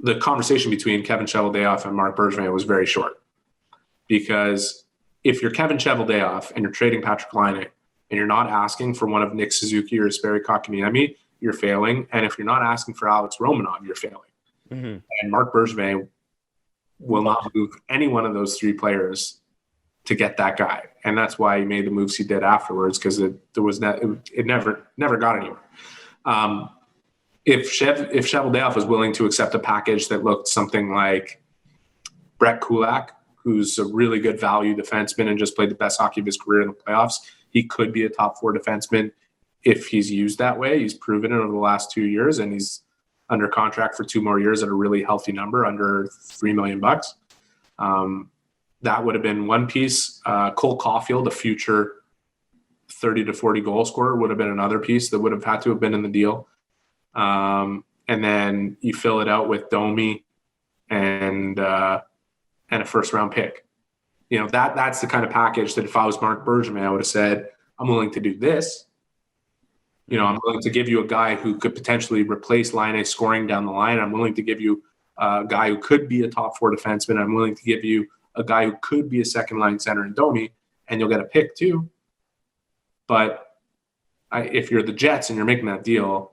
Speaker 4: the conversation between Kevin Cheveldayoff and Marc Bergevin was very short. Because if you're Kevin Cheveldayoff and you're trading Patrik Laine, and you're not asking for one of Nick Suzuki or Jesperi Kotkaniemi, you're failing. And if you're not asking for Alex Romanov, you're failing. Mm-hmm. And Marc Bergevin will not move any one of those three players to get that guy. And that's why he made the moves he did afterwards, because it never got anywhere. If Cheveldayoff was willing to accept a package that looked something like Brett Kulak, who's a really good value defenseman and just played the best hockey of his career in the playoffs, he could be a top 4 defenseman if he's used that way. He's proven it over the last 2 years, and he's under contract for 2 more years at a really healthy number, under $3 million. That would have been one piece. Cole Caulfield, a future 30 to 40 goal scorer, would have been another piece that would have had to have been in the deal. And then you fill it out with Domi and a first round pick. You know, that's the kind of package that if I was Marc Bergevin, I would have said, I'm willing to do this. You know, I'm willing to give you a guy who could potentially replace Laine scoring down the line. I'm willing to give you a guy who could be a top 4 defenseman. I'm willing to give you a guy who could be a second line center in Domi, and you'll get a pick too. But if you're the Jets and you're making that deal,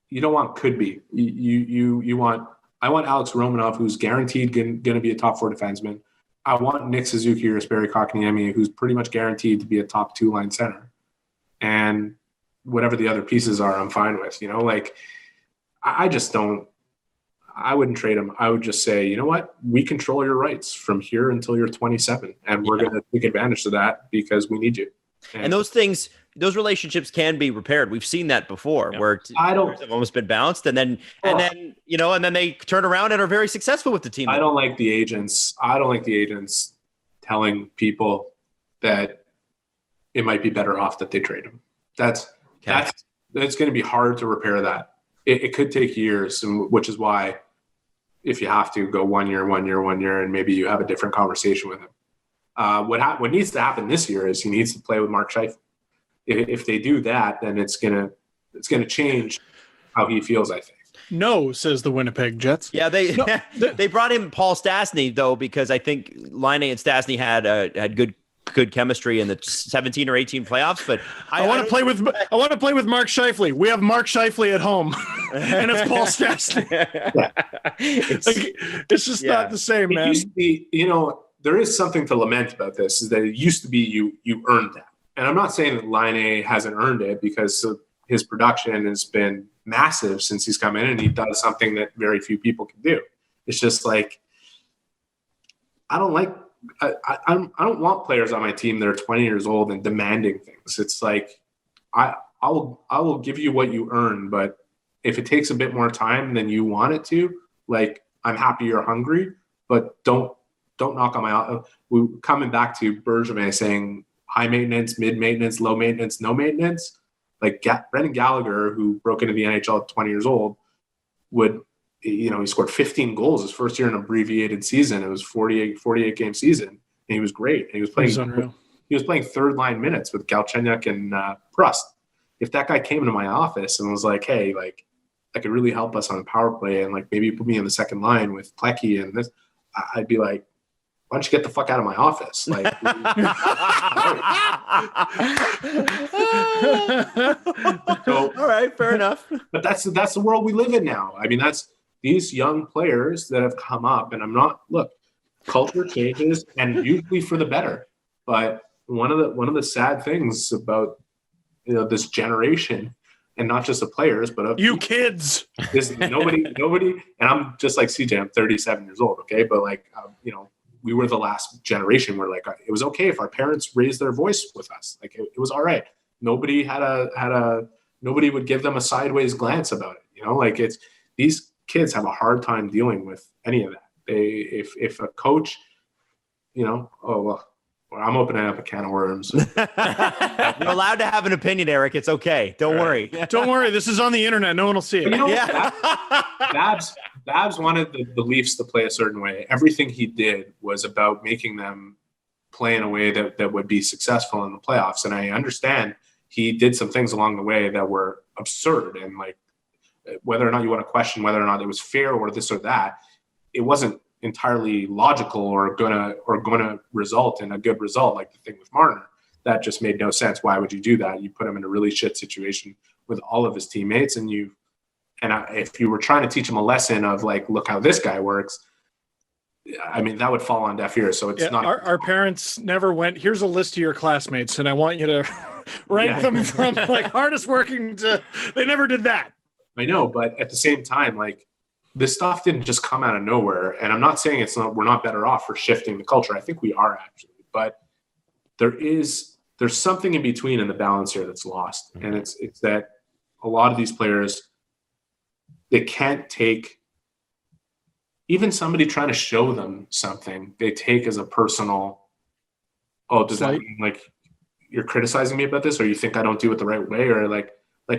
Speaker 4: you don't want could be. You want. I want Alex Romanov, who's guaranteed going to be a top 4 defenseman. I want Nick Suzuki or Jesperi Kotkaniemi, who's pretty much guaranteed to be a top 2 line center. And whatever the other pieces are, I'm fine with. You know, like I just don't. I wouldn't trade him. I would just say, you know what? We control your rights from here until you're 27, and we're going to take advantage of that because we need you.
Speaker 3: And those things, those relationships can be repaired. We've seen that before, where players have almost been bounced, and then they turn around and are very successful with the team.
Speaker 4: I don't like the agents. Telling people that it might be better off that they trade him. That's going to be hard to repair that. It could take years, which is why if you have to go 1 year, and maybe you have a different conversation with him. What needs to happen this year is he needs to play with Mark Scheifele. If they do that, then it's gonna change how he feels, I think.
Speaker 5: No, says the Winnipeg Jets.
Speaker 3: Yeah, they brought in Paul Stastny though, because I think Laine and Stastny had good chemistry in the 17 or 18 playoffs. But
Speaker 5: I want to play with Mark Scheifele. We have Mark Scheifele at home, and it's Paul Stastny. It's just not the same, man.
Speaker 4: It used to be, there is something to lament about this, is that it used to be you earned that. And I'm not saying that Laine hasn't earned it, because his production has been massive since he's come in, and he does something that very few people can do. It's just like, I don't want players on my team that are 20 years old and demanding things. It's like, I will give you what you earn, but if it takes a bit more time than you want it to, like, I'm happy you're hungry, but don't knock on my. We're coming back to Bergevin saying high maintenance, mid maintenance, low maintenance, no maintenance. Like Brendan Gallagher, who broke into the NHL at 20 years old, he scored 15 goals his first year in an abbreviated season. It was 48 game season, and he was great. And he was playing third line minutes with Galchenyuk and Prust. If that guy came into my office and was like, "Hey, like, that could really help us on power play, and like maybe put me in the second line with Plecky and this," I'd be like, "Why don't you get the fuck out of my office?" Like,
Speaker 3: so, all right, fair enough.
Speaker 4: But that's the world we live in now. I mean, that's these young players that have come up, and culture changes, and usually for the better. But one of the sad things about this generation, and not just the players, but of
Speaker 5: you kids,
Speaker 4: is nobody, and I'm just like CJ. I'm 37 years old, okay, but like we were the last generation where like it was okay if our parents raised their voice with us. Like it was all right. Nobody nobody would give them a sideways glance about it. Like these kids have a hard time dealing with any of that. If a coach, I'm opening up a can of worms.
Speaker 3: You're allowed to have an opinion, Eric. It's okay. Don't worry.
Speaker 5: Don't worry. This is on the internet. No one will see it.
Speaker 4: Babs wanted the Leafs to play a certain way. Everything he did was about making them play in a way that would be successful in the playoffs. And I understand he did some things along the way that were absurd. And like, whether or not you want to question whether or not it was fair or this or that, it wasn't entirely logical or gonna result in a good result, like the thing with Marner. that just made no sense. Why would you do that? You put him in a really shit situation with all of his teammates, and if you were trying to teach him a lesson of like, look how this guy works, I mean, that would fall on deaf ears. So it's not.
Speaker 5: Our parents never went, here's a list of your classmates, and I want you to rank them from like hardest working to, they never did that.
Speaker 4: I know, but at the same time, like, this stuff didn't just come out of nowhere. And I'm not saying we're not better off for shifting the culture. I think we are actually, but there's something in between in the balance here that's lost. Mm-hmm. And it's that a lot of these players, they can't take even somebody trying to show them something, they take as a personal, does that mean like you're criticizing me about this, or you think I don't do it the right way? Or like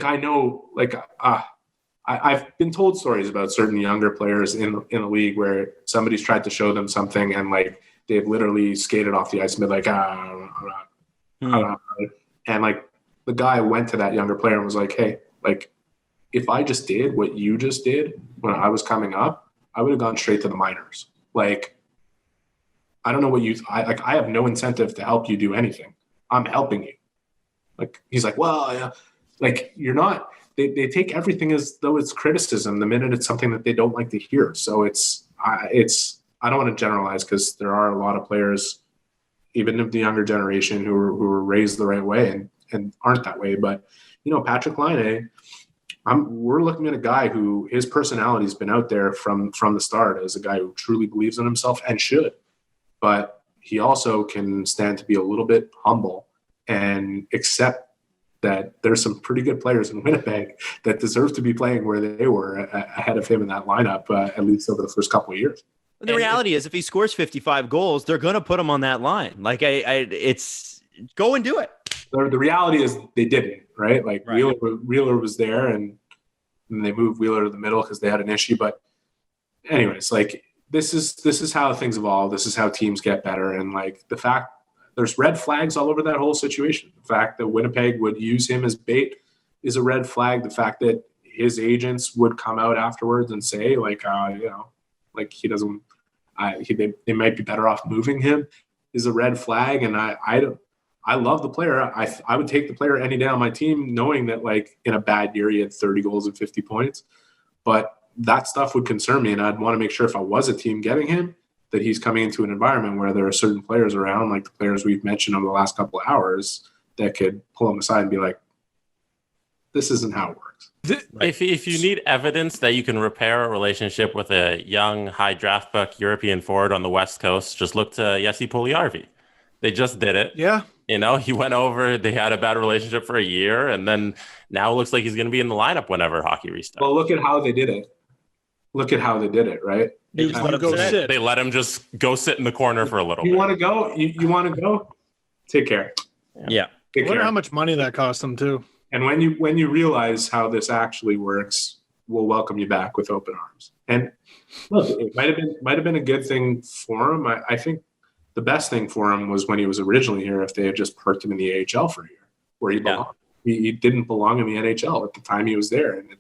Speaker 4: I know, like, I've been told stories about certain younger players in the league where somebody's tried to show them something and like they've literally skated off the ice and been like, and like the guy went to that younger player and was like, hey, like, if I just did what you just did when I was coming up, I would have gone straight to the minors. Like, I don't know what I have no incentive to help you do anything. I'm helping you. Like, he's like, well, yeah. Like, you're not. They take everything as though it's criticism the minute it's something that they don't like to hear. So I don't want to generalize, because there are a lot of players, even of the younger generation, who were raised the right way and aren't that way. But, Patrik Laine, we're looking at a guy who his personality has been out there from the start as a guy who truly believes in himself and should. But he also can stand to be a little bit humble and accept that there's some pretty good players in Winnipeg that deserve to be playing where they were ahead of him in that lineup, at least over the first couple of years.
Speaker 3: The reality is, if he scores 55 goals, they're going to put him on that line. Like, it's go and do it.
Speaker 4: The reality is they didn't, right? Like, right. Wheeler was there, and they moved Wheeler to the middle because they had an issue. But anyways, like, this is how things evolve. This is how teams get better. And like, the fact there's red flags all over that whole situation. The fact that Winnipeg would use him as bait is a red flag. The fact that his agents would come out afterwards and say, like, like he doesn't, they might be better off moving him, is a red flag. And I love the player. I would take the player any day on my team, knowing that, like, in a bad year he had 30 goals and 50 points. But that stuff would concern me, and I'd want to make sure if I was a team getting him, that he's coming into an environment where there are certain players around, like the players we've mentioned over the last couple of hours, that could pull him aside and be like, this isn't how it works.
Speaker 2: If you need evidence that you can repair a relationship with a young, high draft pick European forward on the West Coast, just look to Jesse Puljujärvi. They just did it.
Speaker 5: Yeah.
Speaker 2: He went over, they had a bad relationship for a year, and then now it looks like he's going to be in the lineup whenever hockey restarts.
Speaker 4: Well, look at how they did it. Right?
Speaker 5: They
Speaker 2: let him just go sit in the corner for a little bit.
Speaker 4: You want to go? You want to go? Take care.
Speaker 3: Yeah.
Speaker 5: I wonder how much money that cost them too.
Speaker 4: And when you realize how this actually works, we'll welcome you back with open arms. And look, it might have been a good thing for him. I think the best thing for him was when he was originally here, if they had just parked him in the AHL for a year, where he belonged. He didn't belong in the NHL at the time he was there, and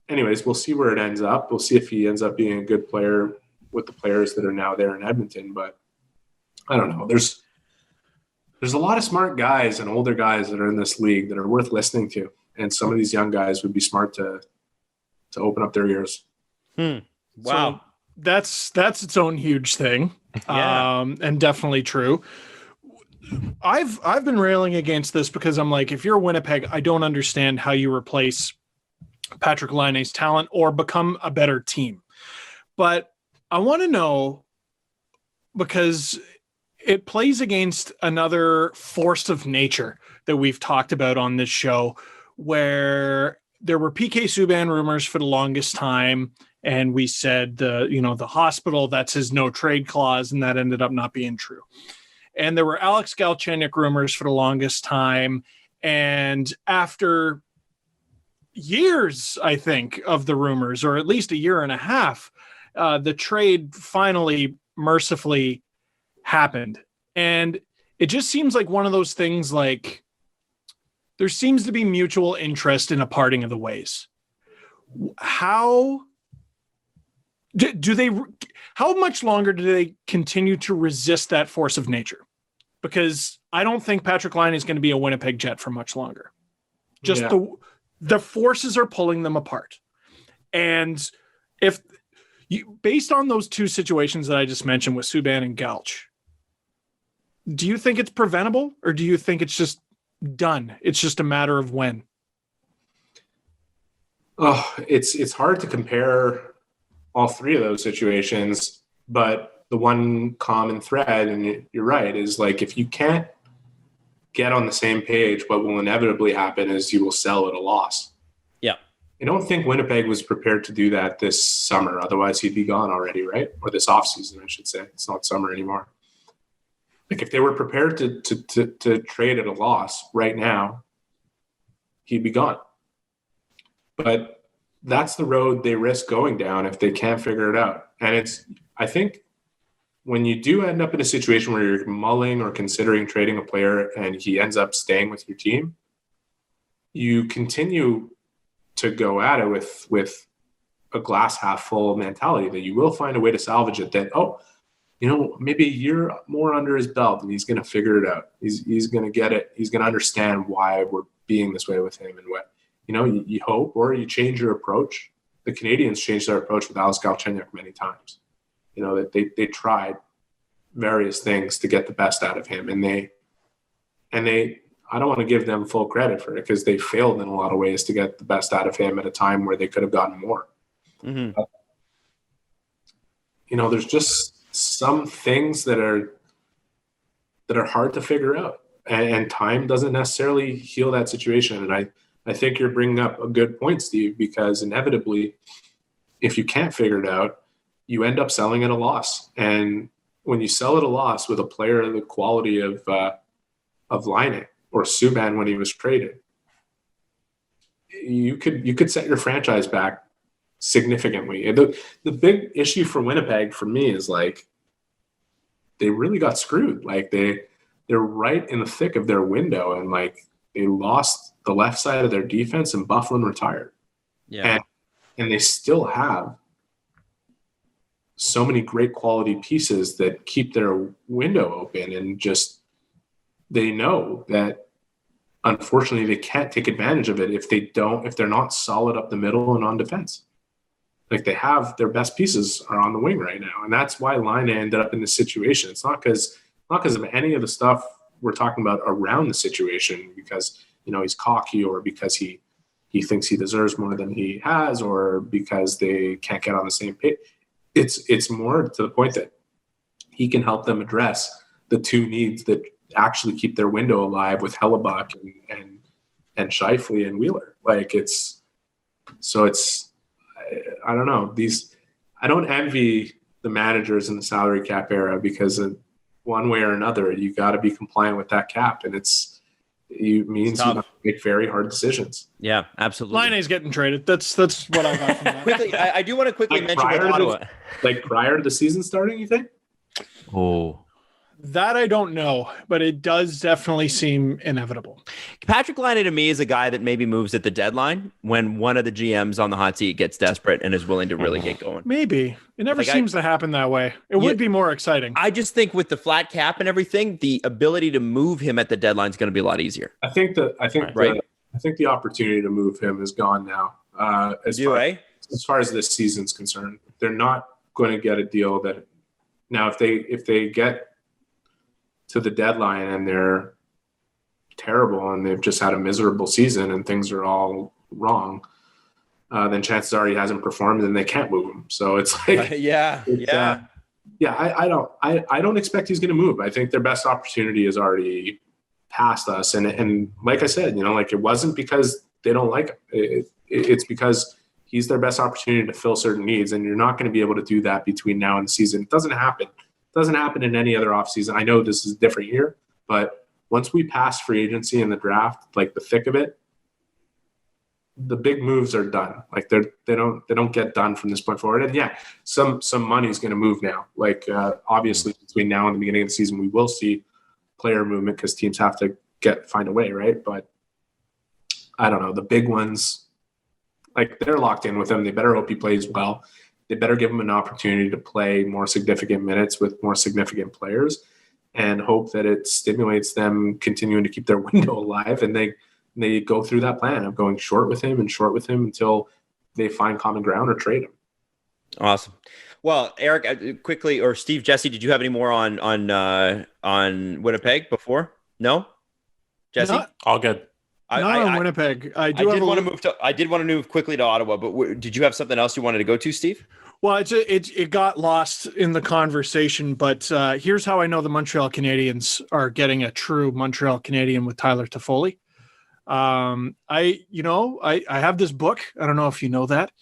Speaker 4: anyways, we'll see where it ends up. We'll see if he ends up being a good player with the players that are now there in Edmonton. But I don't know. There's a lot of smart guys and older guys that are in this league that are worth listening to. And some of these young guys would be smart to open up their ears.
Speaker 3: Wow.
Speaker 5: So that's its own huge thing.
Speaker 3: Yeah.
Speaker 5: And definitely true. I've been railing against this because I'm like, if you're Winnipeg, I don't understand how you replace Patrik Laine's talent or become a better team. But I want to know, because it plays against another force of nature that we've talked about on this show, where there were PK Subban rumors for the longest time, and we said the hospital, that's his no trade clause, and that ended up not being true. And there were Alex Galchenyuk rumors for the longest time, and after years, I think, of the rumors, or at least a year and a half, the trade finally mercifully happened. And it just seems like one of those things, like, there seems to be mutual interest in a parting of the ways. How much longer do they continue to resist that force of nature because I don't think Patrik Laine is going to be a Winnipeg Jet for much longer. Just the forces are pulling them apart. And if you, based on those two situations that I just mentioned with Subban and Gauch, do you think it's preventable, or do you think it's just done? It's just a matter of when.
Speaker 4: Oh, it's hard to compare all three of those situations, but the one common thread, and you're right, is like if you can't get on the same page, what will inevitably happen is you will sell at a loss.
Speaker 3: Yeah.
Speaker 4: I don't think Winnipeg was prepared to do that this summer. Otherwise, he'd be gone already, right? Or this offseason, I should say. It's not summer anymore. Like if they were prepared to trade at a loss right now, he'd be gone. But that's the road they risk going down if they can't figure it out. And I think when you do end up in a situation where you're mulling or considering trading a player and he ends up staying with your team, you continue to go at it with a glass half full mentality that you will find a way to salvage it, that, maybe a year more under his belt and he's going to figure it out. He's going to get it. He's going to understand why we're being this way with him and what, you hope, or you change your approach. The Canadiens changed their approach with Alex Galchenyuk many times. That they tried various things to get the best out of him, and they I don't want to give them full credit for it because they failed in a lot of ways to get the best out of him at a time where they could have gotten more. Mm-hmm. There's just some things that are hard to figure out, and time doesn't necessarily heal that situation. And I think you're bringing up a good point, Steve, because inevitably, if you can't figure it out, you end up selling at a loss. And when you sell at a loss with a player of the quality of Laine or Subban when he was traded, you could set your franchise back significantly. And the big issue for Winnipeg for me is like they really got screwed. Like they're right in the thick of their window, and like they lost the left side of their defense, and Bufflin retired. Yeah, and they still have so many great quality pieces that keep their window open, and just they know that unfortunately they can't take advantage of it if they're not solid up the middle and on defense. Like they have their best pieces are on the wing right now, and that's why Laine ended up in this situation. It's not because of any of the stuff we're talking about around the situation, because he's cocky, or because he thinks he deserves more than he has, or because they can't get on the same page. It's more to the point that he can help them address the two needs that actually keep their window alive with Hellebuck and Scheifele and Wheeler. Like I don't know. I don't envy the managers in the salary cap era, because one way or another, you got to be compliant with that cap, and you have to make very hard decisions.
Speaker 3: Yeah, absolutely.
Speaker 5: Laine's getting traded. That's what I got from that.
Speaker 3: Quickly, I do want to quickly mention
Speaker 4: prior to the season starting, you think?
Speaker 2: Oh,
Speaker 5: that I don't know, but it does definitely seem inevitable.
Speaker 3: Patrik Laine to me is a guy that maybe moves at the deadline when one of the GMs on the hot seat gets desperate and is willing to really get going.
Speaker 5: Maybe. It never seems to happen that way. It would be more exciting.
Speaker 3: I just think with the flat cap and everything, the ability to move him at the deadline is going to be a lot easier.
Speaker 4: I think the opportunity to move him is gone now. As far as this season's concerned, they're not going to get a deal that now if they get to the deadline and they're terrible and they've just had a miserable season and things are all wrong, then chances are he hasn't performed and they can't move him. So it's like, I don't expect he's going to move. I think their best opportunity is already past us. And like I said, it wasn't because they don't like him. It's because he's their best opportunity to fill certain needs. And you're not going to be able to do that between now and the season. It doesn't happen. Doesn't happen in any other offseason. I know this is a different year, but once we pass free agency and the draft, like the thick of it, the big moves are done. Like they don't get done from this point forward. And some money is going to move now. Like obviously between now and the beginning of the season, we will see player movement because teams have to find a way, right? But I don't know, the big ones, like they're locked in with him. They better hope he plays well. They better give him an opportunity to play more significant minutes with more significant players. and hope that it stimulates them continuing to keep their window alive. And they go through that plan of going short with him until they find common ground or trade him.
Speaker 3: Awesome. Well, Eric, quickly, or Steve, Jesse, did you have any more on Winnipeg before? No, Jesse,
Speaker 2: all good.
Speaker 5: Not on Winnipeg. I did want
Speaker 3: to move quickly to Ottawa, but did you have something else you wanted to go to, Steve?
Speaker 5: Well, it got lost in the conversation, but here's how I know the Montreal Canadiens are getting a true Montreal Canadian with Tyler Toffoli. I have this book. I don't know if you know that.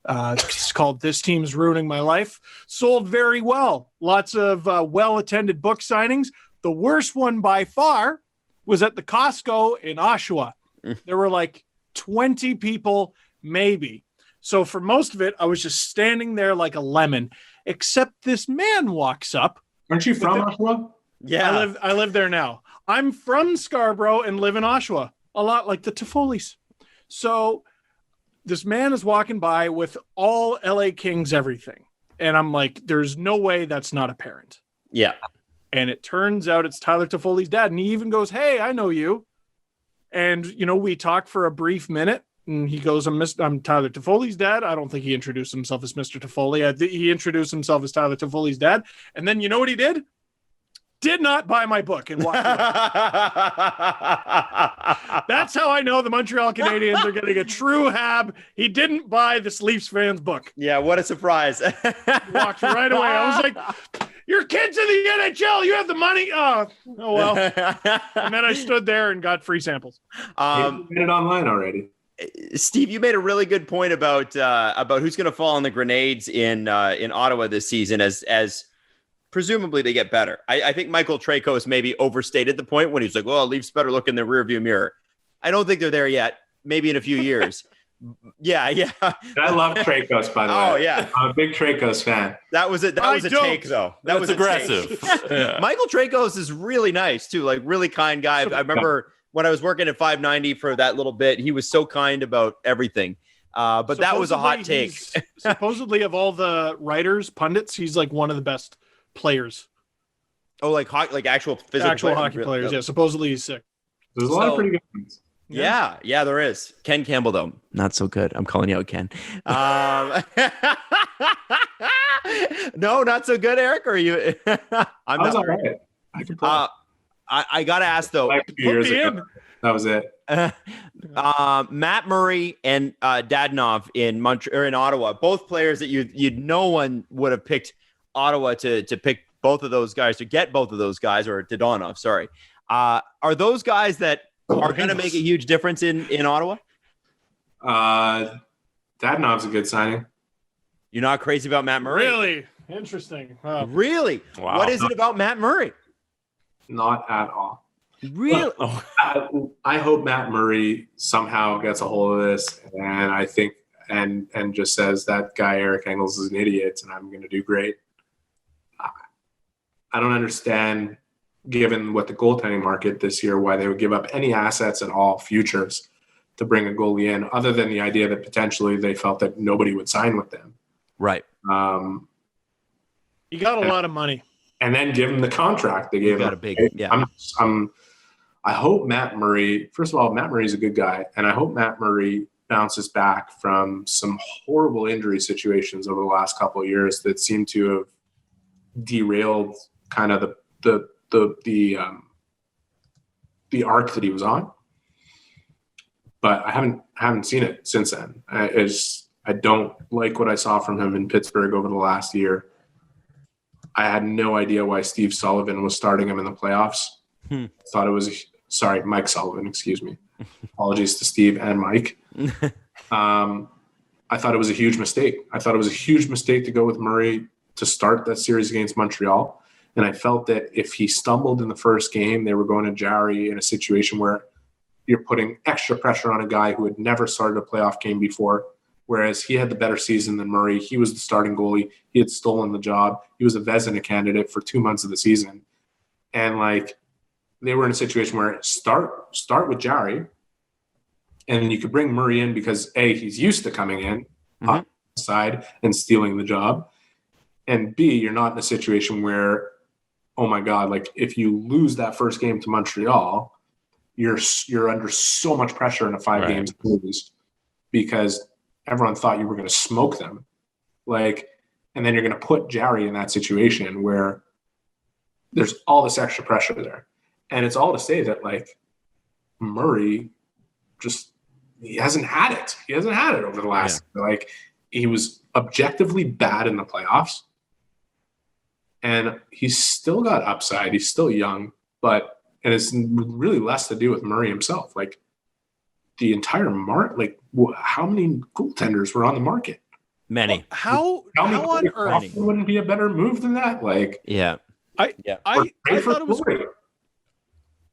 Speaker 5: It's called This Team's Ruining My Life. Sold very well. Lots of well-attended book signings. The worst one by far was at the Costco in Oshawa. There were like 20 people, maybe. So for most of it, I was just standing there like a lemon, except this man walks up.
Speaker 4: Aren't you from Oshawa?
Speaker 3: Yeah.
Speaker 5: I live there now. I'm from Scarborough and live in Oshawa, a lot like the Toffolis. So this man is walking by with all LA Kings everything. And I'm like, there's no way that's not a parent.
Speaker 3: Yeah.
Speaker 5: And it turns out it's Tyler Toffoli's dad. And he even goes, hey, I know you. And, we talk for a brief minute. And he goes, I'm Tyler Toffoli's dad. I don't think he introduced himself as Mr. Toffoli. He introduced himself as Tyler Toffoli's dad. And then you know what he did? Did not buy my book and walked away. That's how I know the Montreal Canadiens are getting a true Hab. He didn't buy this Leafs fans book.
Speaker 3: Yeah, what a surprise.
Speaker 5: Walked right away. I was like, your kid's in the NHL. You have the money. Oh well. And then I stood there and got free samples.
Speaker 4: You made it online already.
Speaker 3: Steve, you made a really good point about who's going to fall on the grenades in Ottawa this season as presumably they get better. I think Michael Trakos maybe overstated the point when he's like, well, Leafs better look in the rearview mirror. I don't think they're there yet. Maybe in a few years. Yeah.
Speaker 4: I love Trakos, by the way.
Speaker 3: Oh, yeah.
Speaker 4: I'm a big Trakos fan.
Speaker 3: That was a take, though. That was
Speaker 2: aggressive.
Speaker 3: Yeah. Michael Trakos is really nice, too. Like, really kind guy. I remember when I was working at 590 for that little bit, he was so kind about everything. But that was a hot take.
Speaker 5: Supposedly, of all the writers, pundits, he's like one of the best players.
Speaker 3: Oh, like actual physical
Speaker 5: hockey players. Yeah, supposedly he's sick.
Speaker 4: There's a lot of pretty good ones.
Speaker 3: Yeah, there is. Ken Campbell, though, not so good. I'm calling you out, Ken. No, not so good, Eric. Or are you? I'm not.
Speaker 4: All right. I can play.
Speaker 3: I gotta ask though.
Speaker 4: Like 2 years ago. That was it.
Speaker 3: Matt Murray and Dadonov in Montreal or in Ottawa, both players that no one would have picked Ottawa to pick both of those guys, to get both of those guys, or Dadonov. Sorry, are those guys that are going to make a huge difference in Ottawa?
Speaker 4: Dadonov's a good signing.
Speaker 3: You're not crazy about Matt Murray?
Speaker 5: Really interesting. Wow.
Speaker 3: Really? Wow. What is it about Matt Murray?
Speaker 4: Not at all.
Speaker 3: Really?
Speaker 4: I hope Matt Murray somehow gets a hold of this, and I think and just says that guy Eric Engels is an idiot, and I'm going to do great. I don't understand, given what the goaltending market this year, why they would give up any assets at all, futures, to bring a goalie in, other than the idea that potentially they felt that nobody would sign with them.
Speaker 3: Right.
Speaker 5: You got a lot of money.
Speaker 4: And then give him the contract they gave him.
Speaker 3: Got a big, yeah.
Speaker 4: I hope Matt Murray, first of all, Matt Murray's a good guy, and I hope Matt Murray bounces back from some horrible injury situations over the last couple of years that seem to have derailed kind of the arc that he was on. But I haven't seen it since then. I don't like what I saw from him in Pittsburgh over the last year. I had no idea why Steve Sullivan was starting him in the playoffs. I thought it was Mike Sullivan, excuse me. Apologies to Steve and Mike. I thought it was a huge mistake. I thought it was a huge mistake to go with Murray to start that series against Montreal. And I felt that if he stumbled in the first game, they were going to Jarry in a situation where you're putting extra pressure on a guy who had never started a playoff game before, whereas he had the better season than Murray. He was the starting goalie. He had stolen the job. He was a Vezina candidate for 2 months of the season. And they were in a situation where start with Jarry, and you could bring Murray in because A, he's used to coming in on the side and stealing the job. And B, you're not in a situation where oh my God, like if you lose that first game to Montreal, you're under so much pressure in a 5-game series because everyone thought you were going to smoke them. Like, and then you're going to put Jarry in that situation where there's all this extra pressure there. And it's all to say that, like, Murray he hasn't had it. He hasn't had it over the last, like, he was objectively bad in the playoffs. And he's still got upside. He's still young, and it's really less to do with Murray himself. Like, the entire market, like, how many goaltenders were on the market?
Speaker 3: Many.
Speaker 5: How on earth
Speaker 4: wouldn't be a better move than that? Like,
Speaker 5: I thought it was.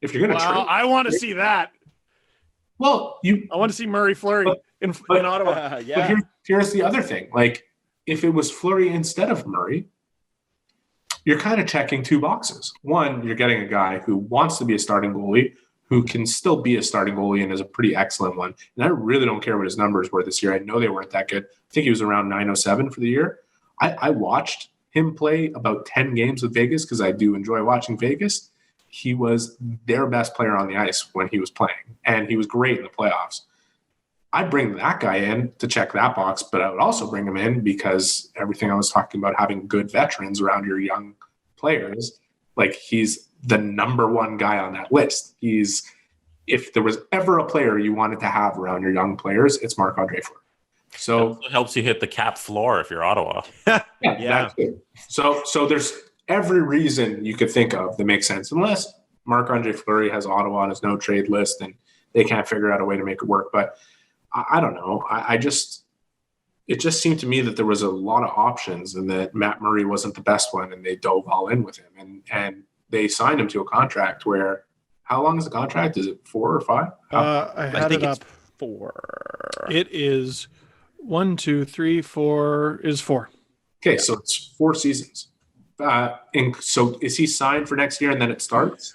Speaker 4: If you're going to trade,
Speaker 5: I want to see that.
Speaker 4: Well,
Speaker 5: I want to see Murray Fleury in Ottawa.
Speaker 4: But here's the other thing. Like, if it was Fleury instead of Murray, you're kind of checking 2 boxes. One, you're getting a guy who wants to be a starting goalie, who can still be a starting goalie and is a pretty excellent one. And I really don't care what his numbers were this year. I know they weren't that good. I think he was around 907 for the year. I watched him play about 10 games with Vegas because I do enjoy watching Vegas. He was their best player on the ice when he was playing, and he was great in the playoffs. I'd bring that guy in to check that box, but I would also bring him in because everything I was talking about, having good veterans around your young players, like, he's the number one guy on that list. If there was ever a player you wanted to have around your young players, it's Marc-Andre Fleury. So
Speaker 2: it helps you hit the cap floor if you're Ottawa.
Speaker 4: That's it. So there's every reason you could think of that makes sense, unless Marc-Andre Fleury has Ottawa on his no-trade list and they can't figure out a way to make it work. But I don't know. It just seemed to me that there was a lot of options and that Matt Murray wasn't the best one, and they dove all in with him. And they signed him to a contract where, how long is the contract? Is it 4 or 5?
Speaker 5: I think it's
Speaker 3: 4.
Speaker 5: It is 1, 2, 3, 4 is 4.
Speaker 4: Okay, so it's 4 seasons. So is he signed for next year and then it starts?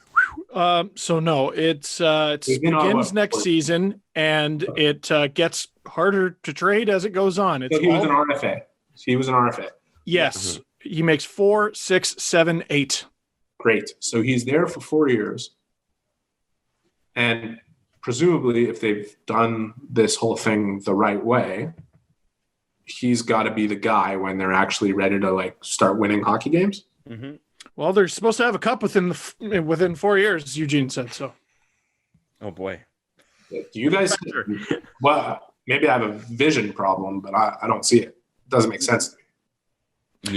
Speaker 5: So no, it begins next season, and it gets harder to trade as it goes on.
Speaker 4: So he was an RFA.
Speaker 5: Yes, he makes 4, 6, 7, 8.
Speaker 4: Great. So he's there for 4 years, and presumably, if they've done this whole thing the right way, he's got to be the guy when they're actually ready to, like, start winning hockey games.
Speaker 3: Mm-hmm.
Speaker 5: Well, they're supposed to have a cup within 4 years, Eugene said so.
Speaker 3: Oh boy.
Speaker 4: Do you guys? Well, maybe I have a vision problem, but I don't see it. It doesn't make sense to me.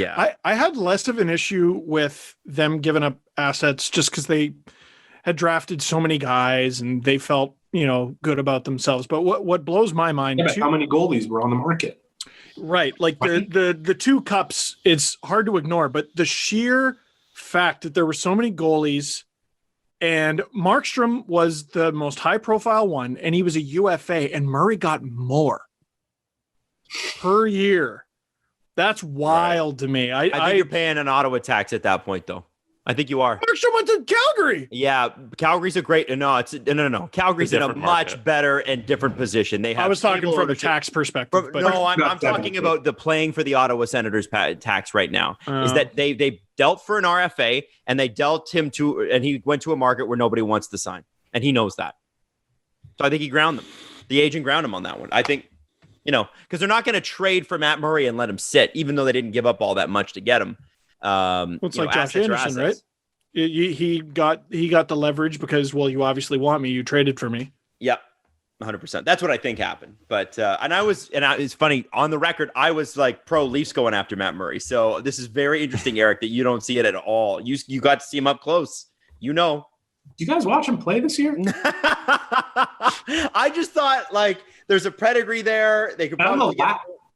Speaker 3: Yeah.
Speaker 5: I had less of an issue with them giving up assets just because they had drafted so many guys and they felt, good about themselves. But what blows my mind too,
Speaker 4: how many goalies were on the market?
Speaker 5: Right. Like the 2 cups, it's hard to ignore, but the sheer fact that there were so many goalies, and Markstrom was the most high profile one, and he was a UFA, and Murray got more per year. That's wild to me.
Speaker 3: I think you're paying an Ottawa tax at that point, though. I think you are.
Speaker 5: Markstrom went to Calgary.
Speaker 3: Yeah, Calgary's a great. No. Calgary's in a much better and different position. They have.
Speaker 5: I was talking from a tax perspective.
Speaker 3: I'm talking about the playing for the Ottawa Senators tax right now. Is that they dealt for an RFA, and they dealt him to, and he went to a market where nobody wants to sign, and he knows that. So I think he ground them. The agent ground him on that one. I think, because they're not going to trade for Matt Murray and let him sit, even though they didn't give up all that much to get him.
Speaker 5: It's like Josh Anderson, right? He got the leverage because, well, you obviously want me. You traded for me.
Speaker 3: Yep, 100%. That's what I think happened. But it's funny, on the record, I was like pro Leafs going after Matt Murray. So this is very interesting, Eric, that you don't see it at all. You got to see him up close.
Speaker 4: Do you guys watch him play this year?
Speaker 3: I just thought, like, there's a pedigree there. They could probably.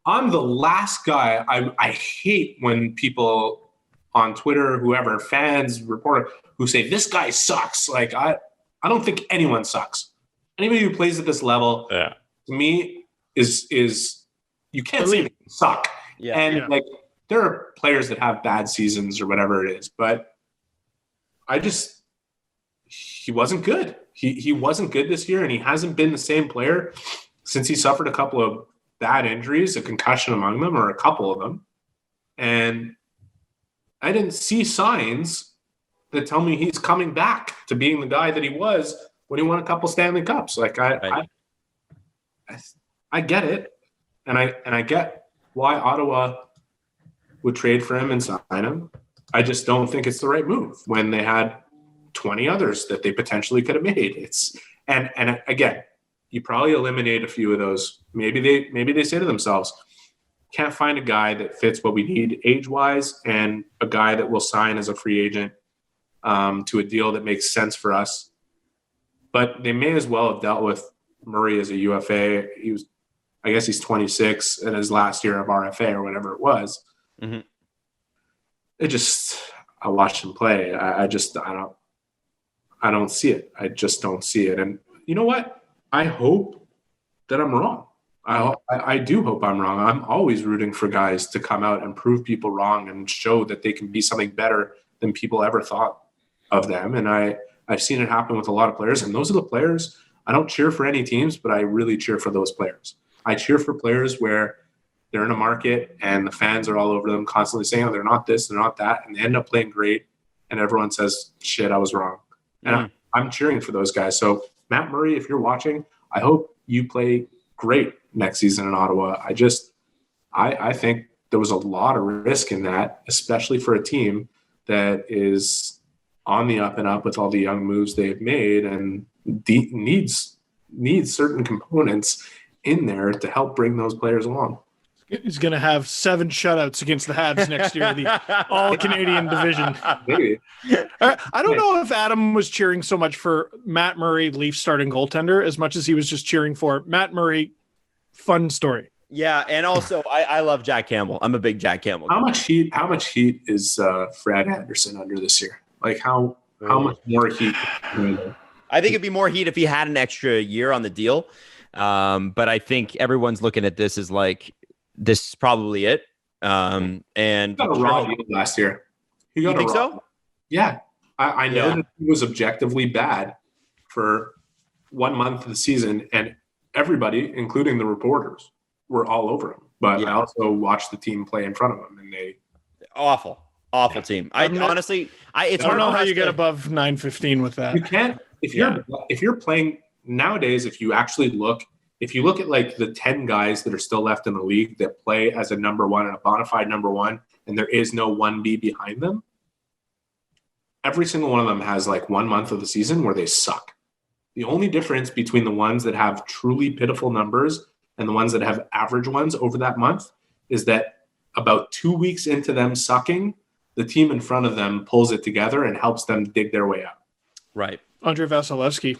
Speaker 4: I'm the last guy. I hate when people on Twitter, whoever, fans, reporter, who say this guy sucks. Like, I don't think anyone sucks. Anybody who plays at this level, to me, is you can't say they suck.
Speaker 3: Yeah.
Speaker 4: And like, there are players that have bad seasons or whatever it is, but he wasn't good. He wasn't good this year, and he hasn't been the same player since he suffered a couple of bad injuries, a concussion among them, or a couple of them. And I didn't see signs that tell me he's coming back to being the guy that he was when he won a couple Stanley Cups. Like I get it, and I get why Ottawa would trade for him and sign him. I just don't think it's the right move when they had 20 others that they potentially could have made. And again, you probably eliminate a few of those. Maybe they say to themselves, can't find a guy that fits what we need age-wise and a guy that will sign as a free agent to a deal that makes sense for us. But they may as well have dealt with Murray as a UFA. I guess he's 26 in his last year of RFA or whatever it was. Mm-hmm. I watched him play. I don't see it. I just don't see it. And you know what? I hope that I'm wrong. I do hope I'm wrong. I'm always rooting for guys to come out and prove people wrong and show that they can be something better than people ever thought of them. And I've seen it happen with a lot of players. And those are the players. I don't cheer for any teams, but I really cheer for those players. I cheer for players where they're in a market and the fans are all over them constantly saying, oh, they're not this, they're not that. And they end up playing great. And everyone says, shit, I was wrong. And I'm cheering for those guys. So Matt Murray, if you're watching, I hope you play great next season in Ottawa. I think there was a lot of risk in that, especially for a team that is on the up and up with all the young moves they've made and needs certain components in there to help bring those players along.
Speaker 5: He's going to have 7 shutouts against the Habs next year, the all-Canadian division.
Speaker 4: Maybe.
Speaker 5: I don't know if Adam was cheering so much for Matt Murray, Leafs starting goaltender, as much as he was just cheering for Matt Murray. Fun story.
Speaker 3: Yeah, and also I love Jack Campbell. I'm a big Jack Campbell guy.
Speaker 4: How much heat is Fred Andersen under this year? Like how much more heat?
Speaker 3: I think it'd be more heat if he had an extra year on the deal. But I think everyone's looking at this as like, this is probably it. And
Speaker 4: he got a raw deal last year.
Speaker 3: You think so?
Speaker 4: Yeah. I know that he was objectively bad for 1 month of the season, and everybody, including the reporters, were all over him. But I also watched the team play in front of him, and they
Speaker 3: awful team. I honestly, it's
Speaker 5: I don't know how you get above 915 with that.
Speaker 4: You can't if you're playing nowadays. If you look at like the 10 guys that are still left in the league that play as a number one and a bona fide number one, and there is no 1B behind them, every single one of them has like 1 month of the season where they suck. The only difference between the ones that have truly pitiful numbers and the ones that have average ones over that month is that about 2 weeks into them sucking, the team in front of them pulls it together and helps them dig their way out.
Speaker 3: Right.
Speaker 5: Andrei Vasilevsky.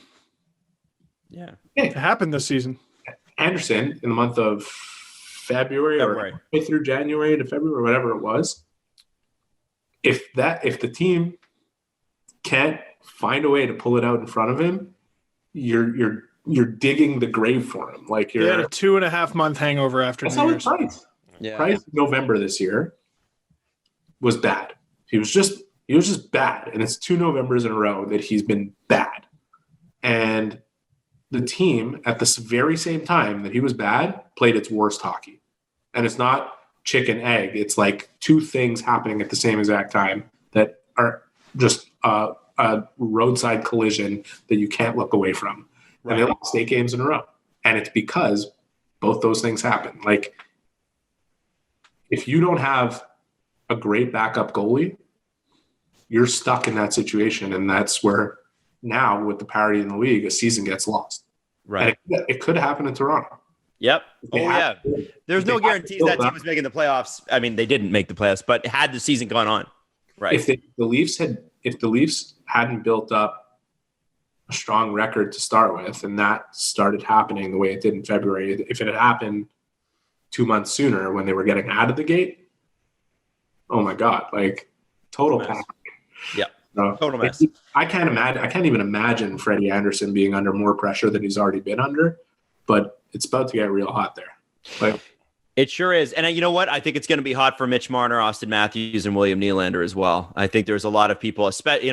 Speaker 3: Yeah.
Speaker 5: It happened this season.
Speaker 4: Andersen in the month of February. Or through January to February, whatever it was. If the team can't find a way to pull it out in front of him, you're digging the grave for him. Like
Speaker 5: he had a 2.5 month hangover after New Year's.
Speaker 4: Price in November this year was bad. He was just bad, and it's 2 Novembers in a row that he's been bad. And the team at the very same time that he was bad played its worst hockey. And it's not chicken egg. It's like 2 things happening at the same exact time that are just a roadside collision that you can't look away from. Right. And they lost 8 games in a row. And it's because both those things happen. Like, if you don't have a great backup goalie, you're stuck in that situation. And that's where now, with the parity in the league, a season gets lost.
Speaker 3: Right.
Speaker 4: And it could happen in Toronto.
Speaker 3: Yep. There's no guarantees that team was making the playoffs. I mean, they didn't make the playoffs, but had the season gone on. Right.
Speaker 4: If the Leafs hadn't built up a strong record to start with, and that started happening the way it did in February, if it had happened 2 months sooner when they were getting out of the gate, oh my God, like total panic.
Speaker 3: Yeah. Total mess.
Speaker 4: I can't even imagine Freddie Andersen being under more pressure than he's already been under, but it's about to get real hot there. Like,
Speaker 3: it sure is. And you know what? I think it's going to be hot for Mitch Marner, Austin Matthews, and William Nylander as well. I think there's a lot of people,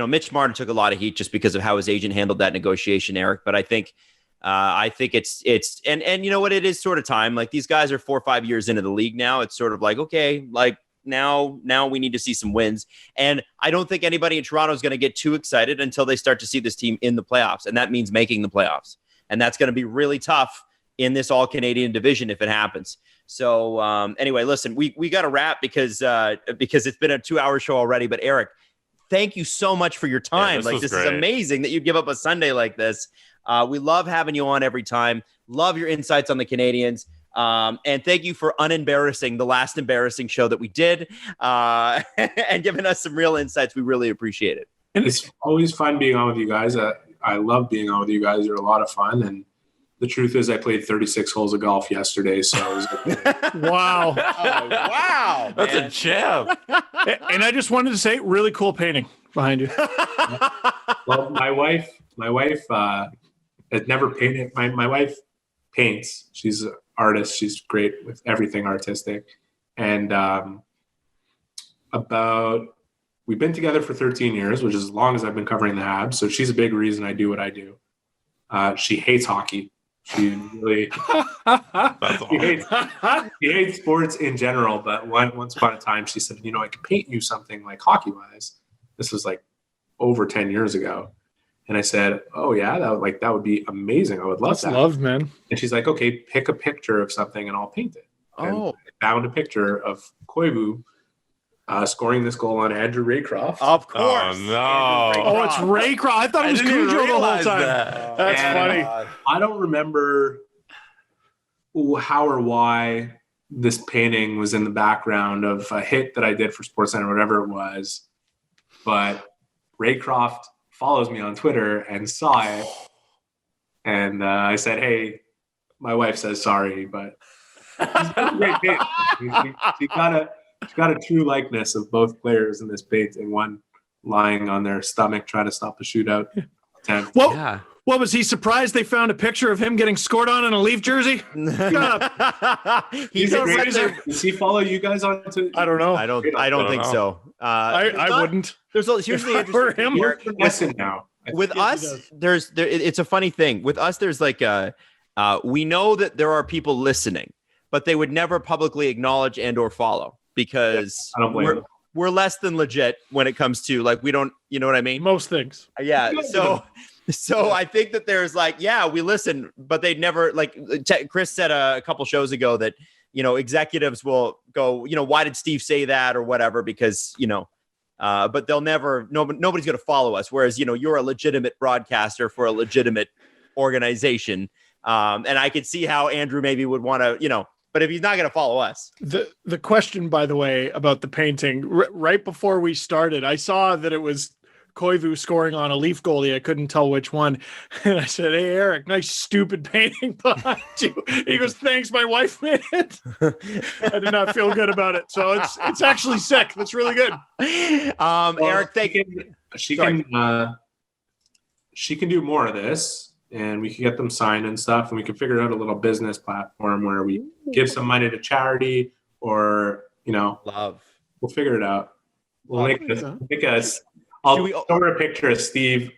Speaker 3: Mitch Marner took a lot of heat just because of how his agent handled that negotiation, Eric. But I think it's you know what? It is sort of time. Like, these guys are 4 or 5 years into the league now. It's sort of like, okay, like now we need to see some wins. And I don't think anybody in Toronto is going to get too excited until they start to see this team in the playoffs. And that means making the playoffs. And that's going to be really tough in this all-Canadian division if it happens. So anyway, listen, we got to wrap because it's been a 2-hour show already. But Eric, thank you so much for your time. This is amazing that you give up a Sunday like this. We love having you on every time. Love your insights on the Canadiens. And thank you for unembarrassing the last embarrassing show that we did and giving us some real insights. We really appreciate it.
Speaker 4: And it's always fun being on with you guys. I love being on with you guys. You're a lot of fun. And the truth is I played 36 holes of golf yesterday. So it was
Speaker 5: Wow.
Speaker 3: Wow.
Speaker 2: That's a champ.
Speaker 5: And I just wanted to say, really cool painting behind you.
Speaker 4: Well, my wife has never painted. My wife paints. She's an artist. She's great with everything artistic. And we've been together for 13 years, which is as long as I've been covering the Habs. So she's a big reason I do what I do. She hates hockey. She really she hates sports in general. But once upon a time, she said, I can paint you something like hockey-wise. This was like over 10 years ago. And I said, oh, yeah, that would be amazing. I would love that.
Speaker 5: Love, man.
Speaker 4: And she's like, okay, pick a picture of something and I'll paint it. And I found a picture of Koivu scoring this goal on Andrew Raycroft.
Speaker 3: Of course.
Speaker 2: Oh, no.
Speaker 5: Oh, it's Raycroft. I thought it was Cujo the whole time. That's funny.
Speaker 4: I don't remember how or why this painting was in the background of a hit that I did for SportsCenter, whatever it was. But Raycroft follows me on Twitter and saw it. And I said, hey, my wife says sorry, but she's got a great paint. She got a true likeness of both players in this painting, one lying on their stomach trying to stop the shootout attempt.
Speaker 5: Well, yeah. What, was he surprised they found a picture of him getting scored on in a Leaf jersey?
Speaker 4: Does he follow you guys on?
Speaker 5: I don't know.
Speaker 3: I don't think so.
Speaker 5: I wouldn't.
Speaker 3: Here's the interesting thing.
Speaker 4: Listen now.
Speaker 3: With us, it's a funny thing. With us, there's like we know that there are people listening, but they would never publicly acknowledge and or follow because we're less than legit when it comes to we don't, you know what I mean?
Speaker 5: Most things.
Speaker 3: Yeah. So I think that there's we listen, but they never Chris said a couple shows ago that, executives will go, why did Steve say that or whatever? Because, but they'll never, nobody's going to follow us. Whereas, you're a legitimate broadcaster for a legitimate organization. And I could see how Andrew maybe would want to, but if he's not going to follow us.
Speaker 5: The question, by the way, about the painting, right before we started, I saw that it was Koivu scoring on a Leaf goalie. I couldn't tell which one. And I said, hey, Eric, nice stupid painting behind you. He goes, thanks, my wife made it. I did not feel good about it. So it's actually sick. That's really good.
Speaker 3: Eric, thank you.
Speaker 4: She can do more of this. And we can get them signed and stuff, and we can figure out a little business platform where we give some money to charity, or
Speaker 3: love.
Speaker 4: We'll figure it out. We'll make us. I'll show her a picture of Steve,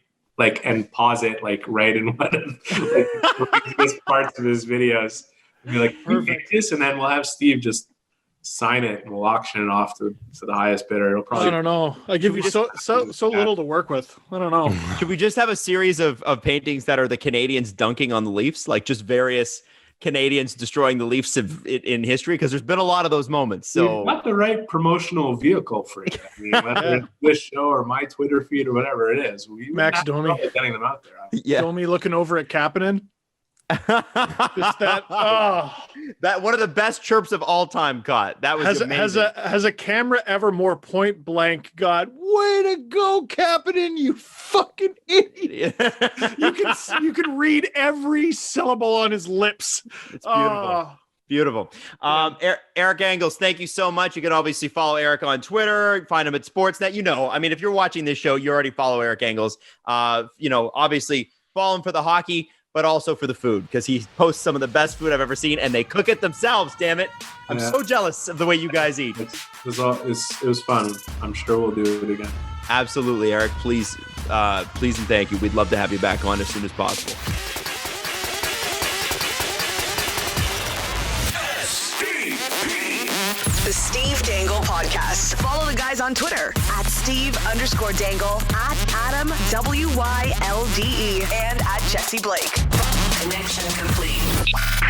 Speaker 4: and pause it right in one of the parts of his videos. And be like, perfect. This, and then we'll have Steve just sign it, and we'll auction it off to the highest bidder. It'll probably.
Speaker 5: I don't know. I give you so little to work with. I don't know.
Speaker 3: Should we just have a series of paintings that are the Canadiens dunking on the Leafs, just various Canadiens destroying the Leafs in history? Because there's been a lot of those moments. So
Speaker 4: we've got the right promotional vehicle for it. I mean, whether it's this show or my Twitter feed or whatever it is,
Speaker 5: Max Domi
Speaker 4: getting them out there.
Speaker 5: Yeah, Domi looking over at Kapanen.
Speaker 3: That one of the best chirps of all time caught. That was amazing.
Speaker 5: Has a camera ever more point blank got, way to go, Kapanen, you fucking idiot. you can read every syllable on his lips.
Speaker 3: It's beautiful. Eric Engels, thank you so much. You can obviously follow Eric on Twitter, find him at Sportsnet. If you're watching this show, you already follow Eric Engels. Obviously follow him for the hockey, but also for the food, because he posts some of the best food I've ever seen, and they cook it themselves, damn it. I'm so jealous of the way you guys eat.
Speaker 4: It was fun. I'm sure we'll do it again.
Speaker 3: Absolutely, Eric. Please and thank you. We'd love to have you back on as soon as possible.
Speaker 1: The Steve Dangle Podcast. Follow the guys on Twitter at Steve_Dangle, at Adam WYLDE, and at Jesse Blake. Connection complete.